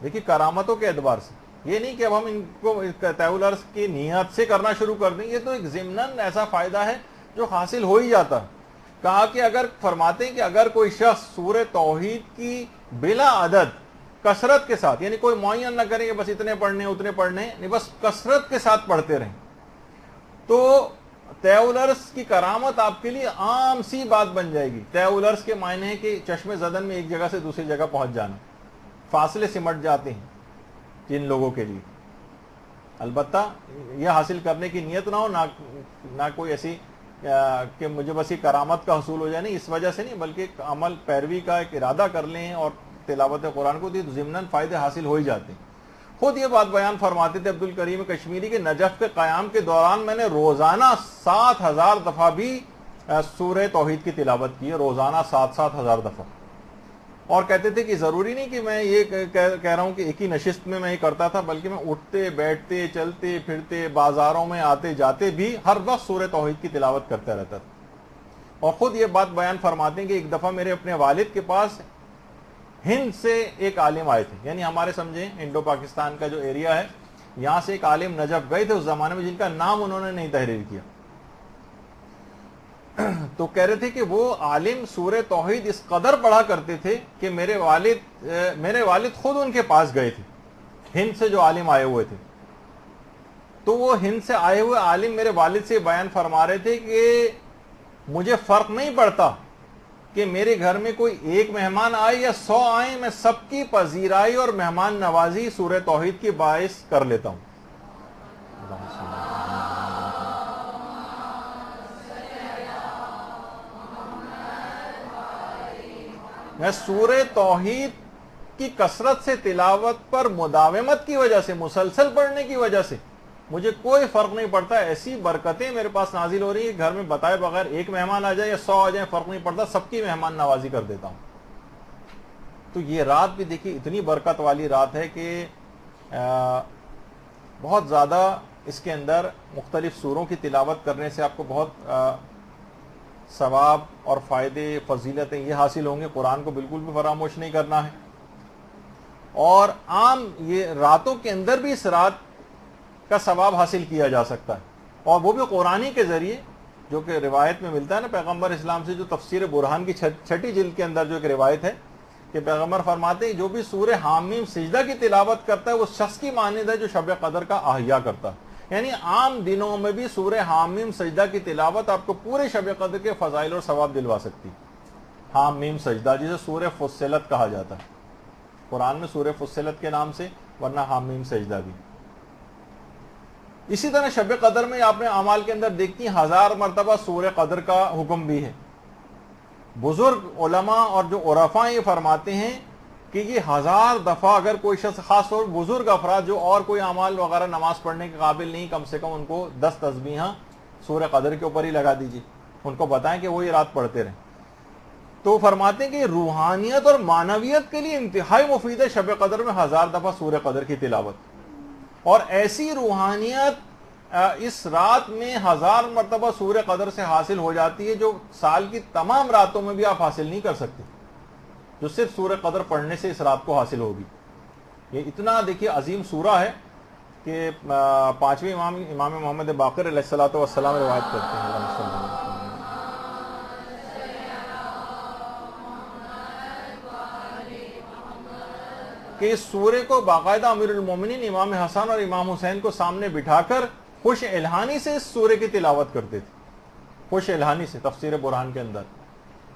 دیکھیے کرامتوں کے اعتبار سے یہ نہیں کہ اب ہم ان کو طے الارض کی نیت سے کرنا شروع کر دیں، یہ تو ایک ضمناً ایسا فائدہ ہے جو حاصل ہو ہی جاتا ہے. کہا کہ اگر فرماتے ہیں کہ اگر کوئی شخص سورہ توحید کی بلا عدد کثرت کے ساتھ، یعنی کوئی معین نہ کریں کہ بس اتنے پڑھنے اتنے پڑھنے، نہیں بس کثرت کے ساتھ پڑھتے رہیں، تو طے الارض کی کرامت آپ کے لیے عام سی بات بن جائے گی. طے الارض کے معنی ہے کہ چشم زدن میں ایک جگہ سے دوسری جگہ پہنچ جانا، فاصلے سمٹ جاتے ہیں جن لوگوں کے لیے. البتہ یہ حاصل کرنے کی نیت نہ ہو، نہ کوئی ایسی کہ مجھے بس یہ کرامت کا حصول ہو جائے، نہیں، اس وجہ سے نہیں، بلکہ عمل پیروی کا ایک ارادہ کر لیں اور تلاوت قرآن کو تو ضمناً فائدے حاصل ہو ہی جاتے ہیں. خود یہ بات بیان فرماتے تھے عبد الکریم کشمیری کے نجف کے قیام کے دوران میں نے روزانہ 7,000 دفعہ بھی سورہ توحید کی تلاوت کی ہے، روزانہ 7,000 دفعہ. اور کہتے تھے کہ ضروری نہیں کہ میں یہ کہہ رہا ہوں کہ ایک ہی نشست میں یہ کرتا تھا، بلکہ میں اٹھتے بیٹھتے چلتے پھرتے بازاروں میں آتے جاتے بھی ہر وقت سورہ توحید کی تلاوت کرتا رہتا تھا. اور خود یہ بات بیان فرماتے ہیں کہ ایک دفعہ میرے اپنے والد کے پاس ہند سے ایک عالم آئے تھے، یعنی ہمارے سمجھیں انڈو پاکستان کا جو ایریا ہے یہاں سے ایک عالم نجف گئے تھے اس زمانے میں، جن کا نام انہوں نے نہیں تحریر کیا. تو کہہ رہے تھے کہ وہ عالم سورہ توحید اس قدر پڑھا کرتے تھے کہ میرے والد خود ان کے پاس گئے تھے، ہند سے جو عالم آئے ہوئے تھے. تو وہ ہند سے آئے ہوئے عالم میرے والد سے بیان فرما رہے تھے کہ مجھے فرق نہیں پڑتا کہ میرے گھر میں کوئی ایک مہمان آئے یا 100 آئیں، میں سب کی پذیرائی اور مہمان نوازی سورہ توحید کی باعث کر لیتا ہوں. میں سورہ توحید کی کثرت سے تلاوت پر مداومت کی وجہ سے، مسلسل پڑھنے کی وجہ سے مجھے کوئی فرق نہیں پڑتا، ایسی برکتیں میرے پاس نازل ہو رہی ہیں، گھر میں بتائے بغیر ایک مہمان آ جائے یا 100 آ جائیں فرق نہیں پڑتا، سب کی مہمان نوازی کر دیتا ہوں. تو یہ رات بھی دیکھیے اتنی برکت والی رات ہے کہ بہت زیادہ اس کے اندر مختلف سوروں کی تلاوت کرنے سے آپ کو بہت ثواب اور فائدے فضیلتیں یہ حاصل ہوں گے، قرآن کو بالکل بھی فراموش نہیں کرنا ہے۔ اور عام یہ راتوں کے اندر بھی اس رات کا ثواب حاصل کیا جا سکتا ہے، اور وہ بھی قرآنی کے ذریعے، جو کہ روایت میں ملتا ہے نا پیغمبر اسلام سے، جو تفسیر برہان کی 6 جلد کے اندر جو ایک روایت ہے کہ پیغمبر فرماتے ہیں جو بھی سورہ حامیم سجدہ کی تلاوت کرتا ہے وہ شخص کی مانند ہے جو شب قدر کا احیا کرتا ہے۔ یعنی عام دنوں میں بھی سورہ حامیم سجدہ کی تلاوت آپ کو پورے شب قدر کے فضائل اور ثواب دلوا سکتی۔ حامیم سجدہ جسے سورہ فصلت کہا جاتا ہے، قرآن میں سورہ فصلت کے نام سے، ورنہ حامیم سجدہ بھی۔ اسی طرح شب قدر میں آپ نے اعمال کے اندر دیکھتی ہیں 1000 مرتبہ سورہ قدر کا حکم بھی ہے۔ بزرگ علماء اور جو عرفاء یہ فرماتے ہیں کہ یہ 1000 دفعہ اگر کوئی شخص، خاص طور بزرگ افراد جو اور کوئی اعمال وغیرہ نماز پڑھنے کے قابل نہیں، کم سے کم ان کو 10 تسبیحاں سورہ قدر کے اوپر ہی لگا دیجیے، ان کو بتائیں کہ وہ یہ رات پڑھتے رہیں۔ تو فرماتے ہیں کہ روحانیت اور معنویت کے لیے انتہائی مفید ہے شب قدر میں 1000 دفعہ سورہ قدر کی تلاوت، اور ایسی روحانیت اس رات میں 1000 مرتبہ سورہ قدر سے حاصل ہو جاتی ہے جو سال کی تمام راتوں میں بھی آپ حاصل نہیں کر سکتے، جو صرف سورہ قدر پڑھنے سے اس رات کو حاصل ہوگی۔ یہ اتنا دیکھیے عظیم سورہ ہے کہ 5ویں امام محمد باقر علیہ الصلوۃ والسلام روایت کرتے ہیں کہ اس سورے کو باقاعدہ امیر المومنین امام حسن اور امام حسین کو سامنے بٹھا کر خوش الہانی سے اس سورے کی تلاوت کرتے تھے، خوش الہانی سے، تفسیر برہان کے اندر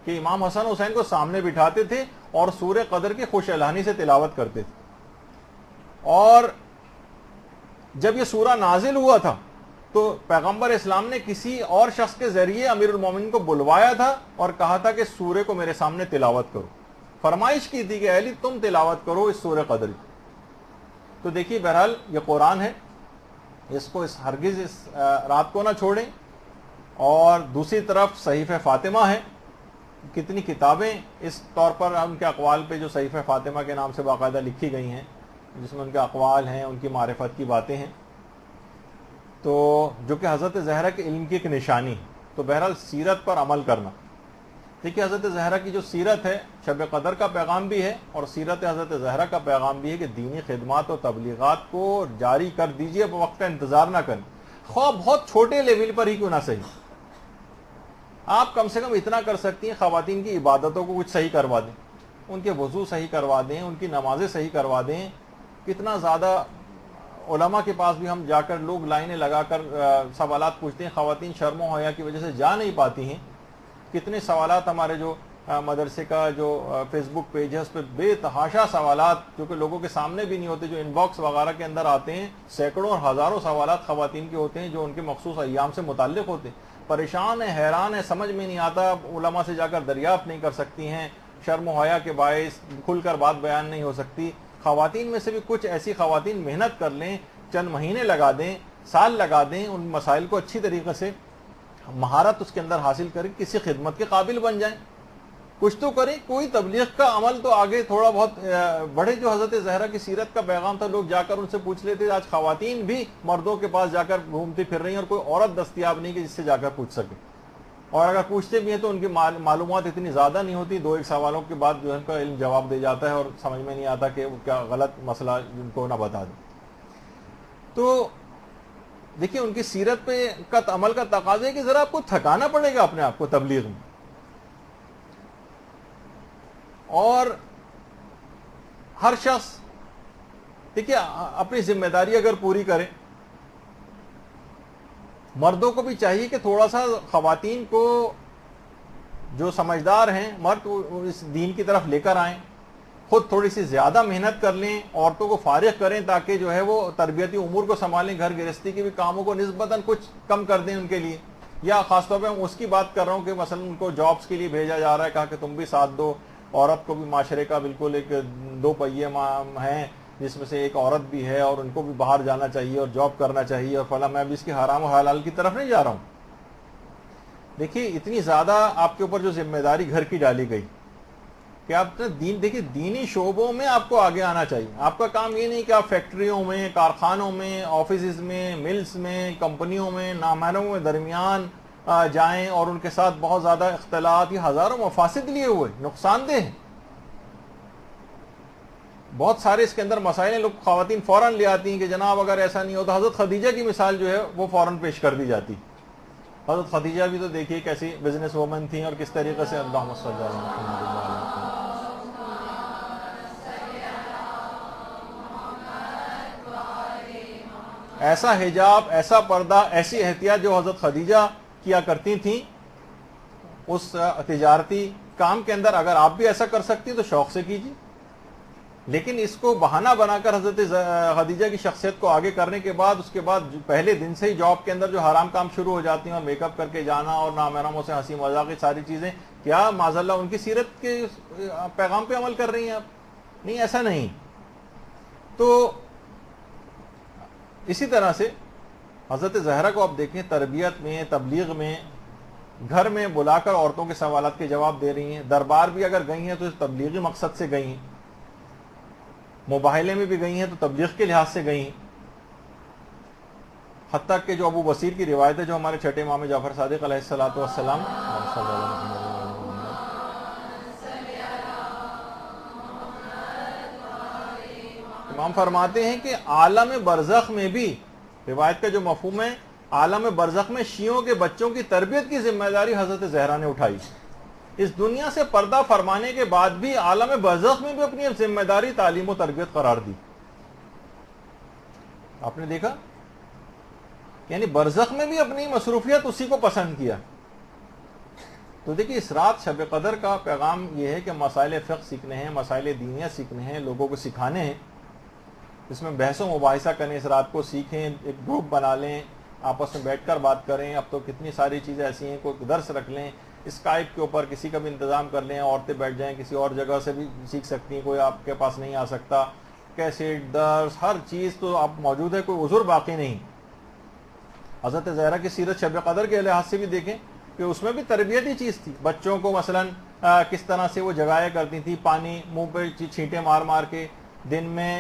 کہ امام حسن حسین کو سامنے بٹھاتے تھے اور سورہ قدر کی خوش الہانی سے تلاوت کرتے تھے۔ اور جب یہ سورہ نازل ہوا تھا تو پیغمبر اسلام نے کسی اور شخص کے ذریعے امیر المومنین کو بلوایا تھا اور کہا تھا کہ سورے کو میرے سامنے تلاوت کرو، فرمائش کی تھی کہ اے علی تم تلاوت کرو اس سورہ قدر کی۔ تو دیکھیے بہرحال یہ قرآن ہے، اس کو ہرگز اس رات کو نہ چھوڑیں۔ اور دوسری طرف صحیفہ فاطمہ ہے، کتنی کتابیں اس طور پر ان کے اقوال پہ جو صحیفہ فاطمہ کے نام سے باقاعدہ لکھی گئی ہیں، جس میں ان کے اقوال ہیں، ان کی معرفت کی باتیں ہیں، تو جو کہ حضرت زہرا کے علم کی ایک نشانی ہے۔ تو بہرحال سیرت پر عمل کرنا، دیکھیے حضرت زہرا کی جو سیرت ہے شب قدر کا پیغام بھی ہے، اور سیرت حضرت زہرا کا پیغام بھی ہے کہ دینی خدمات اور تبلیغات کو جاری کر دیجیے، وقت کا انتظار نہ کریں، خواہ بہت چھوٹے لیول پر ہی کیوں نہ صحیح۔ آپ کم سے کم اتنا کر سکتی ہیں، خواتین کی عبادتوں کو کچھ صحیح کروا دیں، ان کے وضو صحیح کروا دیں، ان کی نمازیں صحیح کروا دیں۔ کتنا زیادہ علماء کے پاس بھی ہم جا کر لوگ لائنیں لگا کر سوالات پوچھتے ہیں، خواتین شرم و حیا کی وجہ سے جا نہیں پاتی ہیں۔ کتنے سوالات ہمارے جو مدرسے کا جو فیس بک پیج ہے اس پہ بے تحاشا سوالات جو کہ لوگوں کے سامنے بھی نہیں ہوتے، جو ان باکس وغیرہ کے اندر آتے ہیں، سینکڑوں اور ہزاروں سوالات خواتین کے ہوتے ہیں جو ان کے مخصوص ایام سے متعلق ہوتے ہیں۔ پریشان ہے، حیران ہے، سمجھ میں نہیں آتا، علماء سے جا کر دریافت نہیں کر سکتی ہیں، شرم و حیا کے باعث کھل کر بات بیان نہیں ہو سکتی۔ خواتین میں سے بھی کچھ ایسی خواتین محنت کر لیں، چند مہینے لگا دیں، سال لگا دیں، ان مسائل کو اچھی طریقے سے مہارت اس کے اندر حاصل کریں، کسی خدمت کے قابل بن جائیں، کچھ تو کریں، کوئی تبلیغ کا عمل تو آگے تھوڑا بہت بڑھے۔ جو حضرت زہرا کی سیرت کا پیغام تھا، لوگ جا کر ان سے پوچھ لیتے، آج خواتین بھی مردوں کے پاس جا کر گھومتی پھر رہی ہیں اور کوئی عورت دستیاب نہیں کہ جس سے جا کر پوچھ سکے، اور اگر پوچھتے بھی ہیں تو ان کی معلومات اتنی زیادہ نہیں ہوتی، 2-1 سوالوں کے بعد جو ہے ان کا علم جواب دے جاتا ہے اور سمجھ میں نہیں آتا کہ کیا غلط مسئلہ ان کو نہ بتا دیں۔ تو دیکھیے ان کی سیرت پہ کا عمل کا تقاضا ہے کہ ذرا آپ کو تھکانا پڑے گا اپنے آپ کو تبلیغ میں، اور ہر شخص دیکھیے اپنی ذمہ داری اگر پوری کرے، مردوں کو بھی چاہیے کہ تھوڑا سا خواتین کو جو سمجھدار ہیں مرد اس دین کی طرف لے کر آئیں، خود تھوڑی سی زیادہ محنت کر لیں، عورتوں کو فارغ کریں تاکہ جو ہے وہ تربیتی امور کو سنبھالیں، گھر گرہستی کے بھی کاموں کو نسبتاً کچھ کم کر دیں ان کے لیے۔ یا خاص طور پہ میں اس کی بات کر رہا ہوں کہ مثلا ان کو جابس کے لیے بھیجا جا رہا ہے، کہا کہ تم بھی ساتھ دو، عورت کو بھی معاشرے کا بالکل ایک 2 پہیے ہیں جس میں سے ایک عورت بھی ہے اور ان کو بھی باہر جانا چاہیے اور جاب کرنا چاہیے اور فلاں، میں بھی اس کی حرام و حلال کی طرف نہیں جا رہا ہوں۔ دیکھیے اتنی زیادہ آپ کے اوپر جو ذمہ داری گھر کی ڈالی گئی کہ آپ دیکھیے دینی شعبوں میں آپ کو آگے آنا چاہیے۔ آپ کا کام یہ نہیں کہ آپ فیکٹریوں میں، کارخانوں میں، آفیسز میں، ملز میں، کمپنیوں میں، نامحرموں میں درمیان جائیں اور ان کے ساتھ بہت زیادہ اختلاط، یہ ہزاروں مفاسد لیے ہوئے، نقصان دہ ہیں. بہت سارے اس کے اندر مسائل ہیں. لوگ خواتین فوراً لے آتی ہیں کہ جناب اگر ایسا نہیں ہوتا. حضرت خدیجہ کی مثال جو ہے وہ فوراً پیش کر دی جاتی. حضرت خدیجہ بھی تو دیکھیے کیسی بزنس وومن تھیں اور کس طریقے سے اللہم صلی اللہ علیہ وسلم. ایسا حجاب، ایسا پردہ، ایسی احتیاط جو حضرت خدیجہ کیا کرتی تھیں اس تجارتی کام کے اندر، اگر آپ بھی ایسا کر سکتی تو شوق سے کیجیے. لیکن اس کو بہانہ بنا کر حضرت خدیجہ کی شخصیت کو آگے کرنے کے بعد اس کے بعد پہلے دن سے ہی جاب کے اندر جو حرام کام شروع ہو جاتی ہیں اور میک اپ کر کے جانا اور نامحرموں سے ہنسی مذاق کی ساری چیزیں، کیا معاذ اللہ ان کی سیرت کے پیغام پہ عمل کر رہی ہیں آپ؟ نہیں، ایسا نہیں. تو اسی طرح سے حضرت زہرا کو آپ دیکھیں تربیت میں، تبلیغ میں، گھر میں بلا کر عورتوں کے سوالات کے جواب دے رہی ہیں. دربار بھی اگر گئی ہیں تو تبلیغی مقصد سے گئی ہیں، مباہلے میں بھی گئی ہیں تو تبلیغ کے لحاظ سے گئی ہیں. حتیٰ کہ جو ابو بصیر کی روایت ہے جو ہمارے چھٹے امام جعفر صادق علیہ الصلوۃ والسلام، امام فرماتے ہیں کہ عالم برزخ میں بھی، روایت کا جو مفہوم ہے، عالم برزخ میں شیعوں کے بچوں کی تربیت کی ذمہ داری حضرت زہرا نے اٹھائی. اس دنیا سے پردہ فرمانے کے بعد بھی عالم برزخ میں بھی اپنی ذمہ داری تعلیم و تربیت قرار دی. آپ نے دیکھا، یعنی برزخ میں بھی اپنی مصروفیت اسی کو پسند کیا. تو دیکھیے اس رات شب قدر کا پیغام یہ ہے کہ مسائل فقہ سیکھنے ہیں، مسائل دینیہ سیکھنے ہیں، لوگوں کو سکھانے ہیں. اس میں بحث و مباحثہ کریں، اس رات کو سیکھیں، ایک گروپ بنا لیں، آپس میں بیٹھ کر بات کریں. اب تو کتنی ساری چیزیں ایسی ہیں، کوئی درس رکھ لیں اسکائپ کے اوپر، کسی کا بھی انتظام کر لیں، عورتیں بیٹھ جائیں، کسی اور جگہ سے بھی سیکھ سکتی ہیں، کوئی آپ کے پاس نہیں آ سکتا. کیسٹ، درس، ہر چیز تو آپ موجود ہے، کوئی عذر باقی نہیں. حضرت زہرا کی سیرت شب قدر کے لحاظ سے بھی دیکھیں کہ اس میں بھی تربیتی چیز تھی. بچوں کو مثلا کس طرح سے وہ جگایا کرتی تھی، پانی منہ پہ چھینٹے مار مار کے دن میں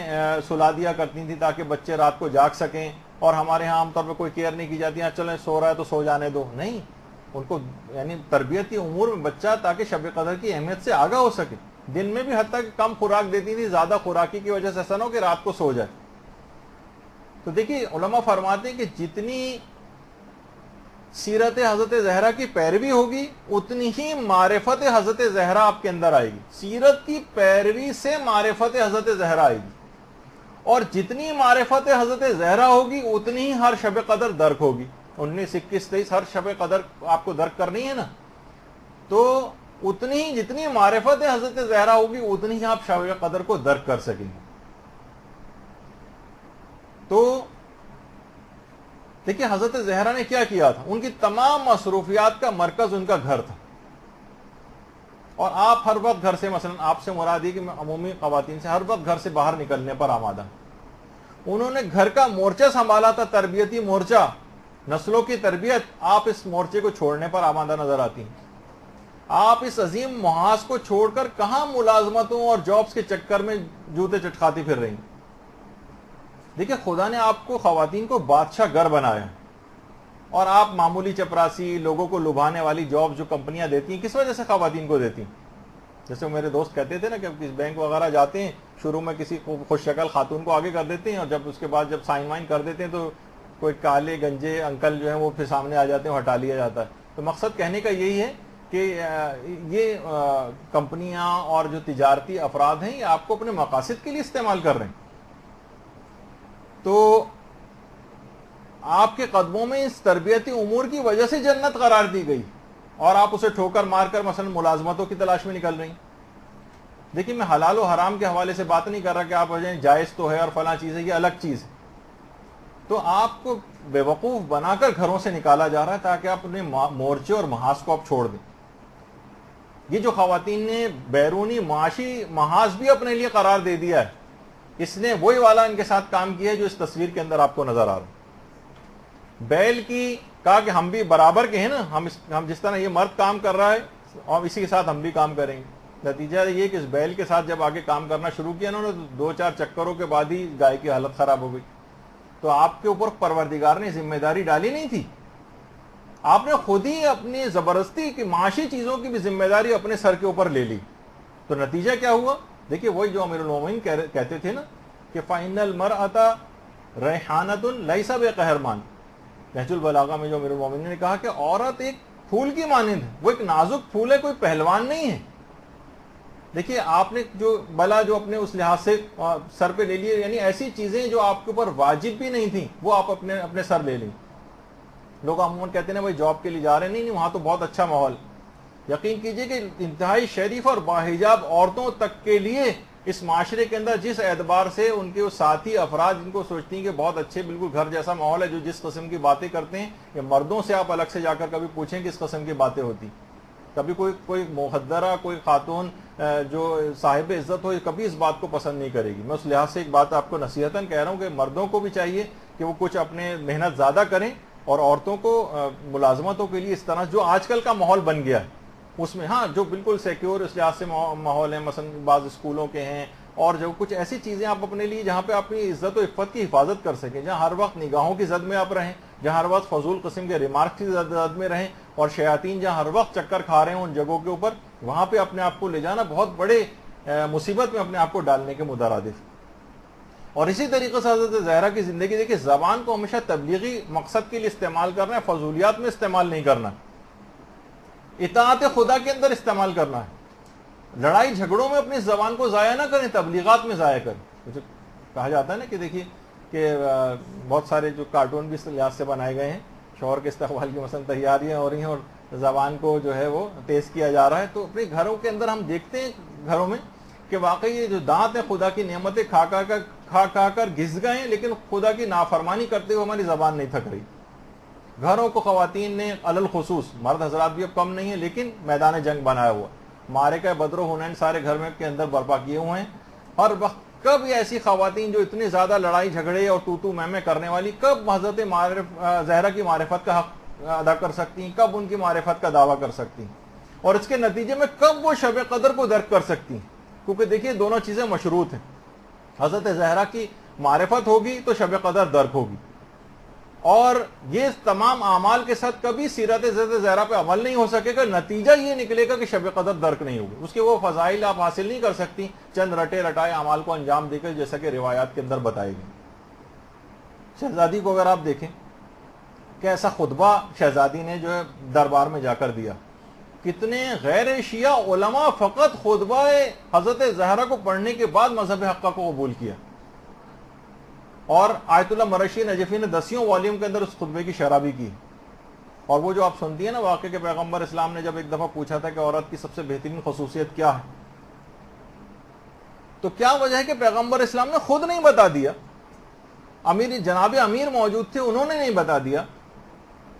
سلا دیا کرتی تھی تاکہ بچے رات کو جاگ سکیں. اور ہمارے ہاں عام طور پہ کوئی کیئر نہیں کی جاتی، چلیں سو رہا ہے تو سو جانے دو. نہیں، ان کو یعنی تربیتی امور میں بچہ تاکہ شب قدر کی اہمیت سے آگاہ ہو سکے. دن میں بھی حتیٰ کہ کم خوراک دیتی تھی، زیادہ خوراکی کی وجہ سے ایسا نہ ہو کہ رات کو سو جائے. تو دیکھیے علماء فرماتے ہیں کہ جتنی سیرت حضرت زہرا کی پیروی ہوگی اتنی ہی معرفت حضرت زہرا آپ کے اندر آئے گی. سیرت کی پیروی سے معرفت حضرت زہرا آئے گی، اور جتنی معرفت حضرت زہرا ہوگی اتنی ہی ہر شب قدر درک ہوگی. 19، 21، 23 ہر شب قدر آپ کو درک کرنی ہے نا، تو اتنی ہی جتنی معرفت حضرت زہرا ہوگی اتنی ہی آپ شب قدر کو درک کر سکیں گے. تو دیکھیں حضرت زہرا نے کیا کیا تھا، ان کی تمام مصروفیات کا مرکز ان کا گھر تھا. اور آپ ہر وقت گھر سے، مثلا آپ سے مراد ہے کہ عمومی خواتین سے، ہر وقت گھر سے باہر نکلنے پر آمادہ. انہوں نے گھر کا مورچہ سنبھالا تھا، تربیتی مورچہ، نسلوں کی تربیت. آپ اس مورچے کو چھوڑنے پر آمادہ نظر آتی ہیں. آپ اس عظیم محاذ کو چھوڑ کر کہاں ملازمتوں اور جابز کے چکر میں جوتے چٹکھاتی پھر رہی ہیں. دیکھیں خدا نے آپ کو، خواتین کو، بادشاہ گر بنایا، اور آپ معمولی چپراسی، لوگوں کو لبھانے والی جاب جو کمپنیاں دیتی ہیں، کس وجہ سے خواتین کو دیتی ہیں؟ جیسے میرے دوست کہتے تھے نا کہ کسی بینک وغیرہ جاتے ہیں، شروع میں کسی خوش شکل خاتون کو آگے کر دیتے ہیں، اور جب اس کے بعد جب سائن وائن کر دیتے ہیں تو کوئی کالے گنجے انکل جو ہیں وہ پھر سامنے آ جاتے ہیں، ہٹا لیا جاتا ہے. تو مقصد کہنے کا یہی ہے کہ یہ کمپنیاں اور جو تجارتی افراد ہیں یہ آپ کو اپنے مقاصد کے لیے استعمال کر رہے ہیں. تو آپ کے قدموں میں اس تربیتی امور کی وجہ سے جنت قرار دی گئی، اور آپ اسے ٹھوکر مار کر مثلا ملازمتوں کی تلاش میں نکل رہی ہیں. دیکھیں میں حلال و حرام کے حوالے سے بات نہیں کر رہا کہ آپ وجہ جائز تو ہے اور فلاں چیز ہے، یہ الگ چیز ہے. تو آپ کو بے وقوف بنا کر گھروں سے نکالا جا رہا ہے تاکہ آپ اپنے مورچے اور محاذ کو آپ چھوڑ دیں. یہ جو خواتین نے بیرونی معاشی محاذ بھی اپنے لیے قرار دے دیا ہے، اس نے وہی والا ان کے ساتھ کام کیا ہے جو اس تصویر کے اندر آپ کو نظر آ رہا ہے. بیل کی کہا کہ ہم بھی برابر کے ہیں نا، ہم جس طرح یہ مرد کام کر رہا ہے اور اسی کے ساتھ ہم بھی کام کریں گے. نتیجہ یہ کہ اس بیل کے ساتھ جب آگے کام کرنا شروع کیا انہوں نے، 2-4 چکروں کے بعد ہی گائے کی حالت خراب ہو گئی. تو آپ کے اوپر پروردگار نے ذمہ داری ڈالی نہیں تھی، آپ نے خود ہی اپنی زبردستی کی معاشی چیزوں کی بھی ذمہ داری اپنے سر کے اوپر لے لی. تو نتیجہ کیا ہوا؟ دیکھیے وہی جو امیر المومنین کہتے تھے نا کہ فَإِنَّ الْمَرْأَةَ رَيْحَانَةٌ لَيْسَ بِقَهْرْمَانٍ. نہج البلاغہ میں جو امیر المومنین نے کہا کہ عورت ایک پھول کی مانند ہے، وہ ایک نازک پھول ہے، کوئی پہلوان نہیں ہے. دیکھیے آپ نے جو بلا جو اپنے اس لحاظ سے سر پہ لے لیے، یعنی ایسی چیزیں جو آپ کے اوپر واجب بھی نہیں تھیں وہ آپ اپنے سر لے لیں. لوگ عموماً کہتے ہیں بھائی جاب کے لیے جا رہے ہیں، نہیں وہاں تو بہت اچھا ماحول. یقین کیجئے کہ انتہائی شریف اور باحجاب عورتوں تک کے لیے اس معاشرے کے اندر جس اعتبار سے ان کے ساتھی افراد جن کو سوچتی ہیں کہ بہت اچھے بالکل گھر جیسا ماحول ہے، جو جس قسم کی باتیں کرتے ہیں، یہ مردوں سے آپ الگ سے جا کر کبھی پوچھیں کس قسم کی باتیں ہوتی. کبھی کوئی مخدرہ کوئی خاتون جو صاحب عزت ہو کبھی اس بات کو پسند نہیں کرے گی. میں اس لحاظ سے ایک بات آپ کو نصیحتاً کہہ رہا ہوں کہ مردوں کو بھی چاہیے کہ وہ کچھ اپنے محنت زیادہ کریں، اور عورتوں کو ملازمتوں کے لیے اس طرح جو آج کل کا ماحول بن گیا ہے اس میں ہاں جو بالکل سیکیور اس لحاظ سے ماحول ہے، مثلا بعض اسکولوں کے ہیں، اور جو کچھ ایسی چیزیں آپ اپنے لیے جہاں پہ اپنی عزت و عفت کی حفاظت کر سکیں، جہاں ہر وقت نگاہوں کی زد میں آپ رہیں، جہاں ہر وقت فضول قسم کے ریمارک کی زد میں رہیں، اور شیاطین جہاں ہر وقت چکر کھا رہے ہیں ان جگہوں کے اوپر، وہاں پہ اپنے آپ کو لے جانا بہت بڑے مصیبت میں اپنے آپ کو ڈالنے کے مترادف. اور اسی طریقے سے حضرت زہرا کی زندگی دیکھیں، زبان کو ہمیشہ تبلیغی مقصد کے لیے استعمال کرنا ہے، فضولیات میں استعمال نہیں کرنا، اطاعت خدا کے اندر استعمال کرنا ہے. لڑائی جھگڑوں میں اپنی زبان کو ضائع نہ کریں، تبلیغات میں ضائع کریں. کہا جاتا ہے نا کہ دیکھیے کہ بہت سارے جو کارٹون بھی اس لحاظ سے بنائے گئے ہیں، شوہر کے استقبال کی مثلا تیاریاں ہو رہی ہیں اور زبان کو جو ہے وہ تیز کیا جا رہا ہے، تو اپنے گھروں کے اندر ہم دیکھتے ہیں گھروں میں کہ واقعی یہ جو دانت ہیں خدا کی نعمتیں کھا کر گھس گئے ہیں، لیکن خدا کی نافرمانی کرتے ہوئے ہماری زبان نہیں تھک رہی. گھروں کو خواتین نے علل خصوص، مرد حضرات بھی اب کم نہیں ہیں، لیکن میدان جنگ بنایا ہوا، معرکہ بدر و حنین سارے گھر میں کے اندر برپا کیے ہوئے ہیں. ہر وقت کب ایسی خواتین جو اتنی زیادہ لڑائی جھگڑے اور تو میں کرنے والی، کب حضرت زہرا کی معرفت کا حق ادا کر سکتی ہیں، کب ان کی معرفت کا دعویٰ کر سکتی ہیں، اور اس کے نتیجے میں کب وہ شب قدر کو درک کر سکتی ہیں. کیونکہ دیکھیے دونوں چیزیں مشروط ہیں. حضرت زہرا کی معرفت ہوگی تو شب قدر درک ہوگی، اور یہ تمام اعمال کے ساتھ کبھی سیرت حضرت زہرا پہ عمل نہیں ہو سکے گا. نتیجہ یہ نکلے گا کہ شب قدر درک نہیں ہوگی، اس کے وہ فضائل آپ حاصل نہیں کر سکتی چند رٹے رٹائے اعمال کو انجام دے کر، جیسا کہ روایات کے اندر بتائے گئے. شہزادی کو اگر آپ دیکھیں کہ ایسا خطبہ شہزادی نے جو ہے دربار میں جا کر دیا، کتنے غیر شیعہ علماء فقط خطبہ حضرت زہرا کو پڑھنے کے بعد مذہب حقہ کو قبول کیا، اور آیت اللہ مرشی نجفی نے 10 والیوم کے اندر اس خطبے کی شرح بھی کی. اور وہ جو آپ سنتی ہیں نا واقعہ کہ پیغمبر اسلام نے جب ایک دفعہ پوچھا تھا کہ عورت کی سب سے بہترین خصوصیت کیا ہے، تو کیا وجہ ہے کہ پیغمبر اسلام نے خود نہیں بتا دیا، جناب امیر موجود تھے انہوں نے نہیں بتا دیا،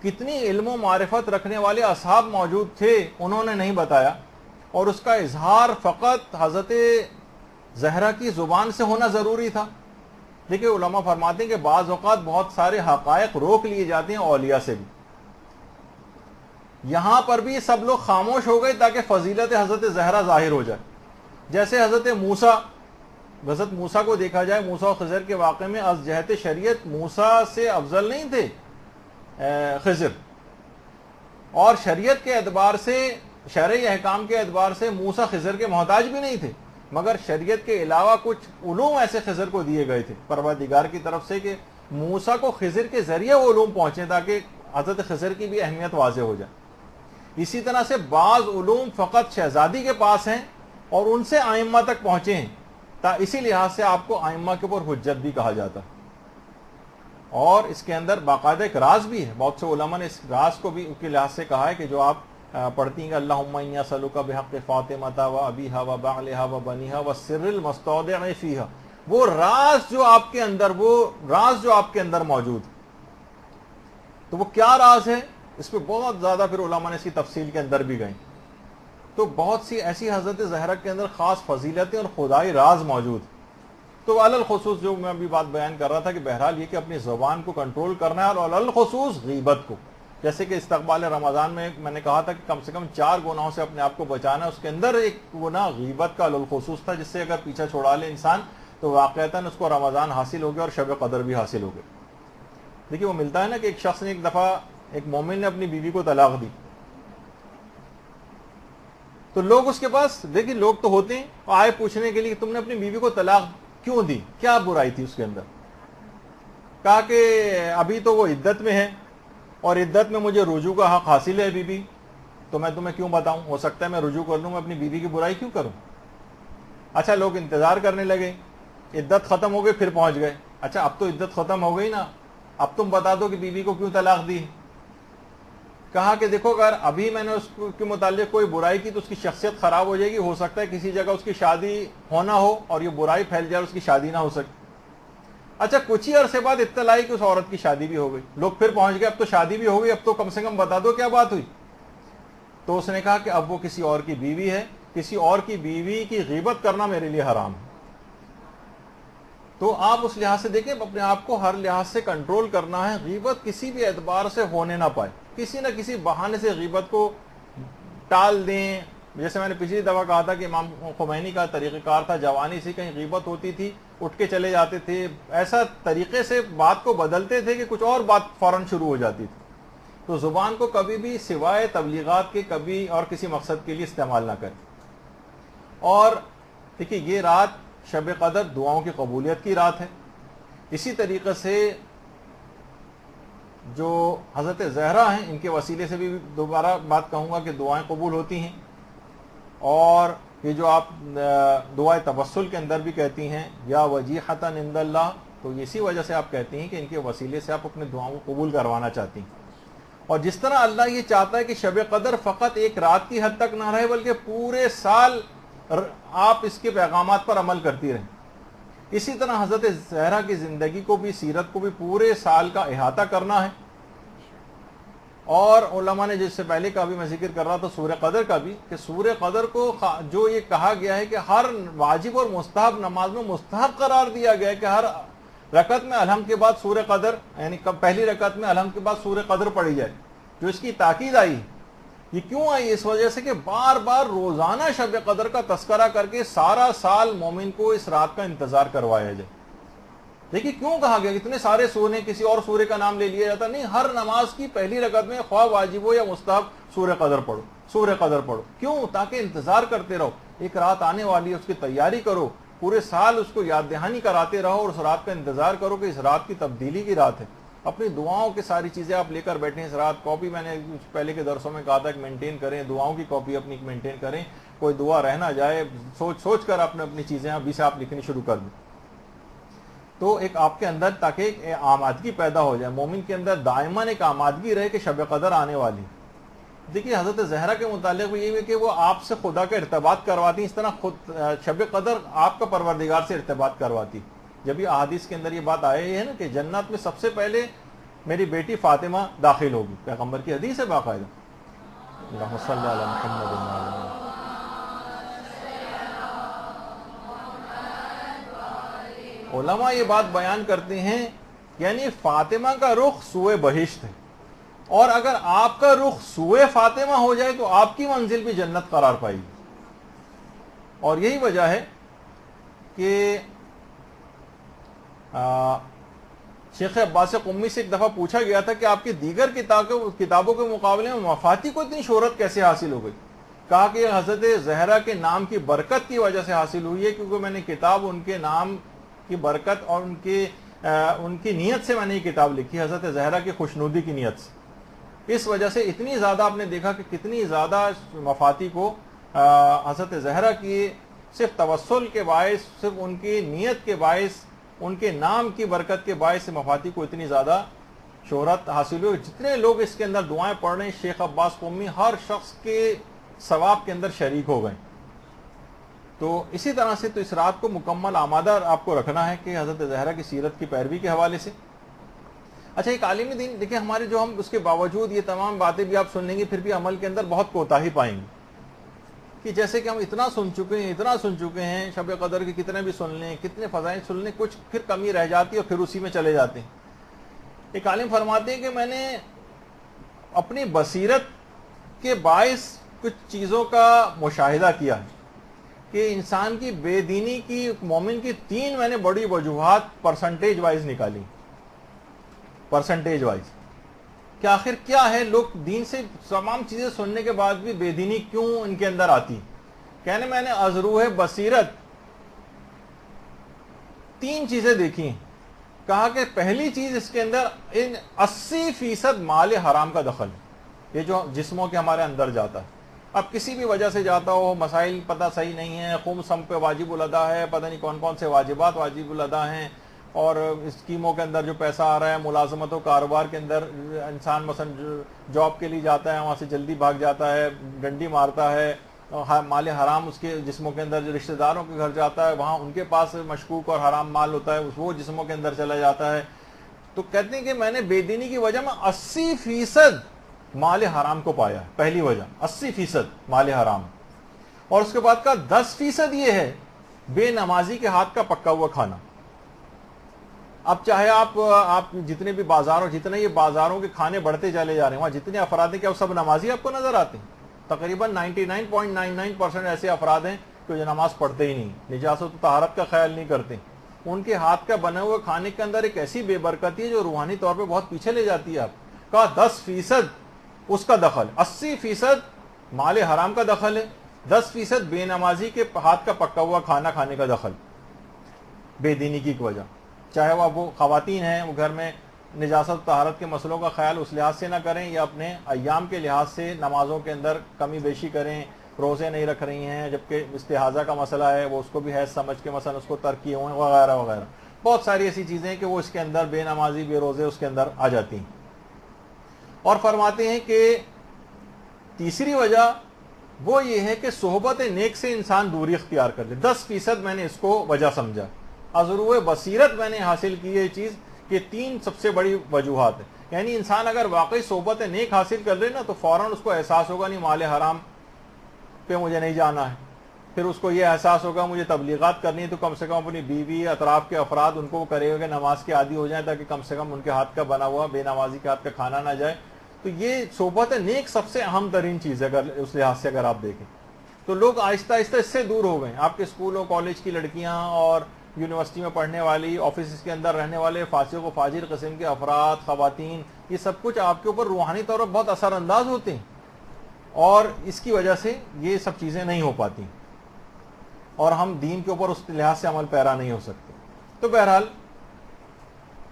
کتنی علم و معرفت رکھنے والے اصحاب موجود تھے انہوں نے نہیں بتایا، اور اس کا اظہار فقط حضرت زہرا کی زبان سے ہونا ضروری تھا. دیکھیں علماء فرماتے ہیں کہ بعض اوقات بہت سارے حقائق روک لیے جاتے ہیں اولیاء سے بھی. یہاں پر بھی سب لوگ خاموش ہو گئے تاکہ فضیلت حضرت زہرا ظاہر ہو جائے. جیسے حضرت موسیٰ کو دیکھا جائے، موسیٰ و خضر کے واقعے میں از جہت شریعت موسیٰ سے افضل نہیں تھے خضر، اور شریعت کے اعتبار سے شرعی احکام کے اعتبار سے موسیٰ خضر کے محتاج بھی نہیں تھے، مگر شریعت کے علاوہ کچھ علوم ایسے خضر کو دیے گئے تھے پروردگار کی طرف سے کہ موسیٰ کو خضر کے ذریعے وہ علوم پہنچے تاکہ حضرت خضر کی بھی اہمیت واضح ہو جائے. اسی طرح سے بعض علوم فقط شہزادی کے پاس ہیں اور ان سے ائمہ تک پہنچے ہیں، اسی لحاظ سے آپ کو ائمہ کے اوپر حجت بھی کہا جاتا ہے. اور اس کے اندر باقاعدہ ایک راز بھی ہے، بہت سے علماء نے اس راز کو بھی اس کے لحاظ سے کہا ہے کہ جو آپ پڑھتی ہیں کہ اللہم انی اسألک بحق فاطمہ و ابیہا و بعلہا و بنیہا و السر المستودع فیہا، وہ راز جو آپ کے اندر موجود، تو وہ کیا راز ہے، اس پہ بہت زیادہ پھر علماء نے اس کی تفصیل کے اندر بھی گئیں. تو بہت سی ایسی حضرت زہرا کے اندر خاص فضیلتیں اور خدائی راز موجود. تو علل خصوص جو میں ابھی بات بیان کر رہا تھا کہ بہرحال یہ کہ اپنی زبان کو کنٹرول کرنا ہے، اور علل خصوص غیبت کو، جیسے کہ استقبال رمضان میں نے کہا تھا کہ کم سے کم 4 گناہوں سے اپنے آپ کو بچانا ہے. اس کے اندر ایک گناہ غیبت کا علل خصوص تھا، جس سے اگر پیچھا چھوڑا لے انسان تو واقعتاً اس کو رمضان حاصل ہو گیا اور شب قدر بھی حاصل ہو گئی. دیکھیے وہ ملتا ہے نا کہ ایک شخص نے ایک دفعہ ایک مومن نے اپنی بیوی کو طلاق دی تو لوگ اس کے پاس دیکھیں لوگ تو ہوتے ہیں آئے پوچھنے کے لیے تم نے اپنی بیوی کو طلاق کیوں دی, کیا برائی تھی اس کے اندر. کہا کہ ابھی تو وہ عدت میں ہے اور عدت میں مجھے رجوع کا حق حاصل ہے بیوی, تو میں تمہیں کیوں بتاؤں, ہو سکتا ہے میں رجوع کر لوں, میں اپنی بیوی کی برائی کیوں کروں. اچھا لوگ انتظار کرنے لگے, عدت ختم ہو گئی پھر پہنچ گئے. اچھا اب تو عدت ختم ہو گئی نا, اب تم بتا دو کہ بیوی کو کیوں طلاق دی. کہا کہ دیکھو اگر ابھی میں نے اس کے متعلق کوئی برائی کی تو اس کی شخصیت خراب ہو جائے گی, ہو سکتا ہے کسی جگہ اس کی شادی ہونا ہو اور یہ برائی پھیل جائے اور اس کی شادی نہ ہو سکے. اچھا کچھ ہی عرصے بعد اطلاع آئی کہ اس عورت کی شادی بھی ہو گئی, لوگ پھر پہنچ گئے اب تو شادی بھی ہو گئی, اب تو کم سے کم بتا دو کیا بات ہوئی. تو اس نے کہا کہ اب وہ کسی اور کی بیوی ہے, کسی اور کی بیوی کی غیبت کرنا میرے لیے حرام ہے. تو آپ اس لحاظ سے دیکھیں اپنے آپ کو ہر لحاظ سے کنٹرول کرنا ہے, غیبت کسی بھی اعتبار سے ہونے نہ پائے, کسی نہ کسی بہانے سے غیبت کو ٹال دیں. جیسے میں نے پچھلی دفعہ کہا تھا کہ امام خمینی کا طریقہ کار تھا, جوانی سے کہیں غیبت ہوتی تھی اٹھ کے چلے جاتے تھے, ایسا طریقے سے بات کو بدلتے تھے کہ کچھ اور بات فوراً شروع ہو جاتی تھی. تو زبان کو کبھی بھی سوائے تبلیغات کے کبھی اور کسی مقصد کے لیے استعمال نہ کریں. اور دیکھیے یہ رات شب قدر دعاؤں کی قبولیت کی رات ہے. اسی طریقے سے جو حضرت زہرا ہیں ان کے وسیلے سے بھی دوبارہ بات کہوں گا کہ دعائیں قبول ہوتی ہیں. اور یہ جو آپ دعائے تبسل کے اندر بھی کہتی ہیں یا وجیحۃ عند اللہ, تو اسی وجہ سے آپ کہتی ہیں کہ ان کے وسیلے سے آپ اپنے دعاؤں کو قبول کروانا چاہتی ہیں. اور جس طرح اللہ یہ چاہتا ہے کہ شب قدر فقط ایک رات کی حد تک نہ رہے بلکہ پورے سال آپ اس کے پیغامات پر عمل کرتی رہیں, اسی طرح حضرت زہرا کی زندگی کو بھی سیرت کو بھی پورے سال کا احاطہ کرنا ہے. اور علماء نے جس سے پہلے کا بھی میں ذکر کر رہا تھا سورہ قدر کا بھی, کہ سورہ قدر کو جو یہ کہا گیا ہے کہ ہر واجب اور مستحب نماز میں مستحب قرار دیا گیا ہے کہ ہر رکعت میں الحمد کے بعد سورہ قدر, یعنی پہلی رکعت میں الحمد کے بعد سورہ قدر پڑھی جائے. جو اس کی تاکید آئی, یہ کیوں آئی, اس وجہ سے کہ بار بار روزانہ شب قدر کا تذکرہ کر کے سارا سال مومن کو اس رات کا انتظار کروایا جائے. دیکھیے کیوں کہا گیا, اتنے سارے سورے کسی اور سورے کا نام لے لیا جاتا نہیں, ہر نماز کی پہلی رکعت میں خواہ واجب ہو یا مستحب سورہ قدر پڑھو, سورہ قدر پڑھو. کیوں, تاکہ انتظار کرتے رہو, ایک رات آنے والی ہے اس کی تیاری کرو, پورے سال اس کو یاد دہانی کراتے رہو اور اس رات کا انتظار کرو کہ اس رات کی تبدیلی کی رات ہے. اپنی دعاؤں کی ساری چیزیں آپ لے کر بیٹھیں اس رات. کاپی میں نے پہلے کے درسوں میں کہا تھا کہ مینٹین کریں, دعاؤں کی کاپی اپنی مینٹین کریں, کوئی دعا رہ نہ جائے, سوچ سوچ کر اپنی چیزیں ابھی سے آپ لکھنی شروع کر دیں. تو ایک آپ کے اندر تاکہ ایک آمادگی پیدا ہو جائے, مومن کے اندر دائماً ایک آمادگی رہے کہ شب قدر آنے والی. دیکھیے حضرت زہرا کے متعلق بھی یہ ہے کہ وہ آپ سے خدا کا ارتباط کرواتی ہیں, اس طرح خود شب قدر آپ کا پروردگار سے ارتباط کرواتی. جب یہ احادیث کے اندر یہ بات آئی ہے نا کہ جنت میں سب سے پہلے میری بیٹی فاطمہ داخل ہوگی, پیغمبر کی حدیث ہے باقاعدہ. اللہم صلی علی محمد. علماء یہ بات بیان کرتے ہیں یعنی فاطمہ کا رخ سوئے بہشت ہے, اور اگر آپ کا رخ سوئے فاطمہ ہو جائے تو آپ کی منزل بھی جنت قرار پائے گی. اور یہی وجہ ہے کہ شیخ عباس قمی سے ایک دفعہ پوچھا گیا تھا کہ آپ کی دیگر کتابوں کے مقابلے میں مفاتی کو اتنی شہرت کیسے حاصل ہو گئی. کہا کہ حضرت زہرا کے نام کی برکت کی وجہ سے حاصل ہوئی ہے, کیونکہ میں نے کتاب ان کے نام کی برکت اور ان کی نیت سے میں نے یہ کتاب لکھی, حضرت زہرا کی خوشنودی کی نیت سے. اس وجہ سے اتنی زیادہ آپ نے دیکھا کہ کتنی زیادہ مفاتی کو حضرت زہرا کی صرف توسل کے باعث, صرف ان کی نیت کے باعث, ان کے نام کی برکت کے باعث مفاتی کو اتنی زیادہ شہرت حاصل ہوئی. جتنے لوگ اس کے اندر دعائیں پڑھ رہے ہیں, شیخ عباس قمی ہر شخص کے ثواب کے اندر شریک ہو گئے. تو اسی طرح سے تو اس رات کو مکمل آمادہ آپ کو رکھنا ہے کہ حضرت زہرا کی سیرت کی پیروی کے حوالے سے. اچھا ایک عالم دین دیکھیں ہمارے جو ہم اس کے باوجود یہ تمام باتیں بھی آپ سن لیں گے پھر بھی عمل کے اندر بہت کوتاہی پائیں گے, کہ جیسے کہ ہم اتنا سن چکے ہیں شب قدر کے کتنے بھی سن لیں, کتنے فضائل سن لیں, کچھ پھر کمی رہ جاتی ہے اور پھر اسی میں چلے جاتے ہیں. ایک عالم فرماتے ہیں کہ میں نے اپنی بصیرت کے باعث کچھ چیزوں کا مشاہدہ کیا ہے کہ انسان کی بے دینی کی, مومن کی 3 میں نے بڑی وجوہات پرسنٹیج وائز نکالی, پرسنٹیج وائز, کہ آخر کیا ہے، لوگ دین سے تمام چیزیں سننے کے بعد بھی بے دینی کیوں ان کے اندر آتی؟ کہنے میں نے از روح بصیرت 3 چیزیں دیکھی ہیں. کہا کہ پہلی چیز اس کے اندر 80% مال حرام کا دخل ہے، یہ جو جسموں کے ہمارے اندر جاتا ہے. اب کسی بھی وجہ سے جاتا ہو، مسائل پتہ صحیح نہیں ہے، خمس ہم پہ واجب الادا ہے، پتہ نہیں کون کون سے واجبات واجب الادا ہیں، اور اسکیموں کے اندر جو پیسہ آ رہا ہے، ملازمت و کاروبار کے اندر انسان مثلا جاب کے لیے جاتا ہے، وہاں سے جلدی بھاگ جاتا ہے، ڈنڈی مارتا ہے، مال حرام اس کے جسموں کے اندر، جو رشتہ داروں کے گھر جاتا ہے وہاں ان کے پاس مشکوک اور حرام مال ہوتا ہے، وہ جسموں کے اندر چلا جاتا ہے. تو کہتے ہیں کہ میں نے بے دینی کی وجہ میں 80% مال حرام کو پایا ہے. پہلی وجہ 80% مال حرام، اور اس کے بعد کا 10% یہ ہے بے نمازی کے ہاتھ کا پکا ہوا کھانا. اب چاہے آپ جتنے بھی بازاروں، جتنے یہ بازاروں کے کھانے بڑھتے چلے جا رہے ہیں، وہاں جتنے افراد ہیں کیا وہ سب نمازی آپ کو نظر آتے ہیں؟ تقریباً 99.99% ایسے افراد ہیں کہ جو نماز پڑھتے ہی نہیں، نجاست و طہارت کا خیال نہیں کرتے. ان کے ہاتھ کا بنے ہوئے کھانے کے اندر ایک ایسی بے برکتی ہے جو روحانی طور پہ بہت پیچھے لے جاتی ہے. آپ کا 10% اس کا دخل، 80% مال حرام کا دخل ہے، 10% بے نمازی کے ہاتھ کا پکا ہوا کھانا کھانے کا دخل بے دینی کی وجہ. چاہے وہ خواتین ہیں، وہ گھر میں نجاست و طہارت کے مسئلوں کا خیال اس لحاظ سے نہ کریں، یا اپنے ایام کے لحاظ سے نمازوں کے اندر کمی بیشی کریں، روزے نہیں رکھ رہی ہیں، جبکہ استحاضہ کا مسئلہ ہے وہ اس کو بھی حیض سمجھ کے مثلا اس کو ترک کیے ہوئے ہیں، وغیرہ وغیرہ. بہت ساری ایسی چیزیں ہیں کہ وہ اس کے اندر بے نمازی، بے روزے اس کے اندر آ جاتی ہیں. اور فرماتے ہیں کہ تیسری وجہ وہ یہ ہے کہ صحبت نیک سے انسان دوری اختیار کر لے. 10% میں نے اس کو وجہ سمجھا. از روح بصیرت میں نے حاصل کی یہ چیز کہ 3 سب سے بڑی وجوہات ہیں. یعنی انسان اگر واقعی صحبت نیک حاصل کر لے نا تو فوراً اس کو احساس ہوگا نہیں مال حرام پہ مجھے نہیں جانا ہے. پھر اس کو یہ احساس ہوگا مجھے تبلیغات کرنی ہے تو کم سے کم اپنی بیوی، اطراف کے افراد ان کو کرے گا کہ نماز کے عادی ہو جائیں، تاکہ کم سے کم ان کے ہاتھ کا بنا ہوا بے نمازی کے ہاتھ کا کھانا نہ جائے. تو یہ صحبت نیک سب سے اہم ترین چیز ہے. اگر اس لحاظ سے اگر آپ دیکھیں تو لوگ آہستہ آہستہ اس سے دور ہو گئے. آپ کے اسکول و کالج کی لڑکیاں اور یونیورسٹی میں پڑھنے والی، آفس کے اندر رہنے والے فاسق و فاجر قسم کے افراد، خواتین، یہ سب کچھ آپ کے اوپر روحانی طور پر بہت اثر انداز ہوتے ہیں، اور اس کی وجہ سے یہ سب چیزیں نہیں ہو پاتی، اور ہم دین کے اوپر اس لحاظ سے عمل پیرا نہیں ہو سکتے. تو بہرحال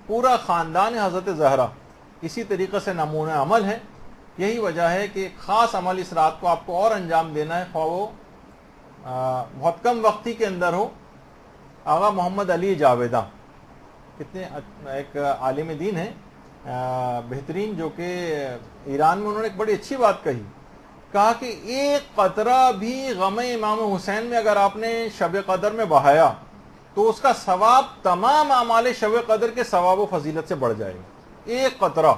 پورا خاندان حضرت زہرا اسی طریقے سے نمونہ عمل ہے. یہی وجہ ہے کہ خاص عمل اس رات کو آپ کو اور انجام دینا ہے، خواہ وہ بہت کم وقتی کے اندر ہو. آغا محمد علی جاویدہ کتنے ایک عالم دین ہیں بہترین، جو کہ ایران میں انہوں نے ایک بڑی اچھی بات کہا کہ ایک قطرہ بھی غم امام حسین میں اگر آپ نے شب قدر میں بہایا تو اس کا ثواب تمام اعمال شب قدر کے ثواب و فضیلت سے بڑھ جائے گا. ایک قطرہ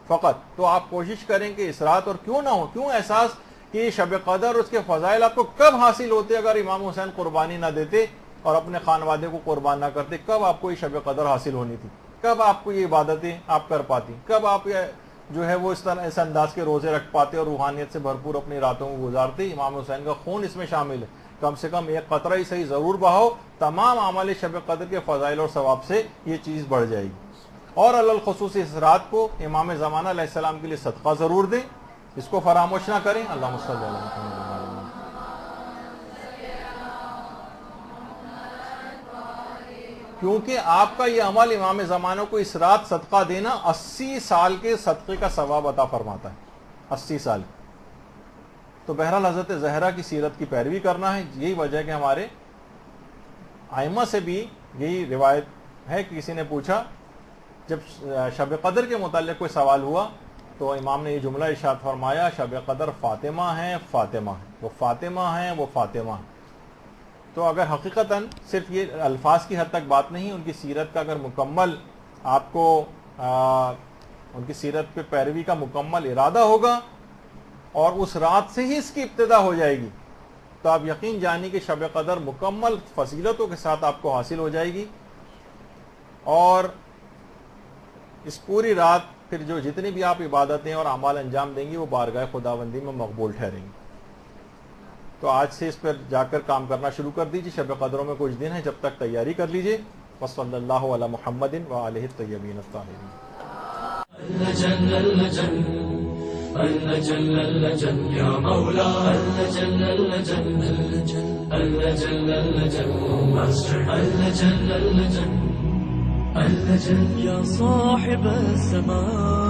فقط. تو آپ کوشش کریں کہ اس رات، اور کیوں نہ ہو، کیوں احساس کہ شب قدر اس کے فضائل آپ کو کب حاصل ہوتے اگر امام حسین قربانی نہ دیتے اور اپنے خانوادے کو قربان نہ کرتے؟ کب آپ کو یہ شب قدر حاصل ہونی تھی؟ کب آپ کو یہ عبادتیں آپ کر پاتی؟ کب آپ جو ہے وہ اس طرح اس انداز کے روزے رکھ پاتے اور روحانیت سے بھرپور اپنی راتوں کو گزارتے؟ امام حسین کا خون اس میں شامل ہے. کم سے کم ایک قطرہ ہی صحیح ضرور بہاؤ، تمام اعمال شب قدر کے فضائل اور ثواب سے یہ چیز بڑھ جائے گی. اور الخصوص اس رات کو امام زمانہ علیہ السلام کے لیے صدقہ ضرور دیں، اس کو فراموش نہ کریں. اللہم صلی علی محمد. کیونکہ آپ کا یہ عمل امام زمانہ کو اس رات صدقہ دینا 80 سال کے صدقے کا ثواب عطا فرماتا ہے. 80 سال. تو بہرحال حضرت زہرا کی سیرت کی پیروی کرنا ہے. یہی وجہ ہے کہ ہمارے ائمہ سے بھی یہی روایت ہے کہ کسی نے پوچھا، جب شب قدر کے متعلق کوئی سوال ہوا تو امام نے یہ جملہ ارشاد فرمایا، شب قدر فاطمہ ہیں، فاطمہ ہیں، وہ فاطمہ ہیں، وہ فاطمہ ہیں. تو اگر حقیقتاً صرف یہ الفاظ کی حد تک بات نہیں، ان کی سیرت کا اگر مکمل آپ کو ان کی سیرت پہ پیروی کا مکمل ارادہ ہوگا اور اس رات سے ہی اس کی ابتدا ہو جائے گی، تو آپ یقین جانیں کہ شب قدر مکمل فضیلتوں کے ساتھ آپ کو حاصل ہو جائے گی. اور اس پوری رات پھر جو جتنی بھی آپ عبادتیں اور اعمال انجام دیں گی وہ بارگاہ خداوندی میں مقبول ٹھہریں گی. تو آج سے اس پر جا کر کام کرنا شروع کر دیجیے. شب قدروں میں کچھ دن ہیں، جب تک تیاری کر لیجیے. وصلی اللہ علی محمد وآلہ الطیبین الطاہرین. اللجن اللجن اللجن اللجن يا مولاي اللجن اللجن اللجن اللجن اللجن اللجن اللجن يا صاحب السماء